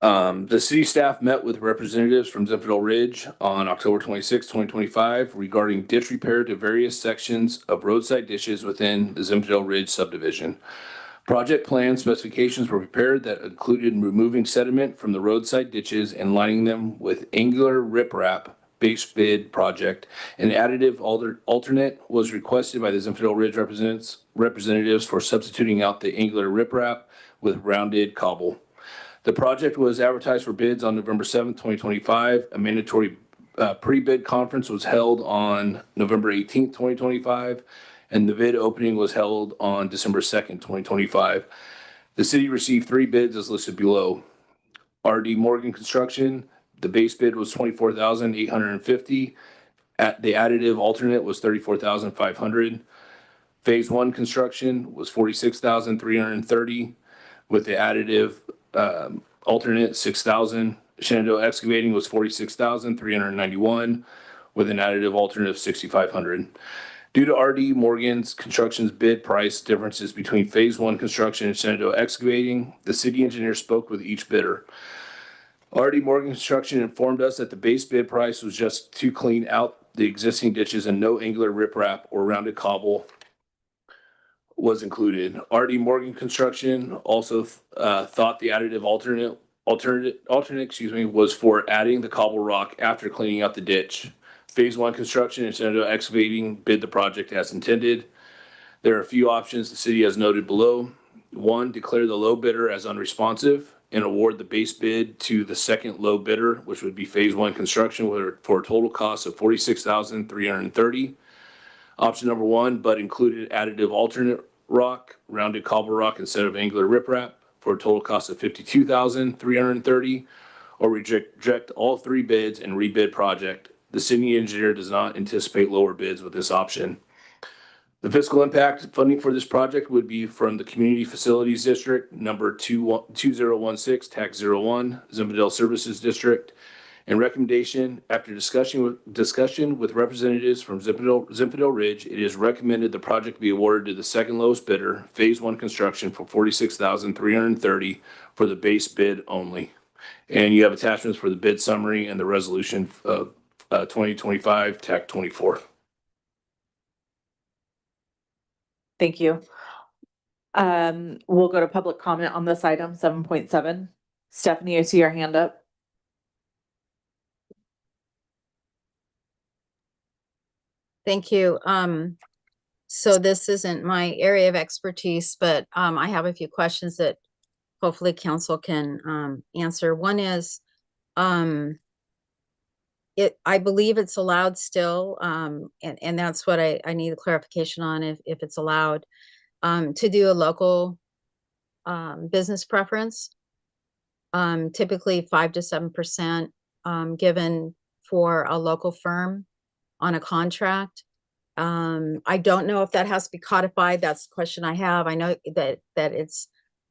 The city staff met with representatives from Zinfandel Ridge on October 26, 2025 regarding ditch repair to various sections of roadside ditches within the Zinfandel Ridge subdivision. Project plan specifications were prepared that included removing sediment from the roadside ditches and lining them with angular riprap base bid project. An additive alternate was requested by the Zinfandel Ridge representatives for substituting out the angular riprap with rounded cobble. The project was advertised for bids on November 7th, 2025. A mandatory pre-bid conference was held on November 18th, 2025, and the bid opening was held on December 2nd, 2025. The city received 3 bids as listed below. RD Morgan Construction, the base bid was $24,850. The additive alternate was $34,500. Phase 1 construction was $46,330 with the additive alternate $6,000. Shenandoah Excavating was $46,391 with an additive alternate of $6,500. Due to RD Morgan's construction's bid price differences between Phase 1 construction and Shenandoah Excavating, the city engineer spoke with each bidder. RD Morgan Construction informed us that the base bid price was just to clean out the existing ditches and no angular riprap or rounded cobble was included. RD Morgan Construction also thought the additive alternate was for adding the cobble rock after cleaning out the ditch. Phase 1 construction and Shenandoah Excavating bid the project as intended. There are a few options the city has noted below. 1, declare the low bidder as unresponsive and award the base bid to the second low bidder, which would be Phase 1 construction for a total cost of $46,330. Option number 1, but included additive alternate rock, rounded cobble rock instead of angular riprap for a total cost of $52,330, or reject all 3 bids and rebid project. The city engineer does not anticipate lower bids with this option. The fiscal impact funding for this project would be from the Community Facilities District, number 2016, Tax 01, Zinfandel Services District. And recommendation, after discussion with representatives from Zinfandel Ridge, it is recommended the project be awarded to the second lowest bidder, Phase 1 construction, for $46,330 for the base bid only. And you have attachments for the bid summary and the resolution of 2025 TAC 24. Thank you. We'll go to public comment on this item, 7.7. Stephanie, I see your hand up. Thank you. So this isn't my area of expertise, but I have a few questions that hopefully council can answer. One is, I believe it's allowed still, and that's what I need a clarification on if it's allowed to do a local business preference. Typically 5 to 7% given for a local firm on a contract. I don't know if that has to be codified. That's the question I have. I know that it's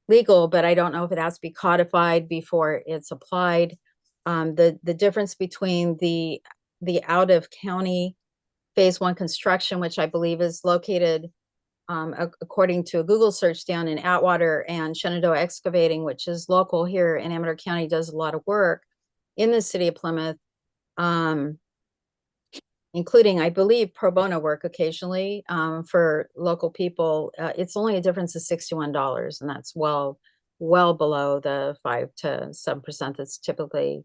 legal, but I don't know if it has to be codified before it's applied. The difference between the out of county phase one construction, which I believe is located according to a Google search down in Atwater, and Shenandoah Excavating, which is local here in Amador County, does a lot of work in the city of Plymouth, including, I believe, pro bono work occasionally for local people. It's only a difference of $61, and that's well below the 5 to 7% that's typically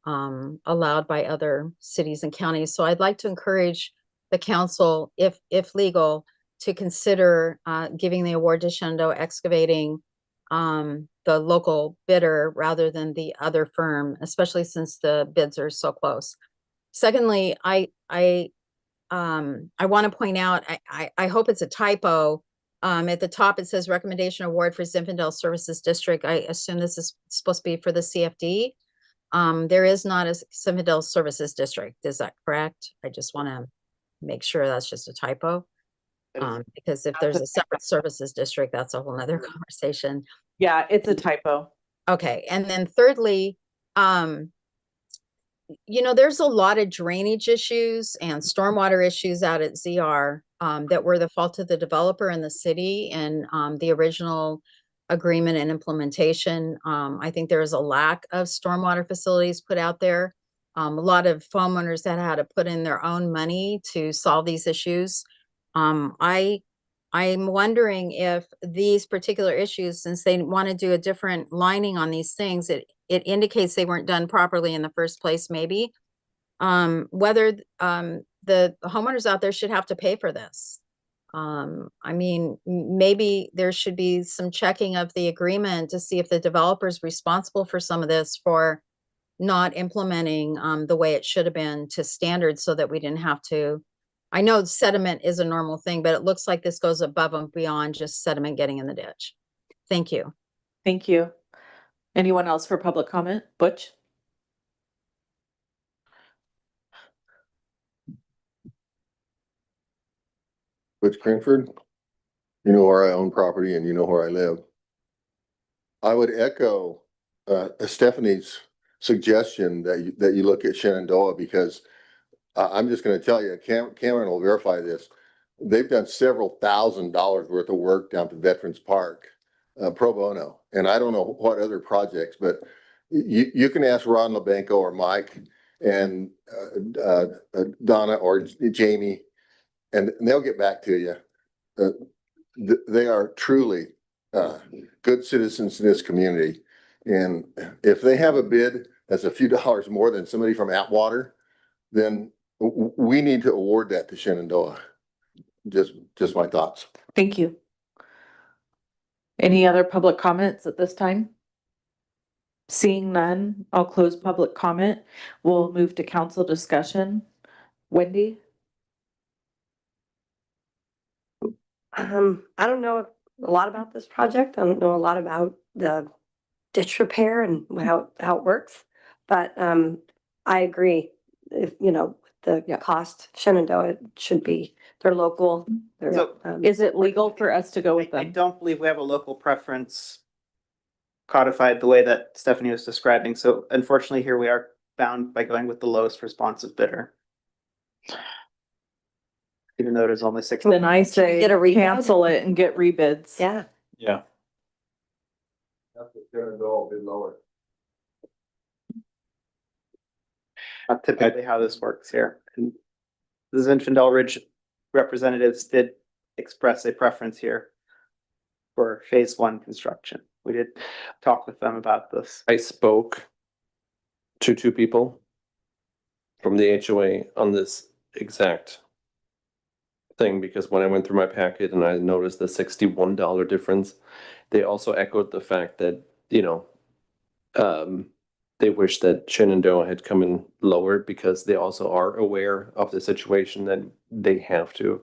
allowed by other cities and counties. So I'd like to encourage the council, if legal, to consider giving the award to Shenandoah Excavating, the local bidder, rather than the other firm, especially since the bids are so close. Secondly, I want to point out, I hope it's a typo. At the top, it says recommendation award for Zinfandel Services District. I assume this is supposed to be for the CFD. There is not a Zinfandel Services District. Is that correct? I just want to make sure that's just a typo. Because if there's a separate services district, that's a whole nother conversation. Yeah, it's a typo. Okay, and then thirdly, there's a lot of drainage issues and stormwater issues out at ZR that were the fault of the developer and the city and the original agreement and implementation. I think there is a lack of stormwater facilities put out there. A lot of homeowners that had to put in their own money to solve these issues. I'm wondering if these particular issues, since they want to do a different lining on these things, it indicates they weren't done properly in the first place, maybe. Whether the homeowners out there should have to pay for this. I mean, maybe there should be some checking of the agreement to see if the developer is responsible for some of this, for not implementing the way it should have been to standards, so that we didn't have to. I know sediment is a normal thing, but it looks like this goes above and beyond just sediment getting in the ditch. Thank you. Thank you. Anyone else for public comment? Butch? Butch Cranford, you know where I own property and you know where I live. I would echo Stephanie's suggestion that you look at Shenandoah, because I'm just gonna tell you, Cameron will verify this. They've done several $1,000s worth of work down to Veterans Park, pro bono. And I don't know what other projects, but you can ask Ron LeBanco or Mike and Donna or Jamie, and they'll get back to you. They are truly good citizens in this community. And if they have a bid that's a few dollars more than somebody from Atwater, then we need to award that to Shenandoah. Just my thoughts. Thank you. Any other public comments at this time? Seeing none, I'll close public comment. We'll move to council discussion. Wendy? I don't know a lot about this project. I don't know a lot about the ditch repair and how it works, but I agree. If the cost, Shenandoah should be, they're local. Is it legal for us to go with I them? don't believe we have a local preference codified the way that Stephanie was describing. So unfortunately, here we are bound by going with the lowest responsive bidder. Even though it is only 6. Then I say Get a rebid? cancel it and get rebids. Yeah. Yeah. Not typically how this works here. And the Zinfandel Ridge representatives did express a preference here for phase 1 construction. We did talk with them about this. I spoke to 2 people from the HOA on this exact thing, because when I went through my packet and I noticed the $61 difference, they also echoed the fact that, they wish that Shenandoah had come in lower, because they also are aware of the situation that they have to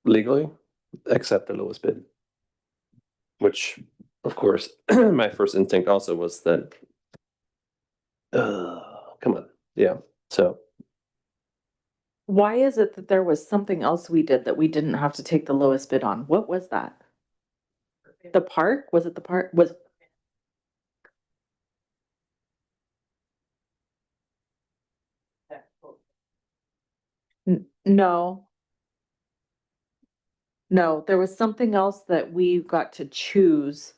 legally accept the lowest bid. Which, of course, my first instinct also was that, come on, yeah, so. Why is it that there was something else we did that we didn't have to take the lowest bid on? What was that? The park? Was it the park? Was, no. No, there was something else that we got to choose.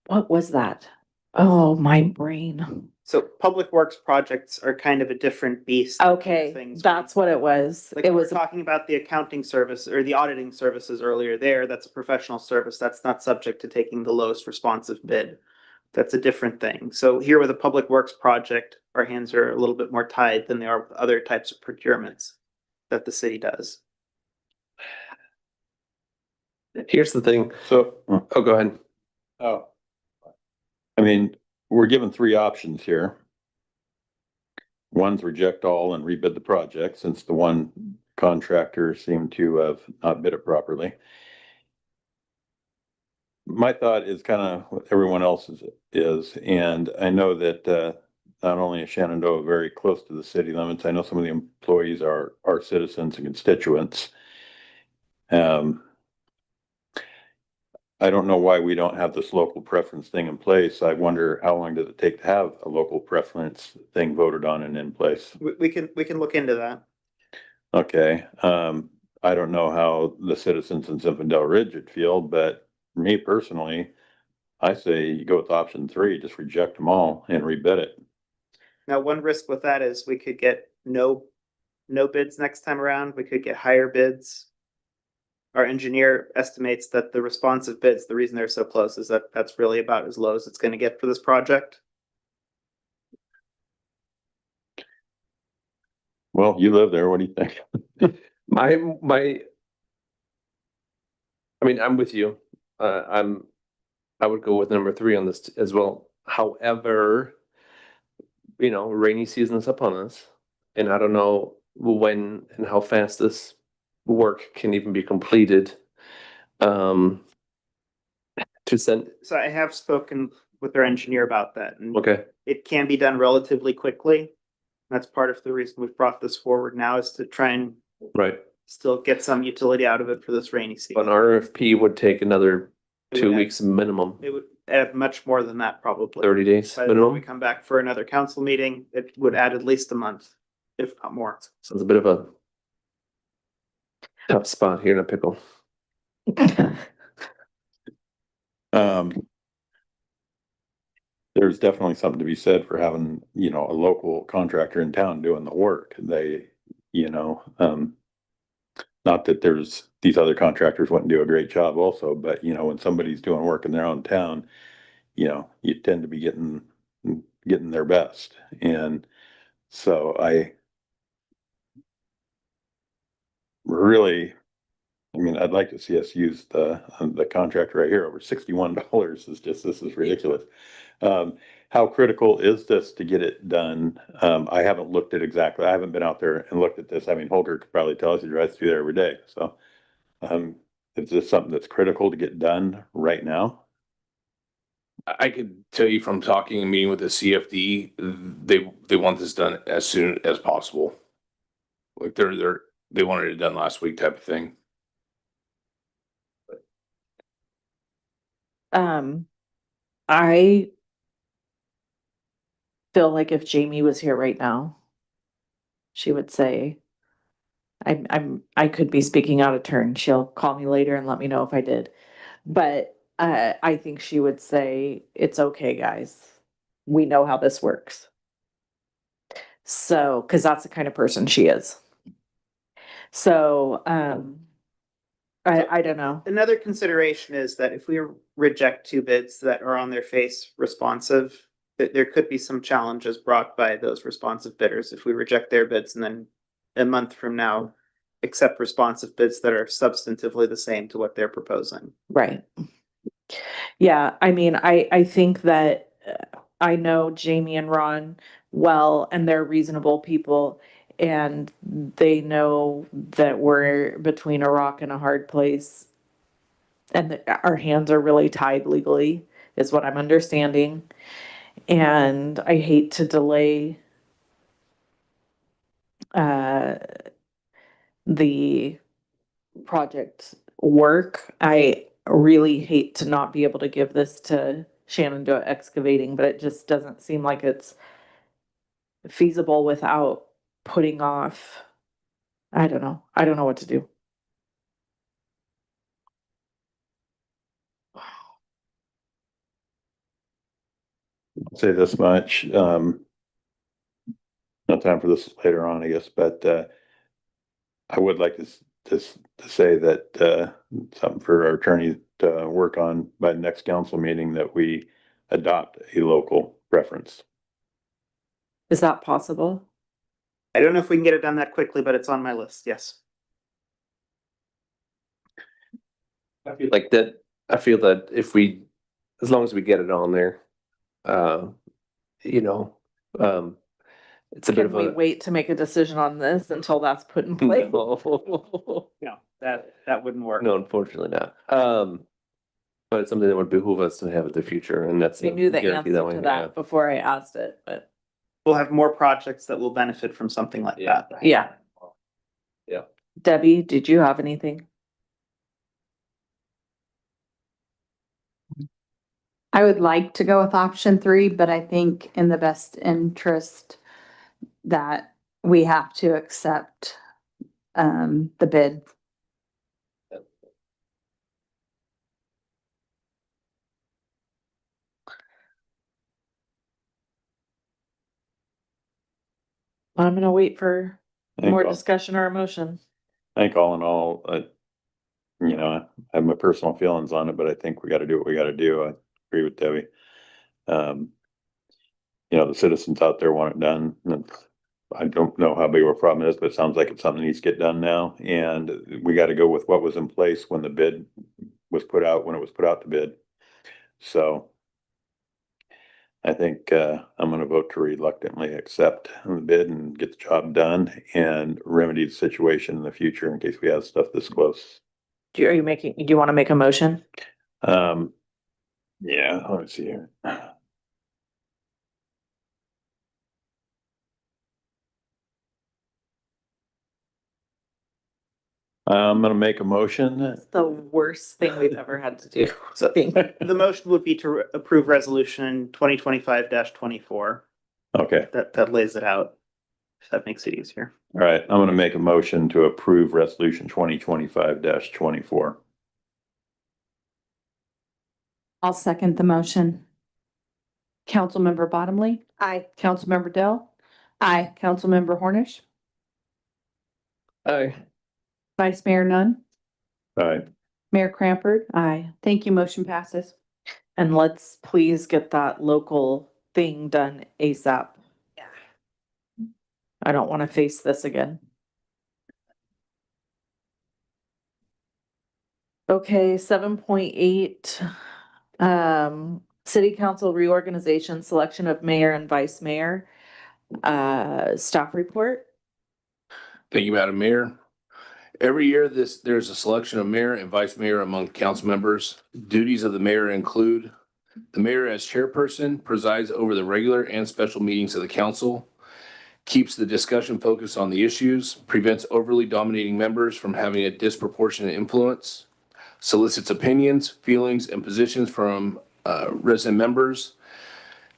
What was that? Oh, my brain. So public works projects are kind of a different beast. than Okay, things. that's what it was. Like It we were was, talking about the accounting service or the auditing services earlier there, that's a professional service. That's not subject to taking the lowest responsive bid. That's a different thing. So here with a public works project, our hands are a little bit more tied than they are with other types of procurements that the city does. Here's the thing. So, Oh, go ahead. oh, I mean, we're given three options here. One's reject all and rebid the project, since the one contractor seemed to have not bid it properly. My thought is kind of what everyone else's is, and I know that not only is Shenandoah very close to the city limits, I know some of the employees are citizens and constituents. I don't know why we don't have this local preference thing in place. I wonder how long does it take to have a local preference thing voted on and in place? We can look into that. Okay, I don't know how the citizens in Zinfandel Ridge would feel, but for me personally, I say you go with option 3, just reject them all and rebid it. Now, one risk with that is we could get no bids next time around. We could get higher bids. Our engineer estimates that the responsive bids, the reason they're so close is that that's really about as low as it's gonna get for this project. Well, you live there, what do you think? I mean, I'm with you. I would go with number 3 on this as well. However, rainy season is upon us, and I don't know when and how fast this work can even be completed. To send, So I have spoken with our engineer about that, and okay, it can be done relatively quickly. That's part of the reason we've brought this forward now, is to try and right. still get some utility out of it for this rainy An season. RFP would take another It 2 would add- weeks minimum, It would add much more than that, probably. 30 days By the time we minimum. come back for another council meeting, it would add at least a month, if not more. Sounds a bit of a tough spot here in a pickle. There's definitely something to be said for having, a local contractor in town doing the work. They, not that there's, these other contractors wouldn't do a great job also, but when somebody's doing work in their own town, you tend to be getting their best. And so I really, I'd like to see us use the contract right here. Over $61 is just, this is ridiculous. How critical is this to get it done? I haven't looked at exactly, I haven't been out there and looked at this. Holger could probably tell us, he drives through there every day. So, is this something that's critical to get done right now? I could tell you from talking and meeting with the CFD, they want this done as soon as possible. Like they wanted it done last week type of thing. I feel like if Jamie was here right now, she would say, I could be speaking out of turn. She'll call me later and let me know if I did. But I think she would say, it's okay, guys. We know how this works. So, because that's the kind of person she is. So, I don't know. Another consideration is that if we reject 2 bids that are on their face responsive, that there could be some challenges brought by those responsive bidders if we reject their bids and then a month from now accept responsive bids that are substantively the same to what they're proposing. Right. Yeah, I think that I know Jamie and Ron well, and they're reasonable people, and they know that we're between a rock and a hard place, and that our hands are really tied legally, is what I'm understanding. And I hate to delay the project work. really hate to not be able to give this to Shenandoah Excavating, but it just doesn't seem like it's feasible without putting off. I don't know. I don't know what to do. I'll say this much, no time for this later on, I guess, but, I would like to say that, something for our attorney to work on by the next council meeting, that we adopt a local preference. Is that possible? I don't know if we can get it done that quickly, but it's on my list, yes. I feel like that, I feel that if we, as long as we get it on there, you know, it's a bit Can of we a. wait to make a decision on this until that's put in place? No, No, that wouldn't work. no, unfortunately not. But it's something that would behoove us to have in the future, and that's. We knew the guarantee answer way, to yeah. that before I asked it, but We'll have more projects that will benefit from something like Yeah. that. yeah. Yeah. Debbie, did you have anything? I would like to go with option 3, but I think in the best interest that we have to accept the bid. I'm gonna wait for I think more all- discussion or emotion. I think all in all, you know, I have my personal feelings on it, but I think we gotta do what we gotta do. I agree with Debbie. You know, the citizens out there want it done. And I don't know how big of a problem it is, but it sounds like it's something that needs to get done now. And we gotta go with what was in place when the bid was put out, when it was put out to bid. So I think, I'm gonna vote to reluctantly accept the bid and get the job done and remedy the situation in the future in case we have stuff this close. Do you want to make a motion? Yeah, let me see here. I'm gonna make a motion. It's the worst thing we've ever had to do. So the motion would be to approve resolution 2025-24. Okay, That lays it out, if that makes it easier. all right, I'm gonna make a motion to approve resolution 2025-24. I'll second the motion. Councilmember Bottomley, Aye. Councilmember Dell, Aye. Councilmember Hornish, Aye. Vice Mayor Nunn, All right, Mayor Cranford. Aye. Thank you. Motion passes. And let's please get that local thing done ASAP. Yeah. I don't want to face this again. Okay, 7.8, city council reorganization, selection of mayor and vice mayor. Staff report. Thank you, Madam Mayor. Every year, there's a selection of mayor and vice mayor among council members. Duties of the mayor include: the mayor as chairperson presides over the regular and special meetings of the council, keeps the discussion focused on the issues, prevents overly dominating members from having a disproportionate influence, solicits opinions, feelings, and positions from resident members,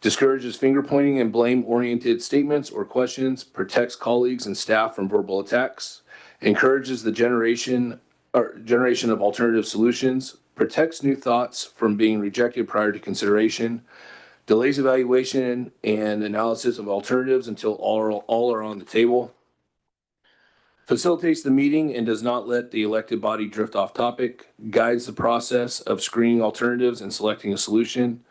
discourages finger pointing and blame-oriented statements or questions, protects colleagues and staff from verbal attacks, encourages the generation of alternative solutions, protects new thoughts from being rejected prior to consideration, delays evaluation and analysis of alternatives until all are on the table, facilitates the meeting and does not let the elected body drift off topic, guides the process of screening alternatives and selecting a solution,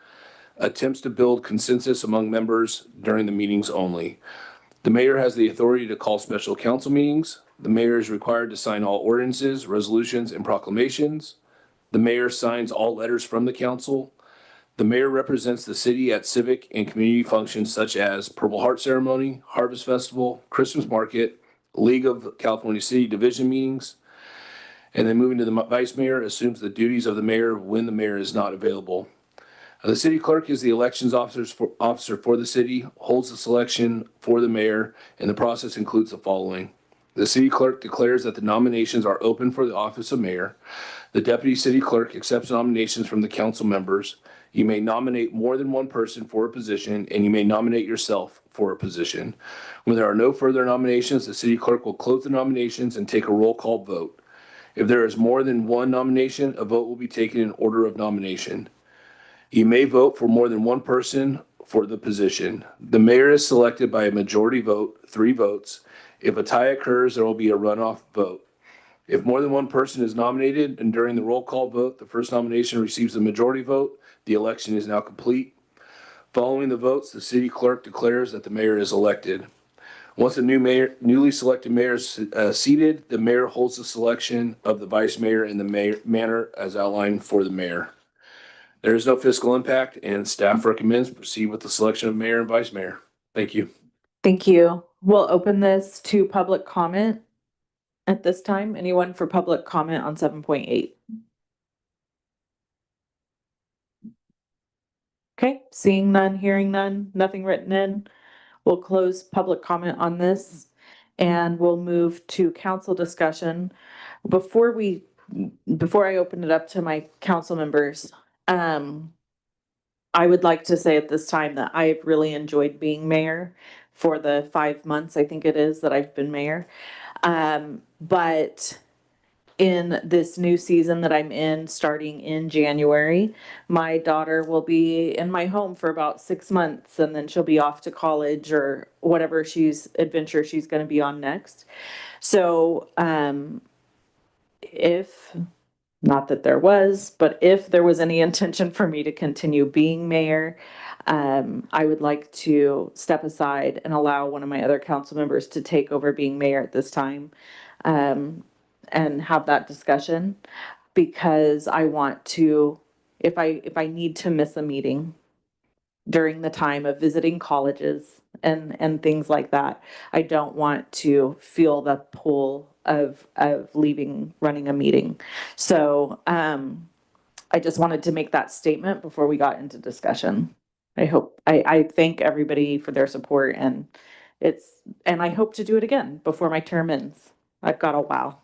attempts to build consensus among members during the meetings only. The mayor has the authority to call special council meetings. The mayor is required to sign all ordinances, resolutions, and proclamations. The mayor signs all letters from the council. The mayor represents the city at civic and community functions such as Purple Heart Ceremony, Harvest Festival, Christmas Market, League of California City Division meetings. And then moving to the vice mayor, assumes the duties of the mayor when the mayor is not available. The city clerk is the elections officer for the city, holds the selection for the mayor, and the process includes the following: The city clerk declares that the nominations are open for the office of mayor. The deputy city clerk accepts nominations from the council members. You may nominate more than one person for a position, and you may nominate yourself for a position. When there are no further nominations, the city clerk will close the nominations and take a roll call vote. If there is more than one nomination, a vote will be taken in order of nomination. You may vote for more than one person for the position. The mayor is selected by a majority vote, 3 votes. If a tie occurs, there will be a runoff vote. If more than one person is nominated and during the roll call vote, the first nomination receives the majority vote, the election is now complete. Following the votes, the city clerk declares that the mayor is elected. Once the newly selected mayor is seated, the mayor holds the selection of the vice mayor in the manner as outlined for the mayor. There is no fiscal impact, and staff recommends proceed with the selection of mayor and vice mayor. Thank you. Thank you. We'll open this to public comment at this time. Anyone for public comment on 7.8? Okay, seeing none, hearing none, nothing written in. We'll close public comment on this and we'll move to council discussion. Before I open it up to my council members, I would like to say at this time that I've really enjoyed being mayor for the 5 months, I think it is, that I've been mayor. But in this new season that I'm in, starting in January, my daughter will be in my home for about 6 months, and then she'll be off to college or whatever adventure she's going to be on next. So, not that there was, but if there was any intention for me to continue being mayor, I would like to step aside and allow one of my other council members to take over being mayor at this time, and have that discussion, because I want to, if I need to miss a meeting during the time of visiting colleges and things like that, I don't want to feel the pull of running a meeting. So I just wanted to make that statement before we got into discussion. I thank everybody for their support, and I hope to do it again before my term ends. I've got a while.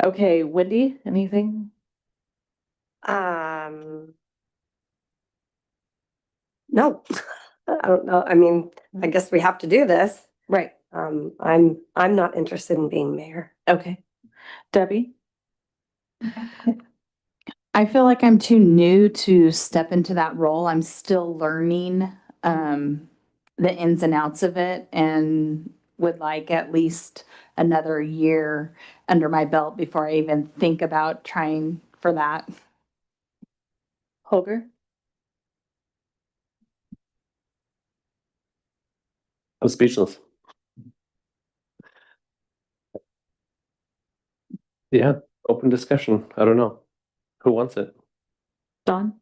Okay, Wendy, anything? No, I don't know. I mean, I guess we have to do this. Right. I'm not interested in being mayor. Okay. Debbie? I feel like I'm too new to step into that role. I'm still learning the ins and outs of it, and would like at least another year under my belt before I even think about trying for that. Holger? I'm speechless. Yeah, open discussion. I don't know. Who wants it? Don?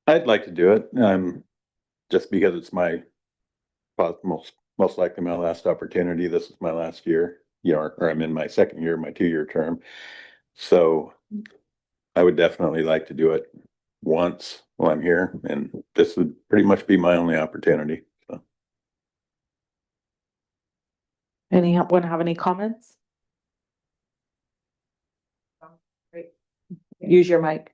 I'd like to do it, just because it's most likely my last opportunity. This is my last year, or I'm in my second year, my 2-year term. So I would definitely like to do it once while I'm here, and this would pretty much be my only opportunity. So. Anyone have any comments? Use your mic.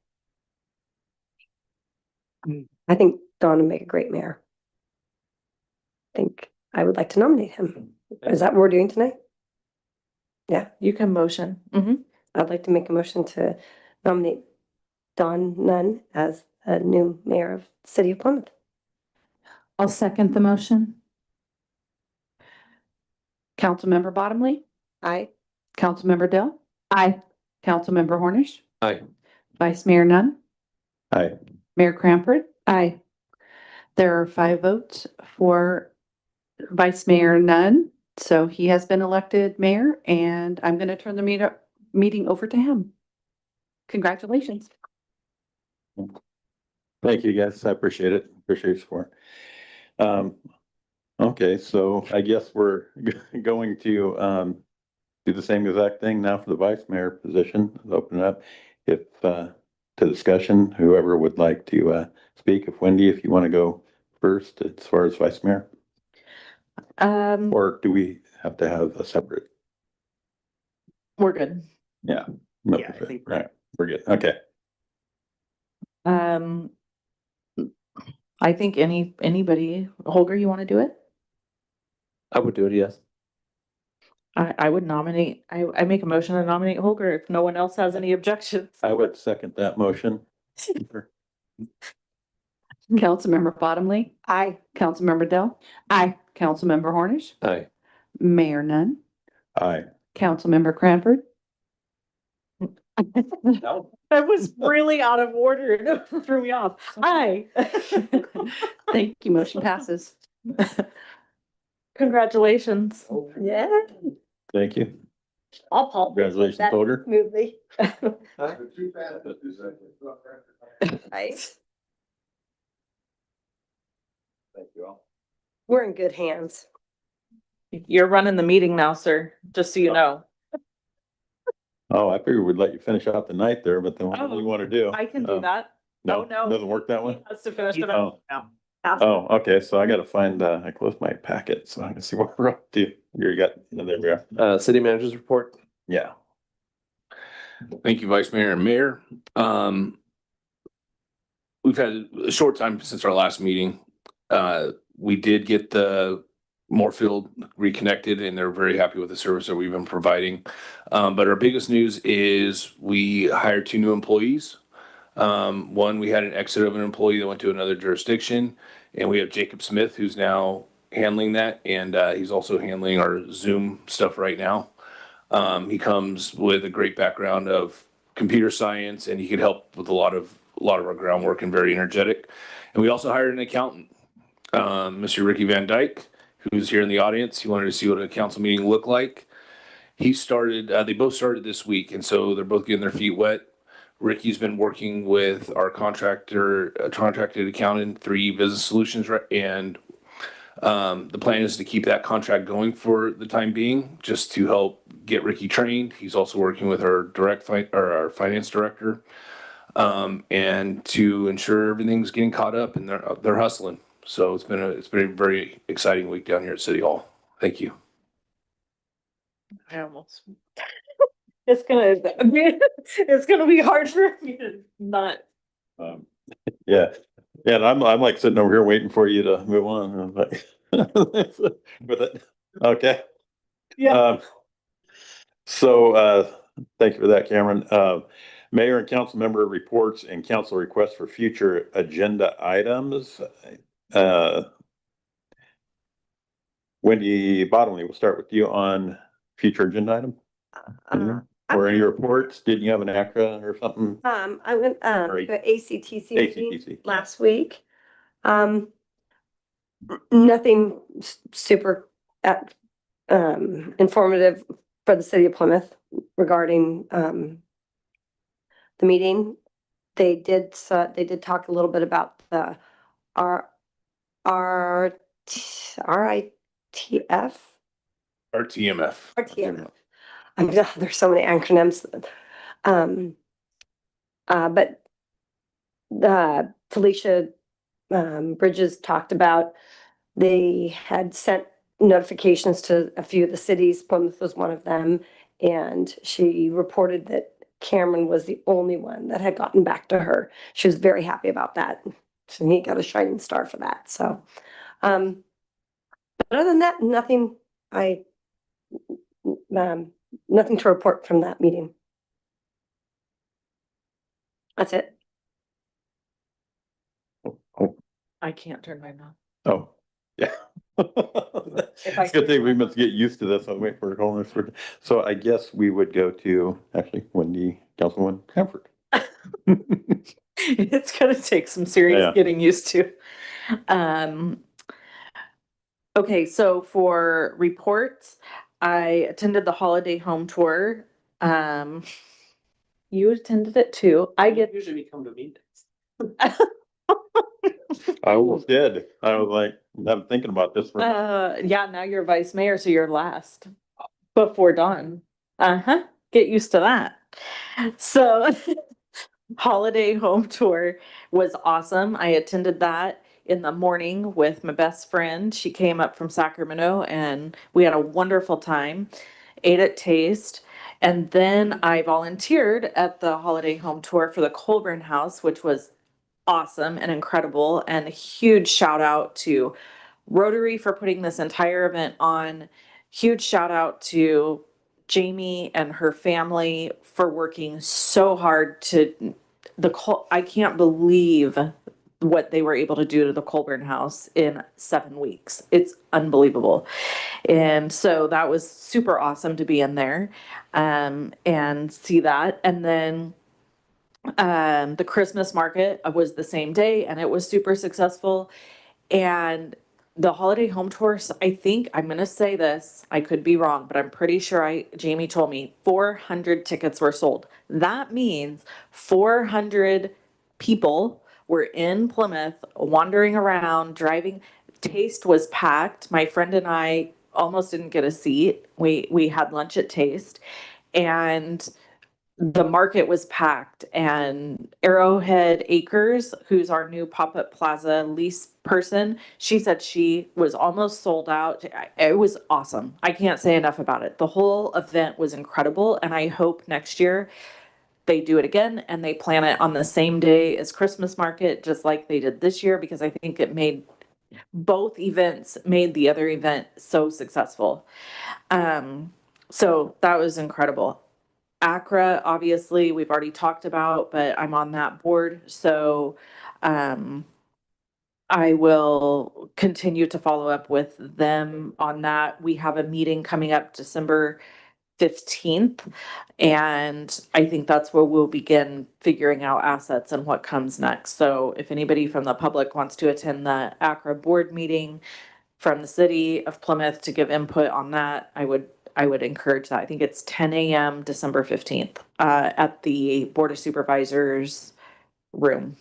I think Don would make a great mayor. I think I would like to nominate him. Is that what we're doing tonight? Yeah, You can motion. I'd like to make a motion to nominate Don Nunn as a new mayor of the city of Plymouth. I'll second the motion. Councilmember Bottomley, Aye. Councilmember Dill, Aye. Councilmember Hornish, Aye. Vice Mayor Nunn, Hi. Mayor Cranford. Aye. There are 5 votes for Vice Mayor Nunn, so he has been elected mayor, and I'm going to turn the meeting over to him. Congratulations. Thank you, guys. I appreciate it. Appreciate your support. Okay, so I guess we're going to do the same exact thing now for the vice mayor position. Open it up to discussion. Whoever would like to speak. If Wendy, if you want to go first as far as vice mayor? Or do we have to have a separate? We're good. Yeah. Yeah, I think- Right, we're good. Okay. I think anybody, Holger, you want to do it? I would do it, yes. I would nominate, I make a motion to nominate Holger if no one else has any objections. I would second that motion. Councilmember Bottomley, Aye. Councilmember Dell, Aye. Councilmember Hornish, Aye. Mayor Nunn, Aye. Councilmember Cranford. That was really out of order. It threw me off. Aye. Thank you. Motion passes. Congratulations. Yeah. Thank you. I'll Paul. Congratulations, That Holger. Smoothly. Thank you all. We're in good hands. You're running the meeting now, sir, just so you know. Oh, I figured we'd let you finish out the night there, but then what do you want to do? I can do Oh, that. No, Oh, no. doesn't work that He way? has to finish it up. Oh, oh, okay, so I gotta find, I closed my packet, so I can see what we're up to. You got, there we are. City manager's report. Yeah. Thank you, Vice Mayor and Mayor. We've had a short time since our last meeting. We did get the Moorfield reconnected and they're very happy with the service that we've been providing. But our biggest news is we hired 2 new employees. One, we had an exit of an employee that went to another jurisdiction, and we have Jacob Smith, who's now handling that, and he's also handling our Zoom stuff right now. He comes with a great background of computer science, and he could help with a lot of our groundwork and very energetic. And we also hired an accountant, Mr. Ricky Van Dyke, who's here in the audience. He wanted to see what a council meeting looked like. He started, they both started this week, and so they're both getting their feet wet. Ricky's been working with our contracted accountant, 3 Business Solutions, and the plan is to keep that contract going for the time being, just to help get Ricky trained. He's also working with our our finance director, and to ensure everything's getting caught up and they're hustling. So it's been a very exciting week down here at City Hall. Thank you. I almost. It's gonna be hard for me to not. Yeah, yeah, and I'm like sitting over here waiting for you to move on. I'm like, with it, okay. Yeah. So, thank you for that, Cameron. Mayor and council member reports and council requests for future agenda items. Wendy Bottomley, we'll start with you on future agenda item. Or any reports? Didn't you have an ACRA or something? I went, Or the ACTC meeting ACTC. last week. Nothing super, informative for the city of Plymouth regarding, the meeting. They did talk a little bit about the RITF. RTMF. RTMF. I mean, there's so many acronyms. But Felicia Bridges talked about, they had sent notifications to a few of the cities. Plymouth was one of them. And she reported that Cameron was the only one that had gotten back to her. She was very happy about that. So he got a shining star for that. So, but other than that, nothing to report from that meeting. That's it. I can't turn my mouth. Oh, yeah. It's good thing we must get used to this. I'll wait for Holmes. So I guess we would go to actually Wendy, Councilwoman Hanford. It's gonna take some serious Yeah. getting used to. Okay, so for reports, I attended the holiday home tour. You attended it too. I get. Usually we come to meetings. I almost did. I was like, I'm thinking about this. Yeah, now you're vice mayor, so you're last before Dawn. Get used to that. So holiday home tour was awesome. I attended that. in the morning with my best friend. She came up from Sacramento and we had a wonderful time, ate at Taste. And then I volunteered at the holiday home tour for the Colburn House, which was awesome and incredible. And a huge shout out to Rotary for putting this entire event on. Huge shout out to Jamie and her family for working so hard to I can't believe what they were able to do to the Colburn House in 7 weeks. It's unbelievable. And so that was super awesome to be in there and see that. And then the Christmas market was the same day and it was super successful. And the holiday home tours, I think, I'm gonna say this, I could be wrong, but I'm pretty sure Jamie told me 400 tickets were sold. That means 400 people were in Plymouth, wandering around, driving. Taste was packed. My friend and I almost didn't get a seat. We had lunch at Taste, and the market was packed. And Arrowhead Acres, who's our new pop-up plaza lease person, she said she was almost sold out. It was awesome. I can't say enough about it. The whole event was incredible, and I hope next year they do it again and they plan it on the same day as Christmas market, just like they did this year, because I think both events made the other event so successful. So that was incredible. ACRA, obviously, we've already talked about, but I'm on that board, so I will continue to follow up with them on that. We have a meeting coming up December 15th, and I think that's where we'll begin figuring out assets and what comes next. So if anybody from the public wants to attend the ACRA board meeting from the city of Plymouth to give input on that, I would encourage that. I think it's 10 a.m. December 15th at the Board of Supervisors room.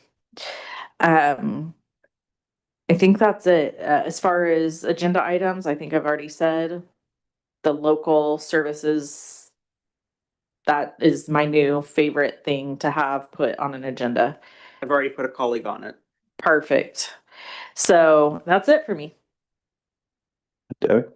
I think that's it. As far as agenda items, I think I've already said the local services. That is my new favorite thing to have put on an agenda. I've already put a colleague on it. Perfect. So that's it for me. Debbie?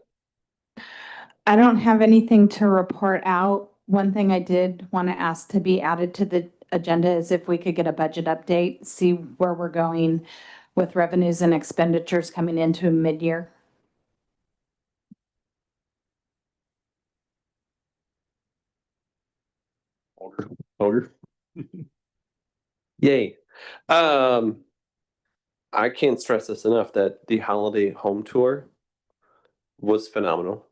I don't have anything to report out. One thing I did want to ask to be added to the agenda is if we could get a budget update, see where we're going with revenues and expenditures coming into mid-year. Holger? Yay. I can't stress this enough that the holiday home tour was phenomenal,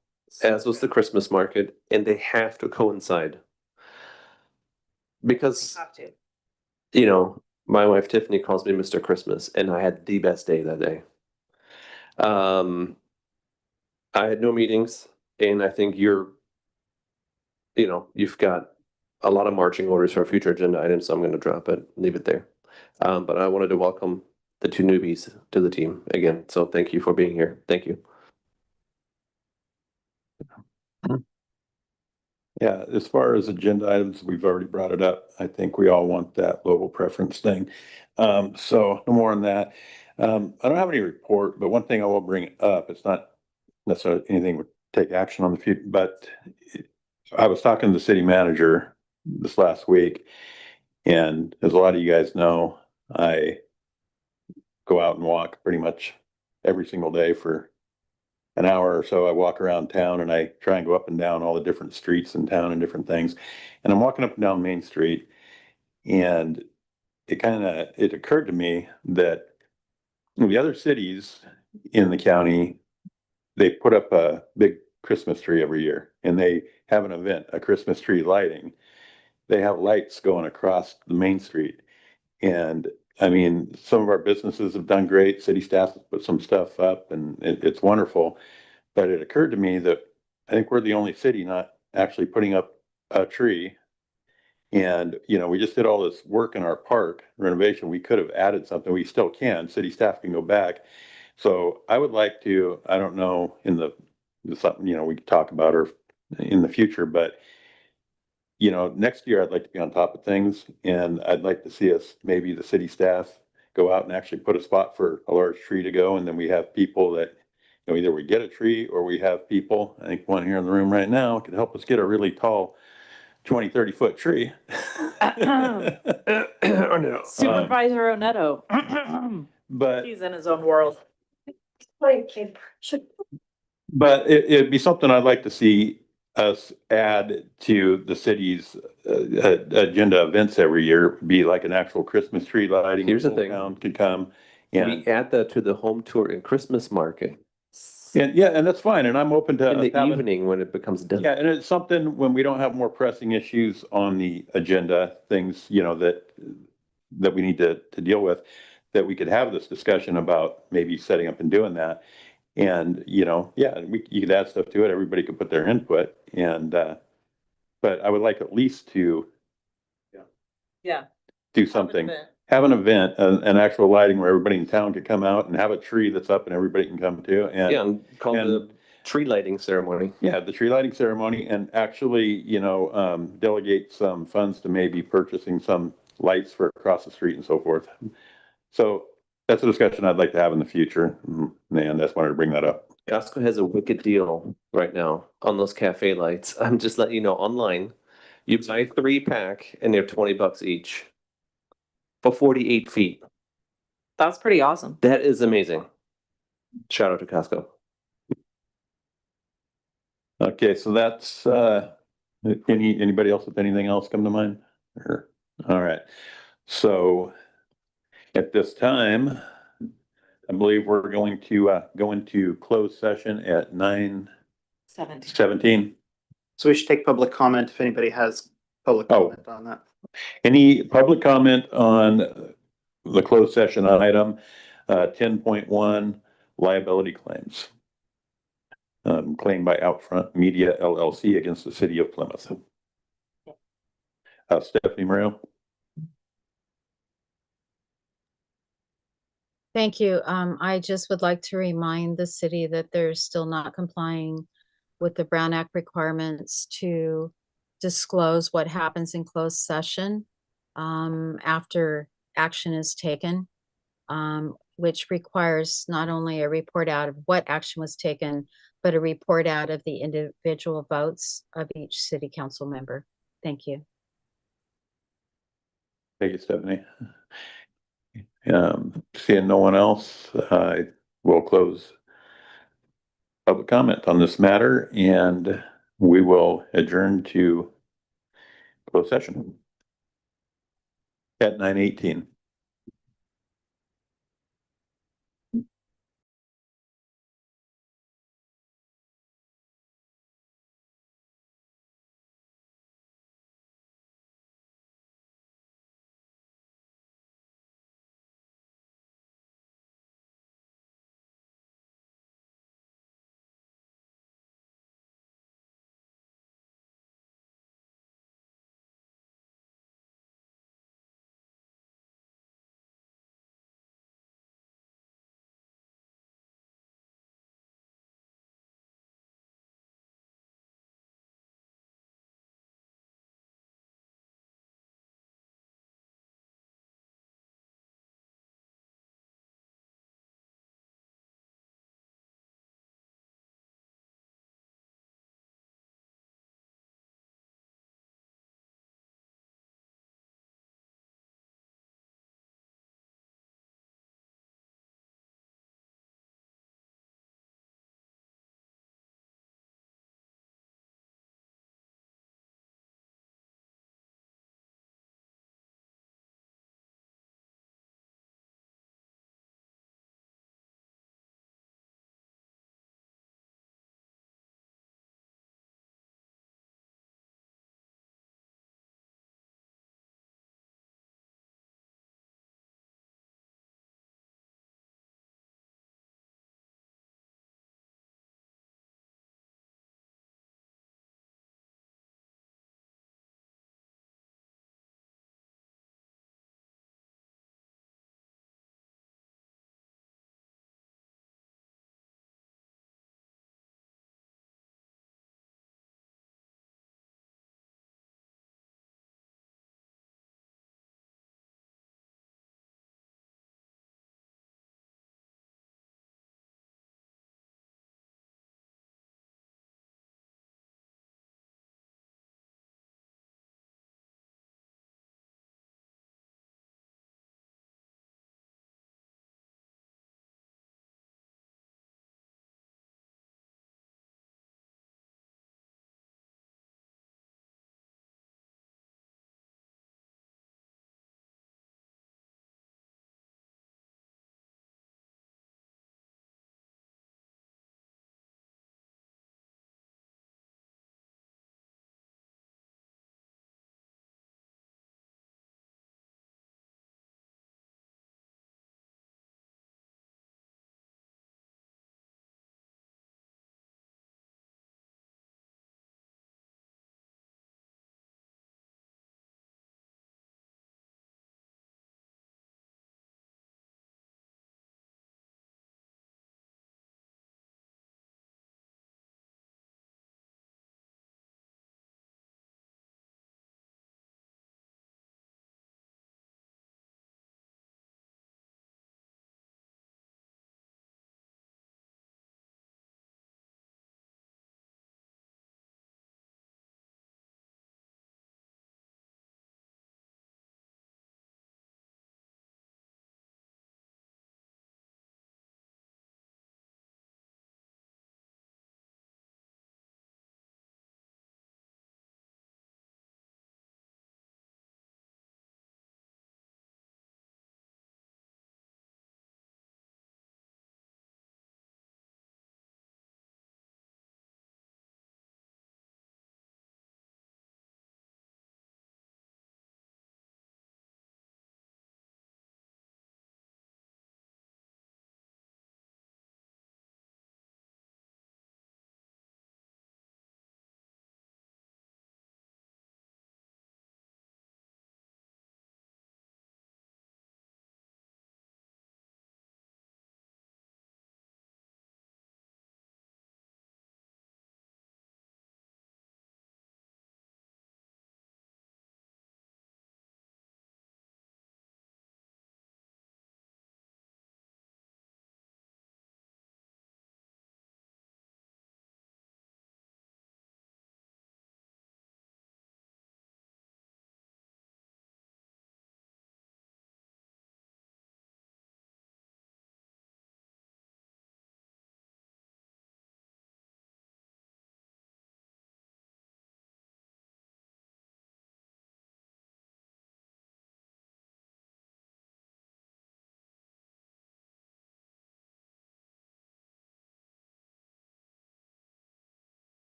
as was the Christmas market, and they have to coincide. Because, you know, my wife Tiffany calls me Mr. Christmas, and I had the best day that day. I had no meetings, and I think you've got a lot of marching orders for future agenda items, so I'm going to drop it, leave it there. But I wanted to welcome the two newbies to the team again. So thank you for being here. Thank you. Yeah, as far as agenda items, we've already brought it up. I think we all want that local preference thing. So no more on that. I don't have any report, but one thing I will bring up, it's not necessarily anything would take action on the future, but I was talking to the city manager this last week, and as a lot of you guys know, I go out and walk pretty much every single day for an hour or so. I walk around town and I try and go up and down all the different streets in town and different things. And I'm walking up and down Main Street, and it occurred to me that the other cities in the county, they put up a big Christmas tree every year, and they have an event, a Christmas tree lighting. They have lights going across the Main Street. And I mean, some of our businesses have done great. City staff has put some stuff up, and it's wonderful. But it occurred to me that I think we're the only city not actually putting up a tree. And, we just did all this work in our park renovation. We could have added something. We still can. City staff can go back. So I would like to, I don't know, something, we could talk about or in the future, but next year I'd like to be on top of things, and I'd like to see us, maybe the city staff go out and actually put a spot for a large tree to go, and then we have people that, you know, either we get a tree or we have people, I think one here in the room right now could help us get a really tall 20, 30-foot tree. Or no. Supervisor Oneto. But He's in his own world. But it'd be something I'd like to see us add to the city's agenda events every year, be like an actual Christmas tree lighting. Here's the whole thing. town could come and, We add that to the home tour and Christmas market yeah, and that's fine. And I'm open to in the having- evening when it becomes done. Yeah, and it's something when we don't have more pressing issues on the agenda, things, you know, that we need to deal with, that we could have this discussion about maybe setting up and doing that. And, you know, yeah, you could add stuff to it. Everybody could put their input and, but I would like at least to Yeah. do something, have an event, an actual lighting where everybody in town could come out and have a tree that's up and everybody can come to. Yeah, And and call the tree lighting ceremony. yeah, the tree lighting ceremony, and actually, you know, delegate some funds to maybe purchasing some lights for across the street and so forth. So that's a discussion I'd like to have in the future. And that's why I wanted to bring that up. Costco has a wicked deal right now on those cafe lights. I'm just letting you know online. You buy 3-pack and they're $20 each for 48 feet. That's pretty awesome. That is amazing. Shout out to Costco. Okay, so that's, anybody else with anything else come to mind? Or, all right. So at this time, I believe we're going to, go into closed session at 9:17. So we should take public comment if anybody has public Oh. comment on that. Any public comment on the closed session item, 10.1 liability claims? Claim by Outfront Media LLC against the city of Plymouth. Stephanie Morel. Thank you. I just would like to remind the city that they're still not complying with the Brown Act requirements to disclose what happens in closed session after action is taken, which requires not only a report out of what action was taken, but a report out of the individual votes of each city council member. Thank you. Thank you, Stephanie. Seeing no one else, I will close public comment on this matter and we will adjourn to closed session at 9:18.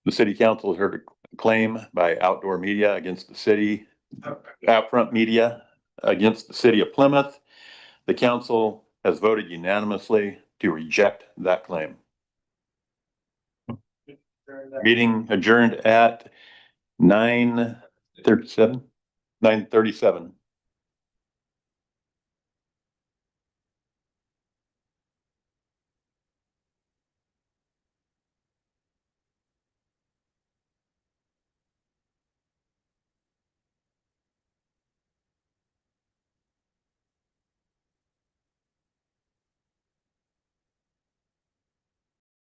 The city council has heard a claim by Outdoor Media against the city, Outfront Media against the city of Plymouth. The council has voted unanimously to reject that claim. Meeting adjourned at 9:37.